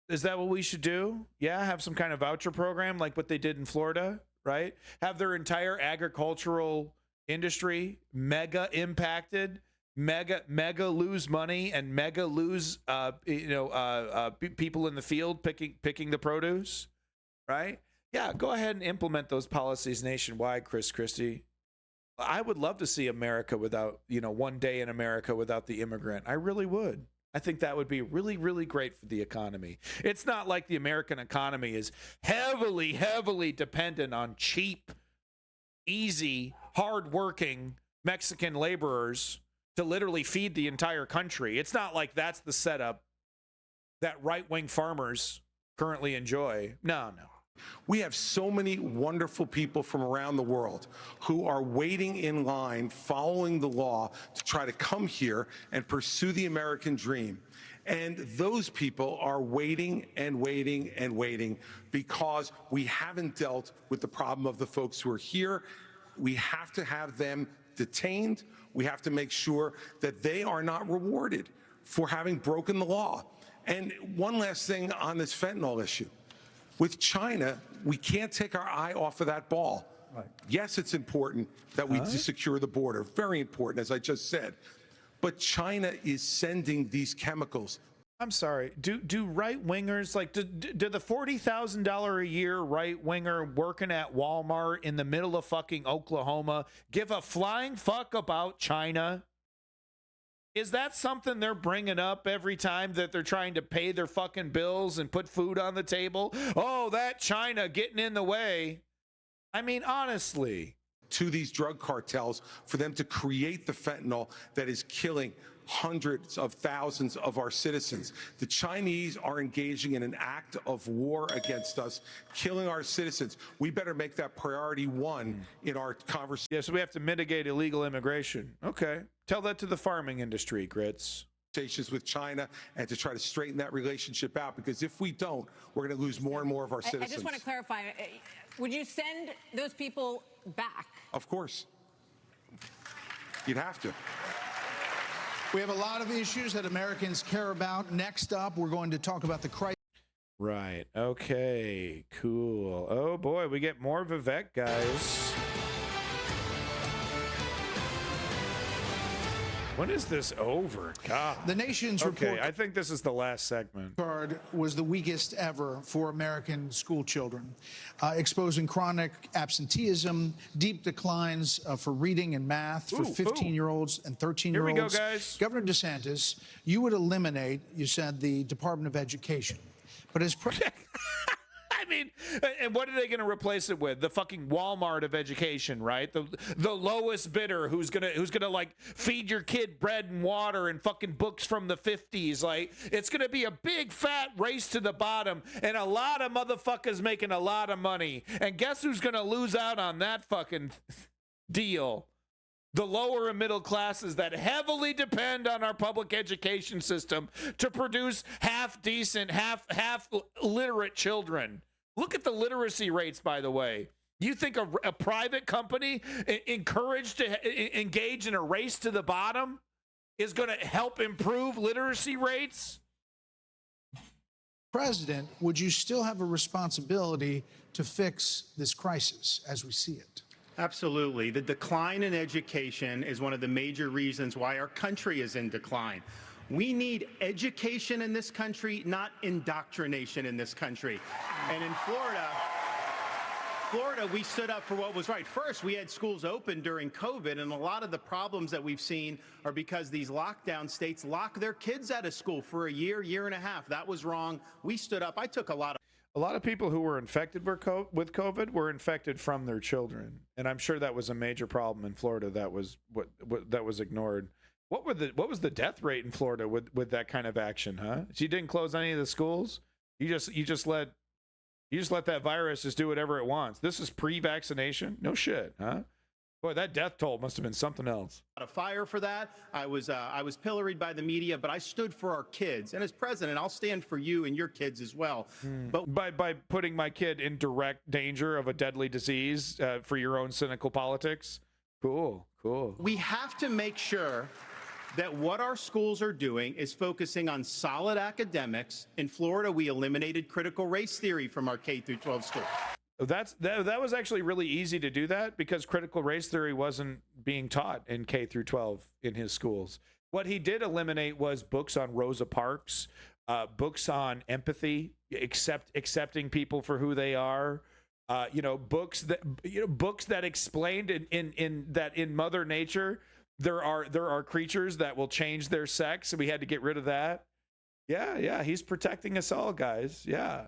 Is that what we should do? Yeah, have some kind of voucher program like what they did in Florida, right? Have their entire agricultural industry mega impacted, mega lose money, and mega lose people in the field picking the produce, right? Yeah, go ahead and implement those policies nationwide, Chris Christie. I would love to see America without, one day in America without the immigrant. I really would. I think that would be really, really great for the economy. It's not like the American economy is heavily, heavily dependent on cheap, easy, hardworking Mexican laborers to literally feed the entire country. It's not like that's the setup that right-wing farmers currently enjoy. No. We have so many wonderful people from around the world who are waiting in line, following the law to try to come here and pursue the American dream. And those people are waiting and waiting and waiting because we haven't dealt with the problem of the folks who are here. We have to have them detained. We have to make sure that they are not rewarded for having broken the law. And one last thing on this fentanyl issue. With China, we can't take our eye off of that ball. Right. Yes, it's important that we secure the border. Very important, as I just said. But China is sending these chemicals. I'm sorry. Do right-wingers, do the $40,000 a year right-winger working at Walmart in the middle of fucking Oklahoma give a flying fuck about China? Is that something they're bringing up every time that they're trying to pay their fucking bills and put food on the table? Oh, that China getting in the way. I mean, honestly. To these drug cartels for them to create the fentanyl that is killing hundreds of thousands of our citizens. The Chinese are engaging in an act of war against us, killing our citizens. We better make that priority one in our conversation. Yeah, so we have to mitigate illegal immigration. Okay. Tell that to the farming industry, Grits. With China and to try to straighten that relationship out, because if we don't, we're going to lose more and more of our citizens. I just want to clarify, would you send those people back? Of course. You'd have to. We have a lot of issues that Americans care about. Next up, we're going to talk about the crisis. Right. Okay. Cool. Oh, boy. We get more Vivek, guys. When is this over? God. The nation's report. I think this is the last segment. Card was the weakest ever for American school children, exposing chronic absenteeism, deep declines for reading and math for 15-year-olds and 13-year-olds. Here we go, guys. Governor DeSantis, you would eliminate, you said, the Department of Education. But as I mean, and what are they going to replace it with? The fucking Walmart of education, right? The lowest bidder who's gonna like feed your kid bread and water and fucking books from the 50s. Like, it's gonna be a big fat race to the bottom, and a lot of motherfuckers making a lot of money. And guess who's gonna lose out on that fucking deal? The lower and middle classes that heavily depend on our public education system to produce half decent, half literate children. Look at the literacy rates, by the way. You think a private company encouraged to engage in a race to the bottom is going to help improve literacy rates? President, would you still have a responsibility to fix this crisis as we see it? Absolutely. The decline in education is one of the major reasons why our country is in decline. We need education in this country, not indoctrination in this country. And in Florida, we stood up for what was right. First, we had schools open during COVID, and a lot of the problems that we've seen are because these lockdown states lock their kids out of school for a year and a half. That was wrong. We stood up. I took a lot of people who were infected with COVID were infected from their children, and I'm sure that was a major problem in Florida. That was what that was ignored. What was the death rate in Florida with that kind of action, huh? So you didn't close any of the schools. You just let that virus just do whatever it wants. This is pre-vaccination. No shit, huh? Boy, that death toll must have been something else. A fire for that. I was pilloried by the media, but I stood for our kids. And as president, I'll stand for you and your kids as well. But by putting my kid in direct danger of a deadly disease for your own cynical politics. Cool. We have to make sure that what our schools are doing is focusing on solid academics. In Florida, we eliminated critical race theory from our K-12 schools. That was actually really easy to do that because critical race theory wasn't being taught in K through 12 in his schools. What he did eliminate was books on Rosa Parks, books on empathy, accepting people for who they are. Books that explained in Mother Nature there are creatures that will change their sex, and we had to get rid of that. Yeah, he's protecting us all, guys. Yeah.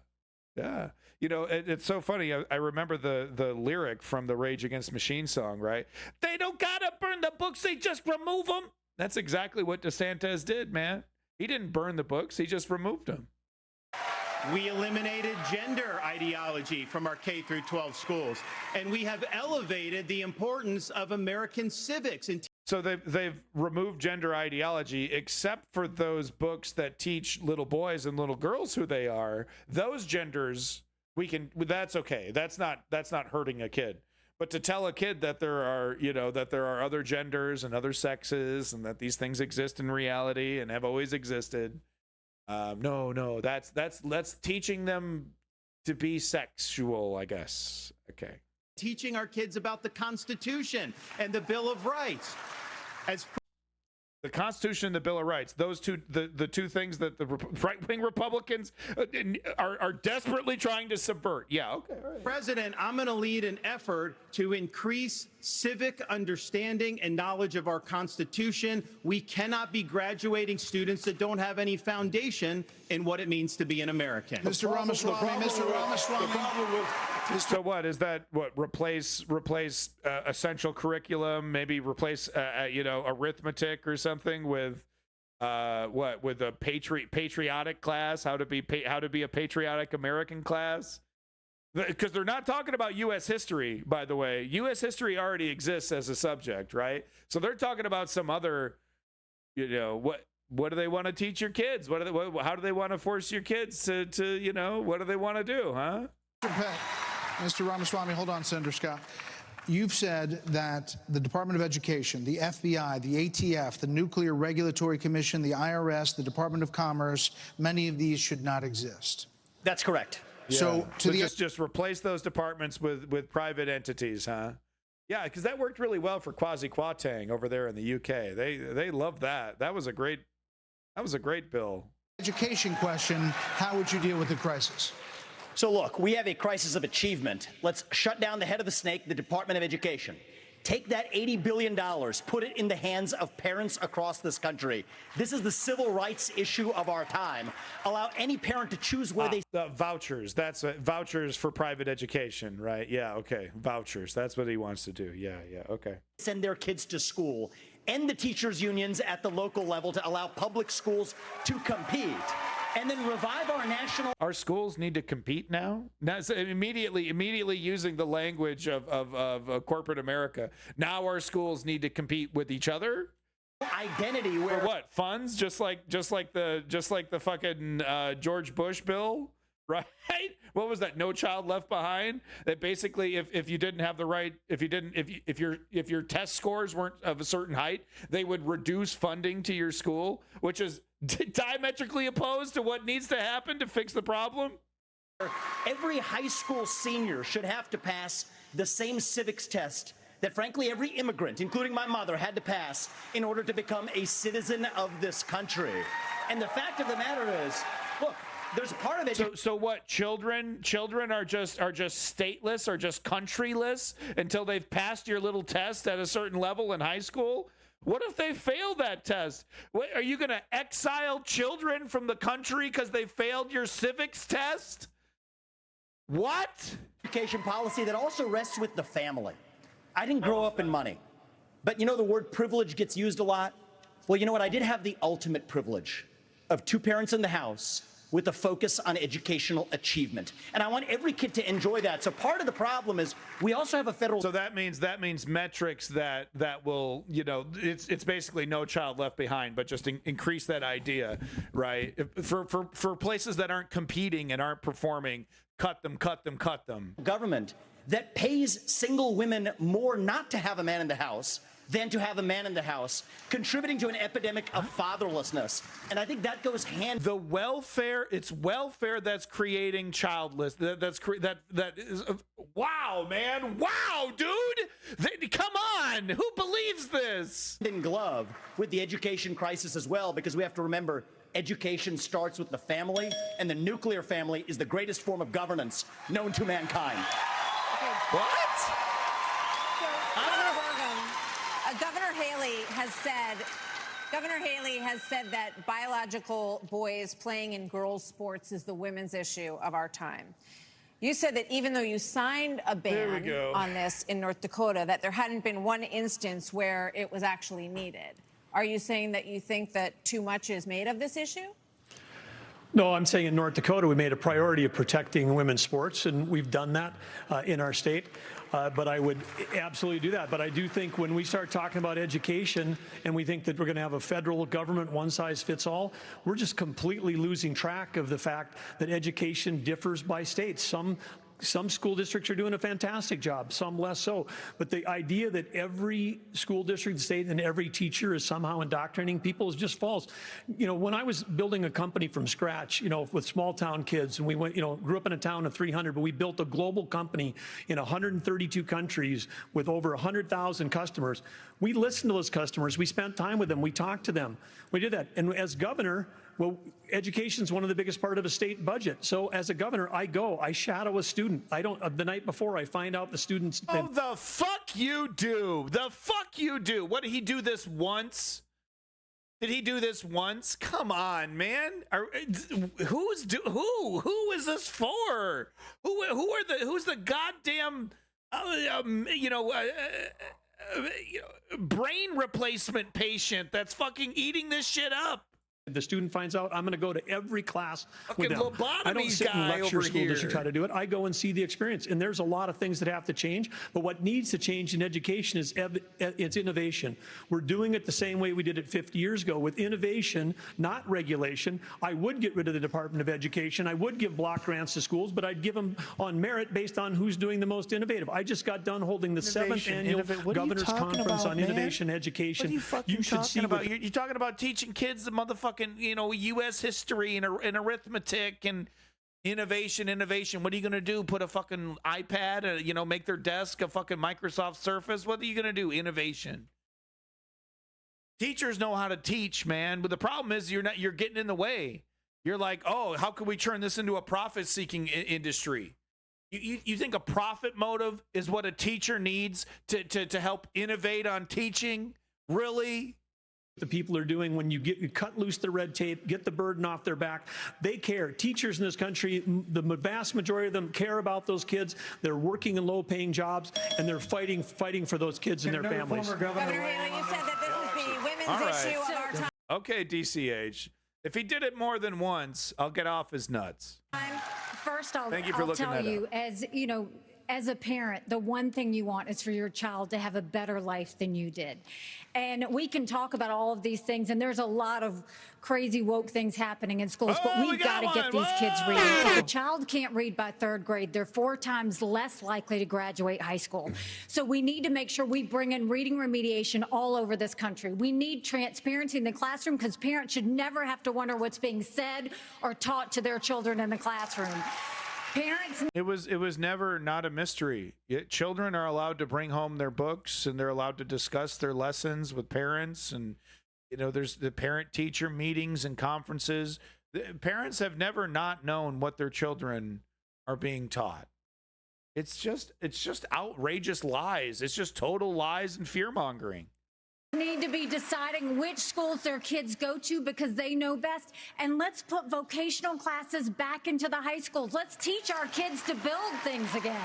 It's so funny. I remember the lyric from the Rage Against Machine song, right? They don't gotta burn the books, they just remove them. That's exactly what DeSantis did, man. He didn't burn the books, he just removed them. We eliminated gender ideology from our K through 12 schools, and we have elevated the importance of American civics. So they've removed gender ideology, except for those books that teach little boys and little girls who they are. Those genders, that's okay. That's not hurting a kid. But to tell a kid that there are other genders and other sexes and that these things exist in reality and have always existed. No, that's teaching them to be sexual, I guess. Okay. Teaching our kids about the Constitution and the Bill of Rights. The Constitution and the Bill of Rights, those two, the two things that the right-wing Republicans are desperately trying to subvert. Yeah, okay. All right. President, I'm going to lead an effort to increase civic understanding and knowledge of our Constitution. We cannot be graduating students that don't have any foundation in what it means to be an American. Mr. Ramaswamy. So what is that? What replace essential curriculum? Maybe replace arithmetic or something with with a patriotic class? How to be a patriotic American class? Because they're not talking about U.S. history, by the way. U.S. history already exists as a subject, right? So they're talking about some other, what do they want to teach your kids? How do they want to force your kids to what do they want to do, huh? Mr. Ramaswamy, hold on, Senator Scott. You've said that the Department of Education, the FBI, the ATF, the Nuclear Regulatory Commission, the IRS, the Department of Commerce, many of these should not exist. That's correct. Yeah. So just replace those departments with private entities, huh? Yeah, because that worked really well for Kwasi Kwarteng over there in the UK. They loved that. That was a great bill. Education question, how would you deal with the crisis? So look, we have a crisis of achievement. Let's shut down the head of the snake, the Department of Education. Take that $80 billion, put it in the hands of parents across this country. This is the civil rights issue of our time. Allow any parent to choose where they... Vouchers. That's vouchers for private education, right? Yeah, okay. Vouchers. That's what he wants to do. Yeah, okay. Send their kids to school. End the teachers' unions at the local level to allow public schools to compete. And then revive our national... Our schools need to compete now? So immediately using the language of corporate America. Now our schools need to compete with each other? Identity where... For what? Funds? Just like the fucking George Bush bill? Right? What was that? No Child Left Behind? That basically if you didn't have the right, if your test scores weren't of a certain height, they would reduce funding to your school, which is diametrically opposed to what needs to happen to fix the problem. Every high school senior should have to pass the same civics test that, frankly, every immigrant, including my mother, had to pass in order to become a citizen of this country. And the fact of the matter is, look, there's a part of it. So what? Children are just stateless or just countryless until they've passed your little test at a certain level in high school? What if they fail that test? Are you going to exile children from the country because they failed your civics test? What? Education policy that also rests with the family. I didn't grow up in money, but the word privilege gets used a lot. Well, you know what? I did have the ultimate privilege of two parents in the house with a focus on educational achievement. And I want every kid to enjoy that. So part of the problem is we also have a federal... So that means metrics that will, it's basically No Child Left Behind, but just increase that idea, right? For places that aren't competing and aren't performing, cut them. Government that pays single women more not to have a man in the house than to have a man in the house, contributing to an epidemic of fatherlessness. And I think that goes hand. The welfare, it's welfare that's creating childless. That is, wow, man. Wow, dude. Come on. Who believes this? In glove with the education crisis as well, because we have to remember education starts with the family, and the nuclear family is the greatest form of governance known to mankind. What? Governor Haley has said that biological boys playing in girls' sports is the women's issue of our time. You said that even though you signed a ban on this in North Dakota, that there hadn't been one instance where it was actually needed. Are you saying that you think that too much is made of this issue? No, I'm saying in North Dakota, we made a priority of protecting women's sports, and we've done that in our state. But I would absolutely do that. But I do think when we start talking about education and we think that we're going to have a federal government one-size-fits-all, we're just completely losing track of the fact that education differs by states. Some school districts are doing a fantastic job, some less so. But the idea that every school district in the state and every teacher is somehow indoctrinating people is just false. You know, when I was building a company from scratch, you know, with small town kids, and we went, you know, grew up in a town of 300, but we built a global company in 132 countries with over 100,000 customers. We listened to those customers. We spent time with them. We talked to them. We did that. And as governor, well, education is one of the biggest part of a state budget. So as a governor, I shadow a student. The night before, I find out the students. Oh, the fuck you do. The fuck you do. What, did he do this once? Did he do this once? Come on, man. Who is this for? Who's the goddamn, brain replacement patient that's fucking eating this shit up? The student finds out, I'm going to go to every class with them. Lobotomies I don't sit and guy lecture over school here. districts how to do it. I go and see the experience. And there's a lot of things that have to change. But what needs to change in education is it's innovation. We're doing it the same way we did it 50 years ago with innovation, not regulation. I would get rid of the Department of Education. I would give block grants to schools, but I'd give them on merit based on who's doing the most innovative. I just got done holding the 7th annual Governor's Conference on Innovation Education. What are you fucking talking about? You're talking about teaching kids the motherfucking, U.S. history and arithmetic and innovation. What are you going to do? Put a fucking iPad, make their desk a fucking Microsoft Surface? What are you going to do? Innovation. Teachers know how to teach, man. But the problem is you're getting in the way. You're like, oh, how can we turn this into a profit-seeking industry? You think a profit motive is what a teacher needs to help innovate on teaching? Really? The people are doing when you cut loose the red tape, get the burden off their back. They care. Teachers in this country, the vast majority of them care about those kids. They're working in low-paying jobs, and they're fighting for those kids and their families. Governor Haley, you said that this is the women's issue of our time. Okay, DCH. If he did it more than once, I'll get off his nuts. First, I'll tell you, as a parent, the one thing you want is for your child to have a better life than you did. And we can talk about all of these things, and there's a lot of crazy woke things happening in schools, but we've got to get these kids reading. If a child can't read by 3rd grade, they're 4 times less likely to graduate high school. So we need to make sure we bring in reading remediation all over this country. We need transparency in the classroom because parents should never have to wonder what's being said or taught to their children in the classroom. Parents. It was never not a mystery. Children are allowed to bring home their books, and they're allowed to discuss their lessons with parents, and there's the parent-teacher meetings and conferences. Parents have never not known what their children are being taught. It's just outrageous lies. It's just total lies and fear-mongering. Need to be deciding which schools their kids go to because they know best. And let's put vocational classes back into the high schools. Let's teach our kids to build things again.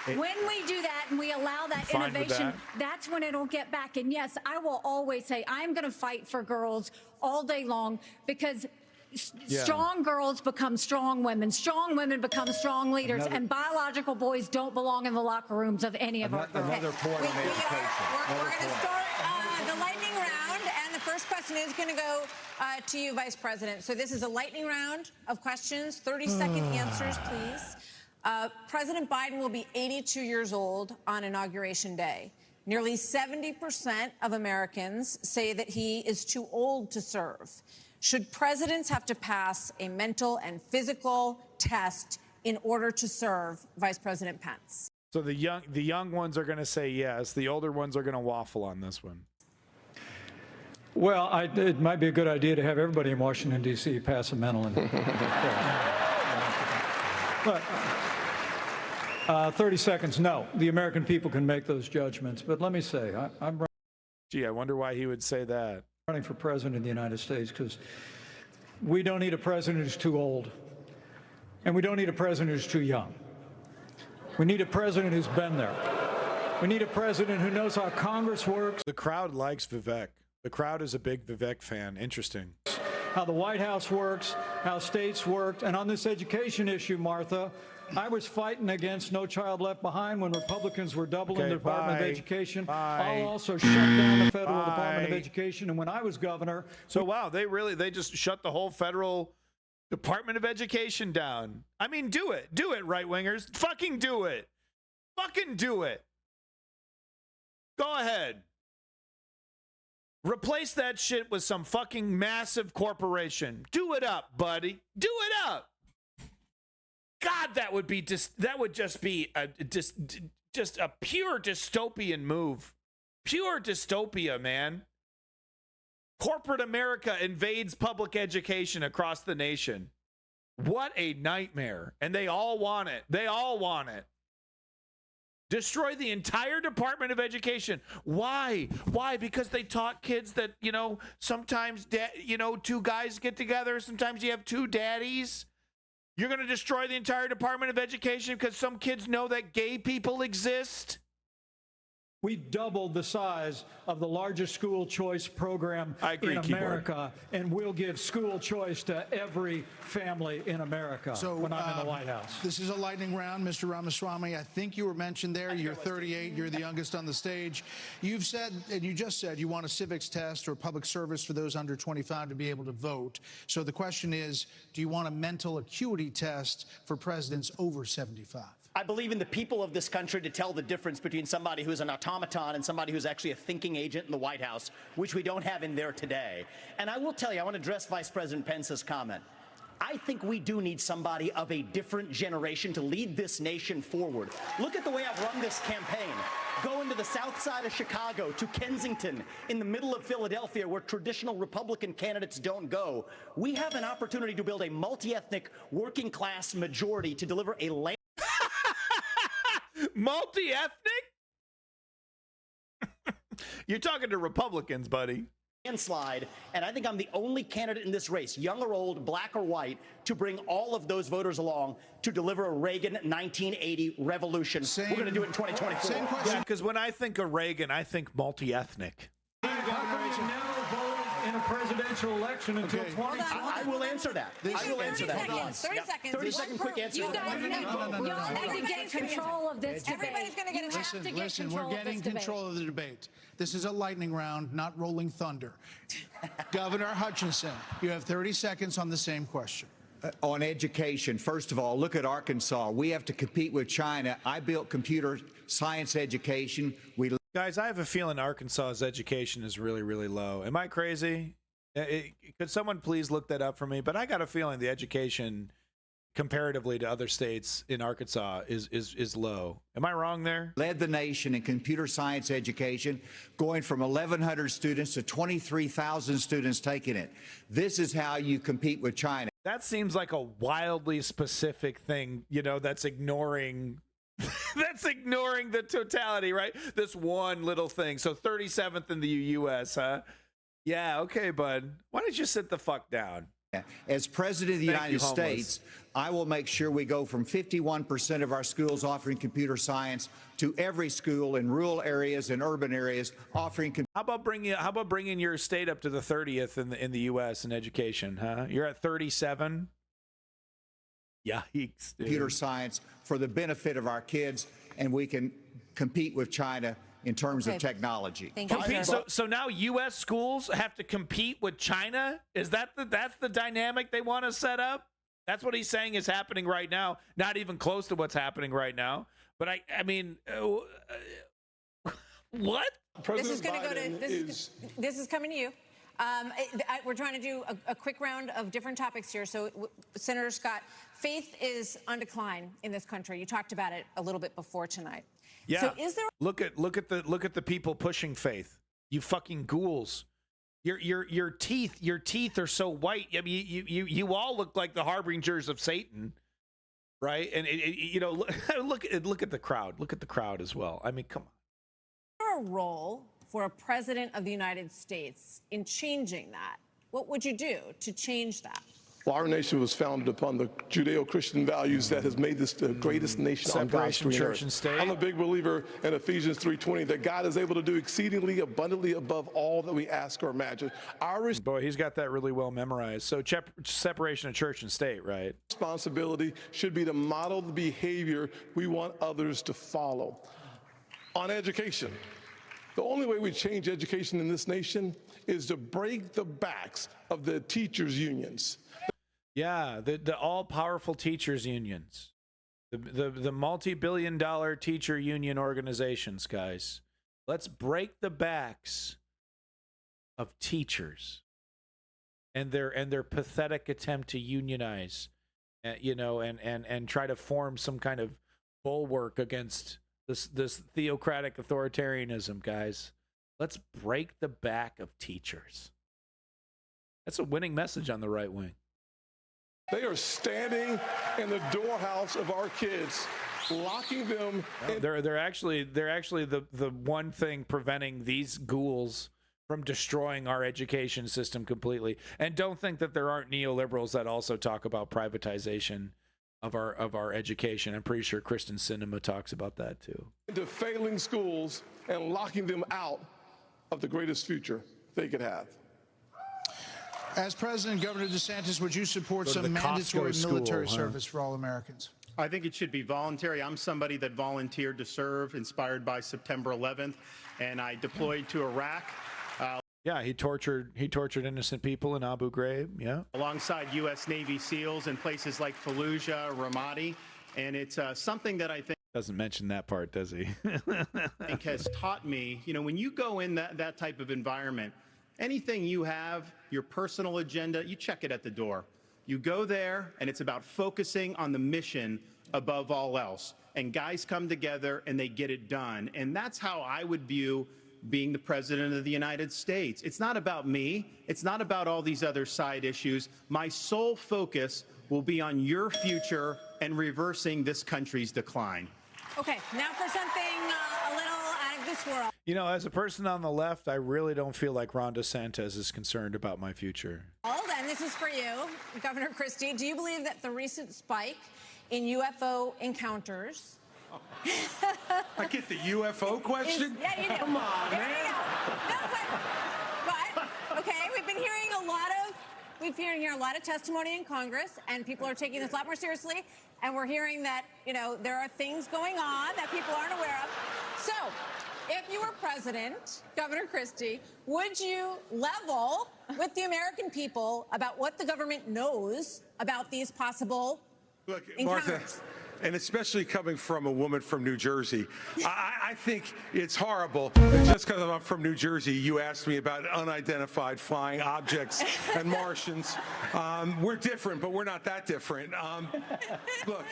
When we do that and we allow that innovation, that's when it'll get back. And yes, I will always say I'm going to fight for girls all day long because strong girls become strong women become strong leaders, and biological boys don't belong in the locker rooms of any of our girls. Another point on education. We're going to start the lightning round, and the first question is going to go to you, Vice President. So this is a lightning round of questions, 30-second answers, please. President Biden will be 82 years old on Inauguration Day. Nearly 70% of Americans say that he is too old to serve. Should presidents have to pass a mental and physical test in order to serve? Vice President Pence. So the young ones are going to say yes. The older ones are going to waffle on this one. Well, it might be a good idea to have everybody in Washington, D.C. pass a mental and... But 30 seconds, no. The American people can make those judgments. But let me say, I'm Gee, I wonder why he would say that. Running for president of the United States because we don't need a president who's too old. And we don't need a president who's too young. We need a president who's been there. We need a president who knows how Congress works. The crowd likes Vivek. The crowd is a big Vivek fan. Interesting. How the White House works, how states worked. And on this education issue, Martha, I was fighting against No Child Left Behind when Republicans were doubling the Department of Education. I'll also shut down the federal Department of Education. And when I was governor... So, wow, they just shut the whole federal Department of Education down. I mean, do it. Do it, right-wingers. Fucking do it. Fucking do it. Go ahead. Replace that shit with some fucking massive corporation. Do it up, buddy. Do it up. God, that would just be a pure dystopian move. Pure dystopia, man. Corporate America invades public education across the nation. What a nightmare. And they all want it. They all want it. Destroy the entire Department of Education. Why? Why? Because they taught kids that, sometimes, two guys get together. Sometimes you have two daddies. You're going to destroy the entire Department of Education because some kids know that gay people exist? We doubled the size of the largest school choice program in America, and we'll give school choice to every family in America when I'm in the White House. This is a lightning round, Mr. Ramaswamy. I think you were mentioned there. You're 38. You're the youngest on the stage. You've said, and you just said, you want a civics test or public service for those under 25 to be able to vote. So the question is, do you want a mental acuity test for presidents over 75? I believe in the people of this country to tell the difference between somebody who's an automaton and somebody who's actually a thinking agent in the White House, which we don't have in there today. And I will tell you, I want to address Vice President Pence's comment. I think we do need somebody of a different generation to lead this nation forward. Look at the way I've run this campaign. Go into the south side of Chicago, to Kensington, in the middle of Philadelphia, where traditional Republican candidates don't go. We have an opportunity to build a multi-ethnic working class majority to deliver a land. Multi-ethnic? You're talking to Republicans, buddy. Landslide, and I think I'm the only candidate in this race, young or old, black or white, to bring all of those voters along to deliver a Reagan 1980 revolution. We're going to do it in 2024. Same question. Yeah, because when I think of Reagan, I think multi-ethnic. In a presidential election until 2020. I will answer that. I will answer that. 30 seconds. 30-second quick answer. You guys need to get control of this debate. Everybody's going to get a chance. Listen, we're getting control of the debate. This is a lightning round, not rolling thunder. Governor Hutchinson, you have 30 seconds on the same question. On education, first of all, look at Arkansas. We have to compete with China. I built computer science education. Guys, I have a feeling Arkansas's education is really, really low. Am I crazy? Could someone please look that up for me? But I got a feeling the education, comparatively to other states in Arkansas, is low. Am I wrong there? Led the nation in computer science education, going from 1,100 students to 23,000 students taking it. This is how you compete with China. That seems like a wildly specific thing, that's ignoring... That's ignoring the totality, right? This one little thing. So 37th in the U.S., huh? Yeah, okay, bud. Why don't you sit the fuck down? As president of the United States, I will make sure we go from 51% of our schools offering computer science to every school in rural areas and urban areas offering. How about bringing your state up to the 30th in the U.S. in education, huh? You're at 37. Yikes, dude. Computer science for the benefit of our kids, and we can compete with China in terms of technology. So now U.S. schools have to compete with China? That's the dynamic they want to set up? That's what he's saying is happening right now. Not even close to what's happening right now. But I mean, What? This is going to go to this is coming to you. We're trying to do a quick round of different topics here. So, Senator Scott, faith is on decline in this country. You talked about it a little bit before tonight. Yeah. So, is there? Look at the people pushing faith. You fucking ghouls. Your teeth are so white. I mean, you all look like the harbingers of Satan, right? And look at the crowd. Look at the crowd as well. I mean, come on. Is there a role for a president of the United States in changing that? What would you do to change that? Well, our nation was founded upon the Judeo-Christian values that has made this the greatest nation on God's green Separation, earth. church and state. I'm a big believer in Ephesians 3:20 that God is able to do exceedingly abundantly above all that we ask or imagine. Our Boy, he's got that really well memorized. So separation of church and state, right? responsibility should be to model the behavior we want others to follow. On education, the only way we change education in this nation is to break the backs of the teachers' unions. Yeah, the all-powerful teachers unions, the multi-billion-dollar teacher union organizations, guys. Let's break the backs of teachers and their pathetic attempt to unionize, and try to form some kind of bulwark against this theocratic authoritarianism, guys. Let's break the back of teachers. That's a winning message on the right wing. They are standing in the doorhouse of our kids, locking them in. They're actually the one thing preventing these ghouls from destroying our education system completely. And don't think that there aren't neoliberals that also talk about privatization of our education. I'm pretty sure Kristen Sinema talks about that too. Into failing schools and locking them out of the greatest future they could have. As President, Governor DeSantis, would you support some mandatory military service for all Americans? I think it should be voluntary. I'm somebody that volunteered to serve, inspired by September 11th, and I deployed to Iraq. Yeah, he tortured innocent people in Abu Ghraib. Yeah, alongside U.S. Navy SEALs in places like Fallujah, Ramadi, and it's something that I think doesn't mention that part, does he? has taught me. When you go in that type of environment, anything you have, your personal agenda, you check it at the door. You go there, and it's about focusing on the mission above all else. And guys come together, and they get it done. And that's how I would view being the President of the United States. It's not about me. It's not about all these other side issues. My sole focus will be on your future and reversing this country's decline. Okay, now for something a little out of this world. As a person on the left, I really don't feel like Ron DeSantis is concerned about my future. And this is for you, Governor Christie. Do you believe that the recent spike in UFO encounters... I get the UFO question? Yeah, you do. Come on, man. No, but okay, we've been hearing a lot of testimony in Congress, and people are taking this a lot more seriously. And we're hearing that, there are things going on that people aren't aware of. So, if you were president, Governor Christie, would you level with the American people about what the government knows about these possible encounters? Martha, and especially coming from a woman from New Jersey, I think it's horrible. Just because I'm from New Jersey, you asked me about unidentified flying objects and Martians. We're different, but we're not that different. Look,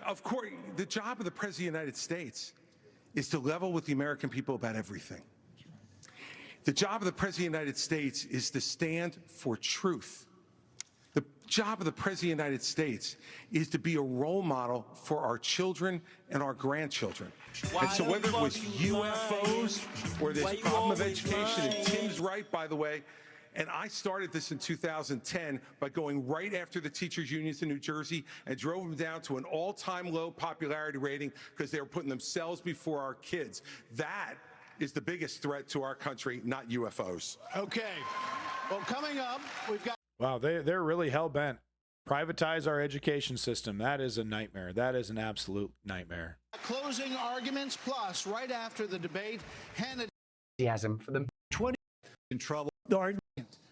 of course, the job of the President of the United States is to level with the American people about everything. The job of the President of the United States is to stand for truth. The job of the President of the United States is to be a role model for our children and our grandchildren. And so whether it was UFOs or this problem of education, and Tim's right, by the way, and I started this in 2010 by going right after the teachers' unions in New Jersey and drove them down to an all-time low popularity rating because they were putting themselves before our kids. That is the biggest threat to our country, not UFOs. Okay. Well, coming up, we've got... Wow, they're really hell-bent. Privatize our education system. That is a nightmare. That is an absolute nightmare. Closing arguments, plus, right after the debate, Hannity... For the 20 in trouble.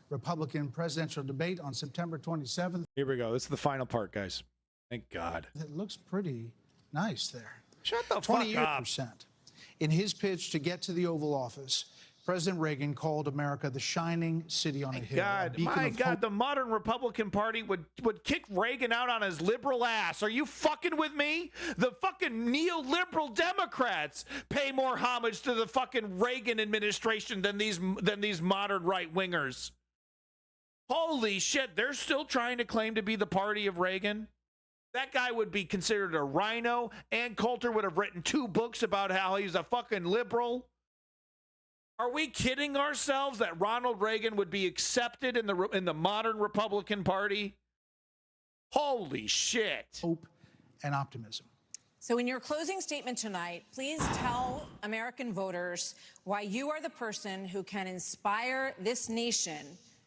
Republican presidential debate on September 27th. Here we go. This is the final part, guys. Thank God. It looks pretty nice there. Shut the fuck up. In his pitch to get to the Oval Office, President Reagan called America the shining city on a hill. My God, the modern Republican Party would kick Reagan out on his liberal ass. Are you fucking with me? The fucking neoliberal Democrats pay more homage to the fucking Reagan administration than these modern right-wingers. Holy shit, they're still trying to claim to be the party of Reagan? That guy would be considered a rhino. Ann Coulter would have written 2 books about how he's a fucking liberal. Are we kidding ourselves that Ronald Reagan would be accepted in the modern Republican Party? Holy shit. Hope and optimism. So in your closing statement tonight, please tell American voters why you are the person who can inspire this nation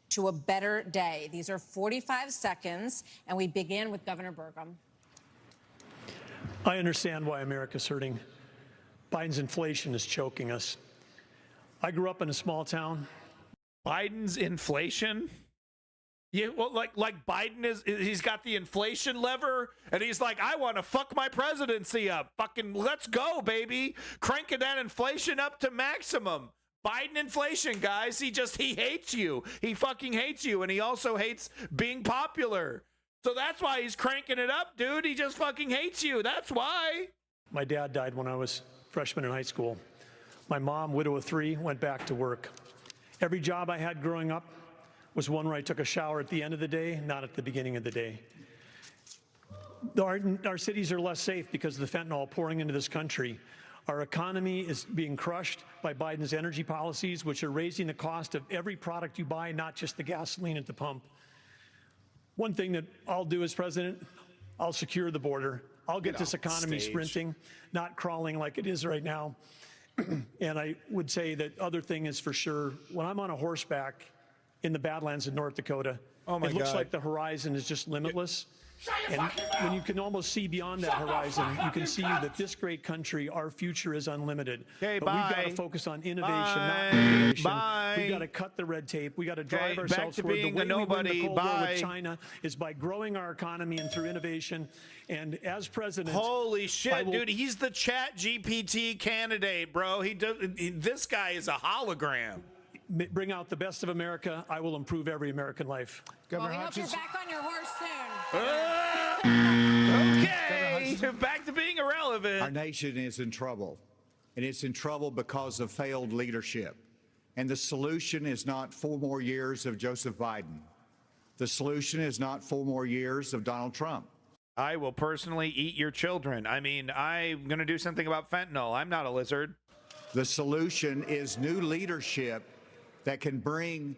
to a better day. These are 45 seconds, and we begin with Governor Burgum. I understand why America's hurting. Biden's inflation is choking us. I grew up in a small town. Biden's inflation? Yeah, well, like Biden he's got the inflation lever, and he's like, I want to fuck my presidency up. Fucking let's go, baby. Cranking that inflation up to maximum. Biden inflation, guys. He hates you. He fucking hates you, and he also hates being popular. So that's why he's cranking it up, dude. He just fucking hates you. That's why. My dad died when I was a freshman in high school. My mom, widow of 3, went back to work. Every job I had growing up was one where I took a shower at the end of the day, not at the beginning of the day. Our cities are less safe because of the fentanyl pouring into this country. Our economy is being crushed by Biden's energy policies, which are raising the cost of every product you buy, not just the gasoline at the pump. One thing that I'll do as president, I'll secure the border. I'll get this economy sprinting, not crawling like it is right now. And I would say that other thing is for sure, when I'm on a horseback in the Badlands of North Dakota, it looks like the horizon is just limitless. And when you can almost see beyond that horizon, you can see that this great country, our future is unlimited. Okay, but we've got to focus on innovation, not regulation. We've got to cut the red tape. We've got to drive ourselves forward. The way we win the Cold War with China is by growing our economy and through innovation. And as president, holy shit, dude, he's the Chat GPT candidate, bro. This guy is a hologram. Bring out the best of America. I will improve every American life. Well, we hope you're back on your horse soon. Okay, back to being irrelevant. Our nation is in trouble, and it's in trouble because of failed leadership. And the solution is not 4 more years of Joseph Biden. The solution is not 4 more years of Donald Trump. I will personally eat your children. I mean, I'm going to do something about fentanyl. I'm not a lizard. The solution is new leadership that can bring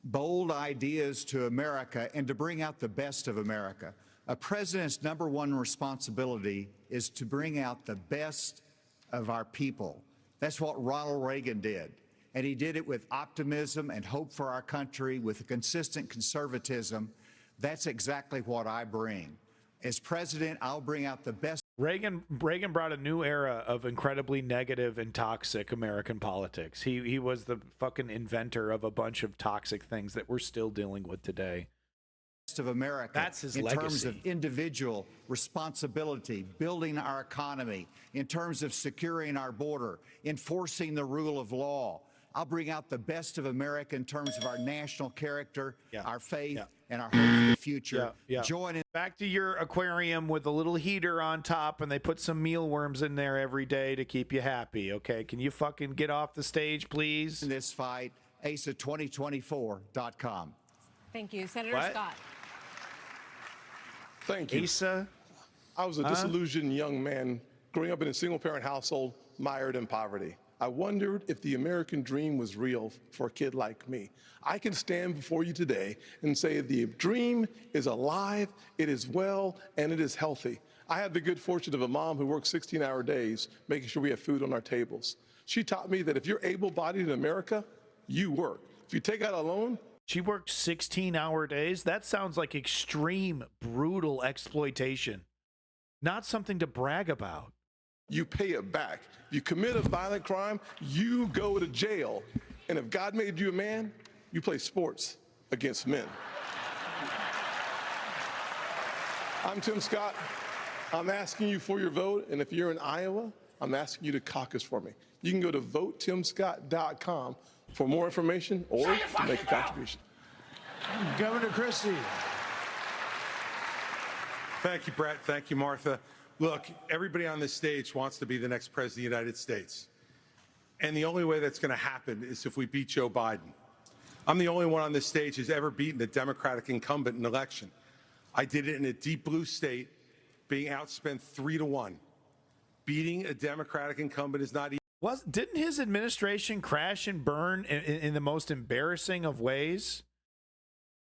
bold ideas to America and to bring out the best of America. A president's #1 responsibility is to bring out the best of our people. That's what Ronald Reagan did. And he did it with optimism and hope for our country, with consistent conservatism. That's exactly what I bring. As president, I'll bring out the best. Reagan brought a new era of incredibly negative and toxic American politics. He was the fucking inventor of a bunch of toxic things that we're still dealing with today. Of America. That's his in legacy. Terms of individual responsibility, building our economy, in terms of securing our border, enforcing the rule of law. I'll bring out the best of America in terms of our national character, our faith, and our hope for the future. Join in. Back to your aquarium with a little heater on top, and they put some mealworms in there every day to keep you happy. Okay, can you fucking get off the stage, please? In this fight, asa2024.com. Thank you. Senator Scott. Thank you. Asa? I was a disillusioned young man growing up in a single-parent household mired in poverty. I wondered if the American dream was real for a kid like me. I can stand before you today and say the dream is alive, it is well, and it is healthy. I have the good fortune of a mom who works 16-hour days, making sure we have food on our tables. She taught me that if you're able-bodied in America, you work. If you take out a loan, she worked 16-hour days? That sounds like extreme, brutal exploitation. Not something to brag about. You pay it back. If you commit a violent crime, you go to jail. And if God made you a man, you play sports against men. I'm Tim Scott. I'm asking you for your vote. And if you're in Iowa, I'm asking you to caucus for me. You can go to votetimscott.com for more information or to make a contribution. Governor Christie. Thank you, Brett. Thank you, Martha. Look, everybody on this stage wants to be the next president of the United States. And the only way that's going to happen is if we beat Joe Biden. I'm the only one on this stage who's ever beaten a Democratic incumbent in an election. I did it in a deep blue state, being outspent 3-1. Beating a Democratic incumbent is not easy. Didn't his administration crash and burn in the most embarrassing of ways?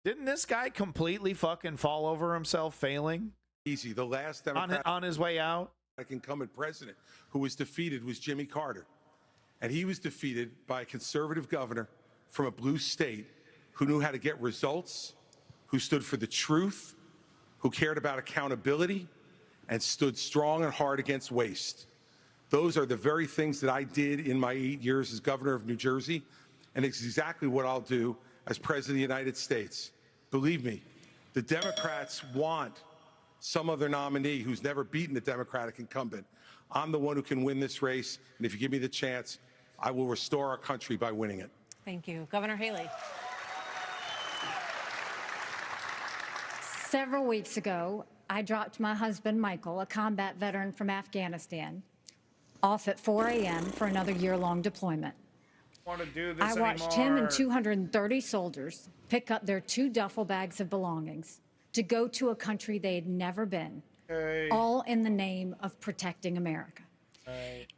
Didn't this guy completely fucking fall over himself, failing? Easy. The last Democratic on his way out incumbent president who was defeated was Jimmy Carter. And he was defeated by a conservative governor from a blue state who knew how to get results, who stood for the truth, who cared about accountability, and stood strong and hard against waste. Those are the very things that I did in my 8 years as governor of New Jersey, and it's exactly what I'll do as president of the United States. Believe me, the Democrats want some other nominee who's never beaten a Democratic incumbent. I'm the one who can win this race, and if you give me the chance, I will restore our country by winning it. Thank you. Governor Haley. Several weeks ago, I dropped my husband, Michael, a combat veteran from Afghanistan, off at 4 a.m. for another year-long deployment. I watched him and 230 soldiers pick up their 2 duffel bags of belongings to go to a country they had never been, all in the name of protecting America.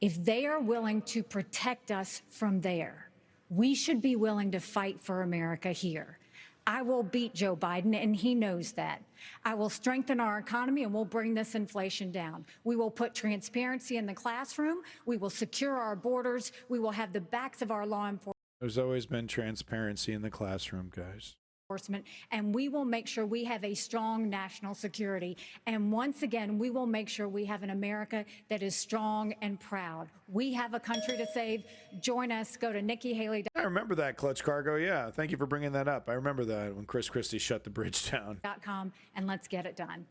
If they are willing to protect us from there, we should be willing to fight for America here. I will beat Joe Biden, and he knows that. I will strengthen our economy, and we'll bring this inflation down. We will put transparency in the classroom. We will secure our borders. We will have the backs of our law enforcement. There's always been transparency in the classroom, guys. And we will make sure we have a strong national security. And once again, we will make sure we have an America that is strong and proud. We have a country to save. Join us. Go to Nikki Haley. I remember that, Clutch Cargo. Yeah, thank you for bringing that up. I remember that when Chris Christie shut the bridge down. .com, and let's get it done.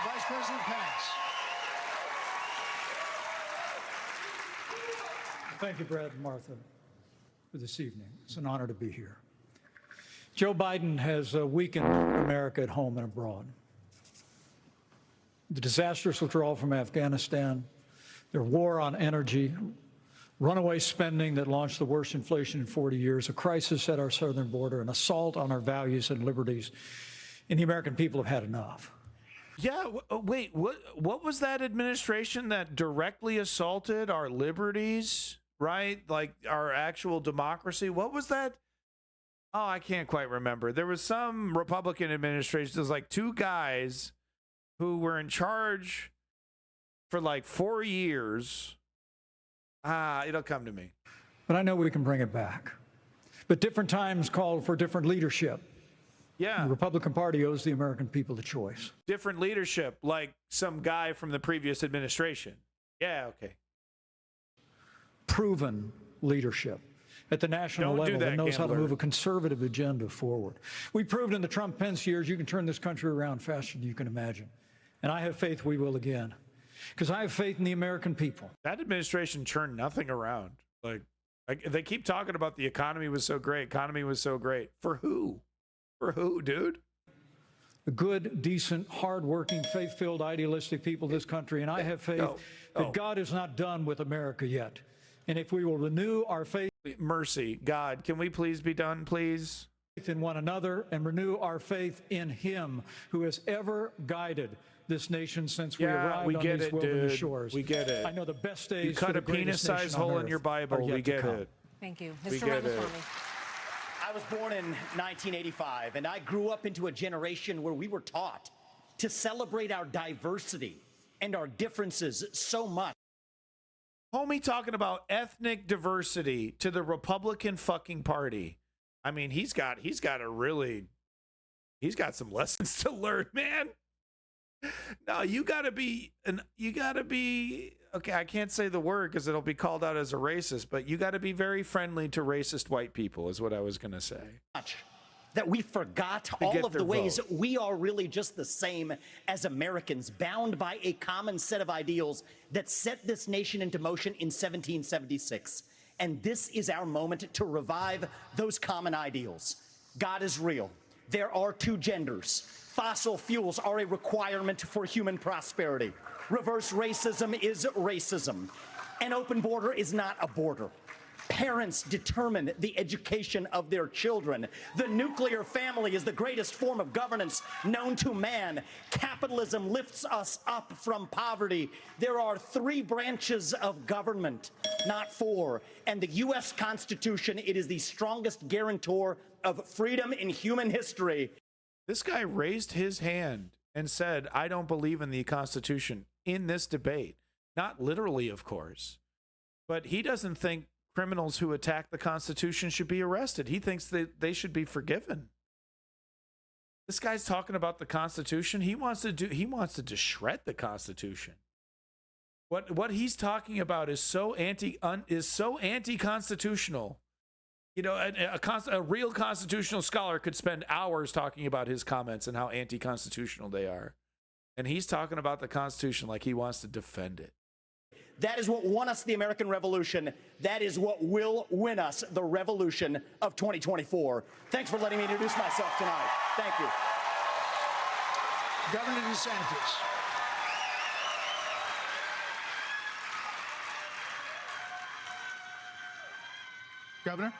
Vice President Pence. Thank you, Brad and Martha, for this evening. It's an honor to be here. Joe Biden has weakened America at home and abroad. The disastrous withdrawal from Afghanistan, their war on energy, runaway spending that launched the worst inflation in 40 years, a crisis at our southern border, an assault on our values and liberties, and the American people have had enough. Yeah, wait, what was that administration that directly assaulted our liberties, right? Like our actual democracy? What was that? Oh, I can't quite remember. There was some Republican administration. There's like 2 guys who were in charge for like 4 years. It'll come to me. But I know we can bring it back. But different times call for different leadership. Yeah. The Republican Party owes the American people the choice. Different leadership, like some guy from the previous administration. Yeah, okay. Proven leadership at the national level that knows how to move a conservative agenda forward. We proved in the Trump-Pence years you can turn this country around faster than you can imagine. And I have faith we will again. Because I have faith in the American people. That administration turned nothing around. Like they keep talking about the economy was so great. Economy was so great. For who? For who, dude? The good, decent, hardworking, faith-filled, idealistic people of this country. And I have faith that God is not done with America yet. And if we will renew our faith. Mercy, God, can we please be done, please? In one another and renew our faith in Him who has ever guided this nation since we arrived on these wilderness shores. We get it. I know the best days. You cut a penis-sized hole in your Bible. We get it. Thank you. We get it. I was born in 1985, and I grew up into a generation where we were taught to celebrate our diversity and our differences so much. Homie talking about ethnic diversity to the Republican fucking Party. I mean, he's got some lessons to learn, man. No, you gotta be, okay, I can't say the word because it'll be called out as a racist, but you gotta be very friendly to racist white people is what I was gonna say. that we forgot all of the ways we are really just the same as Americans, bound by a common set of ideals that set this nation into motion in 1776. And this is our moment to revive those common ideals. God is real. There are two genders. Fossil fuels are a requirement for human prosperity. Reverse racism is racism. An open border is not a border. Parents determine the education of their children. The nuclear family is the greatest form of governance known to man. Capitalism lifts us up from poverty. There are 3 branches of government, not 4. And the U.S. Constitution, it is the strongest guarantor of freedom in human history. This guy raised his hand and said, I don't believe in the Constitution in this debate. Not literally, of course. But he doesn't think criminals who attack the Constitution should be arrested. He thinks that they should be forgiven. This guy's talking about the Constitution. He wants to shred the Constitution. What he's talking about is so anti-constitutional. You know, a real constitutional scholar could spend hours talking about his comments and how anti-constitutional they are. And he's talking about the Constitution like he wants to defend it. That is what won us the American Revolution. That is what will win us the revolution of 2024. Thanks for letting me introduce myself tonight. Thank you. Governor DeSantis. Governor?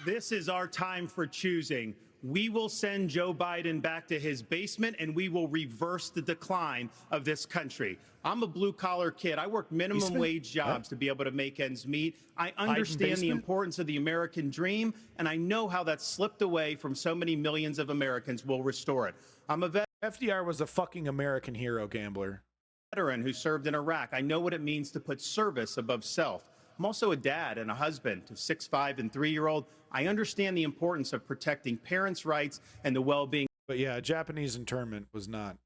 This is our time for choosing. We will send Joe Biden back to his basement, and we will reverse the decline of this country. I'm a blue-collar kid. I work minimum wage jobs to be able to make ends meet. I understand the importance of the American dream, and I know how that slipped away from so many millions of Americans. We'll restore it. I'm a FDR was a fucking American hero, Gambler. Veteran who served in Iraq. I know what it means to put service above self. I'm also a dad and a husband to 6'5" and 3-year-old. I understand the importance of protecting parents' rights and the well-being. But yeah, Japanese internment was not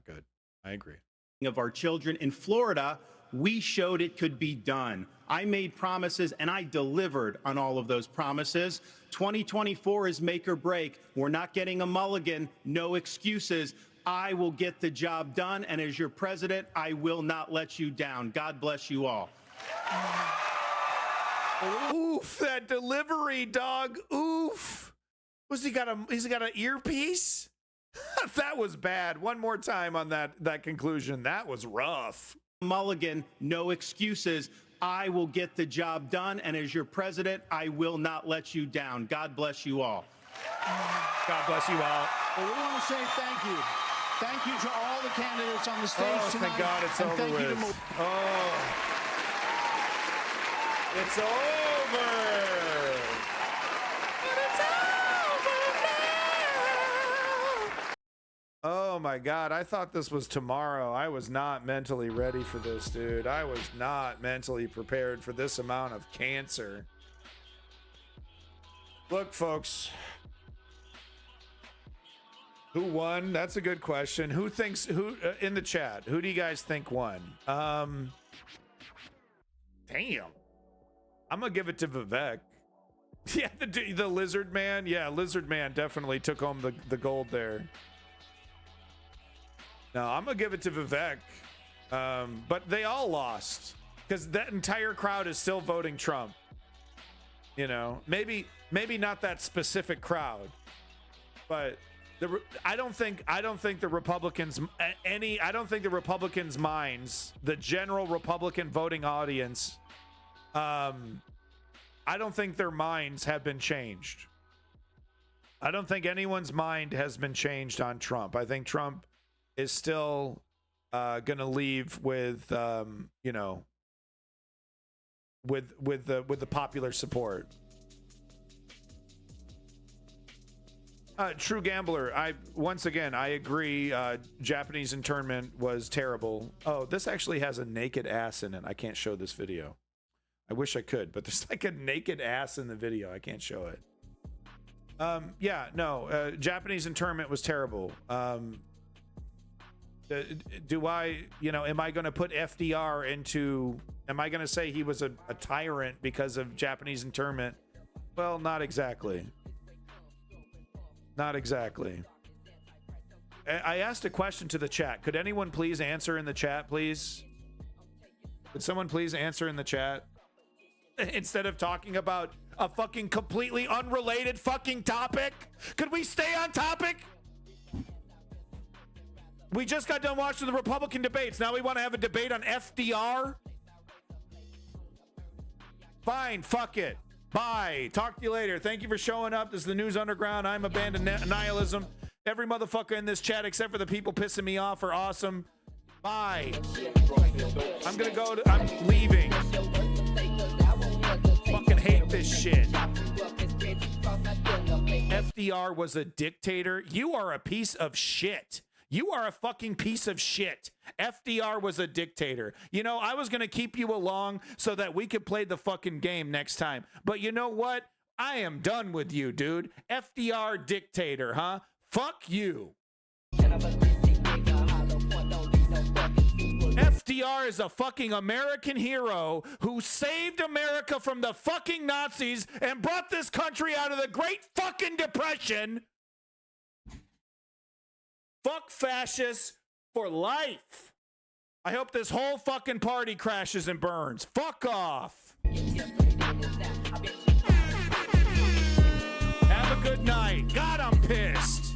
good. I agree. Of our children in Florida, we showed it could be done. I made promises and I delivered on all of those promises. 2024 is make or break. We're not getting a mulligan, no excuses. I will get the job done, and as your president, I will not let you down. God bless you all. Oof, that delivery, dog. Oof. He's got an earpiece? That was bad. One more time on that conclusion. That was rough. Mulligan, no excuses. I will get the job done, and as your president, I will not let you down. God bless you all. God bless you all. Well, we want to say thank you. Thank you to all the candidates on the stage tonight. Thank God it's over with. It's over. But it's over now. Oh my God. I thought this was tomorrow. I was not mentally ready for this, dude. I was not mentally prepared for this amount of cancer. Look, folks. Who won? That's a good question. Who in the chat? Who do you guys think won? Damn. I'm gonna give it to Vivek. Yeah, the lizard man. Yeah, lizard man definitely took home the gold there. No, I'm gonna give it to Vivek. But they all lost because that entire crowd is still voting Trump. You know, maybe not that specific crowd, but I don't think the Republicans minds, the general Republican voting audience. I don't think their minds have been changed. I don't think anyone's mind has been changed on Trump. I think Trump is still going to leave with, with the popular support. True Gambler, I agree. Japanese internment was terrible. Oh, this actually has a naked ass in it. I can't show this video. I wish I could, but there's like a naked ass in the video. I can't show it. Japanese internment was terrible. Am I going to put FDR into, am I going to say he was a tyrant because of Japanese internment? Well, not exactly. Not exactly. I asked a question to the chat. Could anyone please answer in the chat, please? Could someone please answer in the chat? Instead of talking about a fucking completely unrelated fucking topic? Could we stay on topic? We just got done watching the Republican debates. Now we want to have a debate on FDR? Fine, fuck it. Bye. Talk to you later. Thank you for showing up. This is the News Underground. I'm Abandoned Nihilism. Every motherfucker in this chat, except for the people pissing me off, are awesome. Bye. I'm leaving. Fucking hate this shit. FDR was a dictator. You are a piece of shit. You are a fucking piece of shit. FDR was a dictator. You know, I was going to keep you along so that we could play the fucking game next time. But you know what? I am done with you, dude. FDR dictator, huh? Fuck you. FDR is a fucking American hero who saved America from the fucking Nazis and brought this country out of the Great fucking Depression. Fuck fascists for life. I hope this whole fucking party crashes and burns. Fuck off. Have a good night. God, I'm pissed.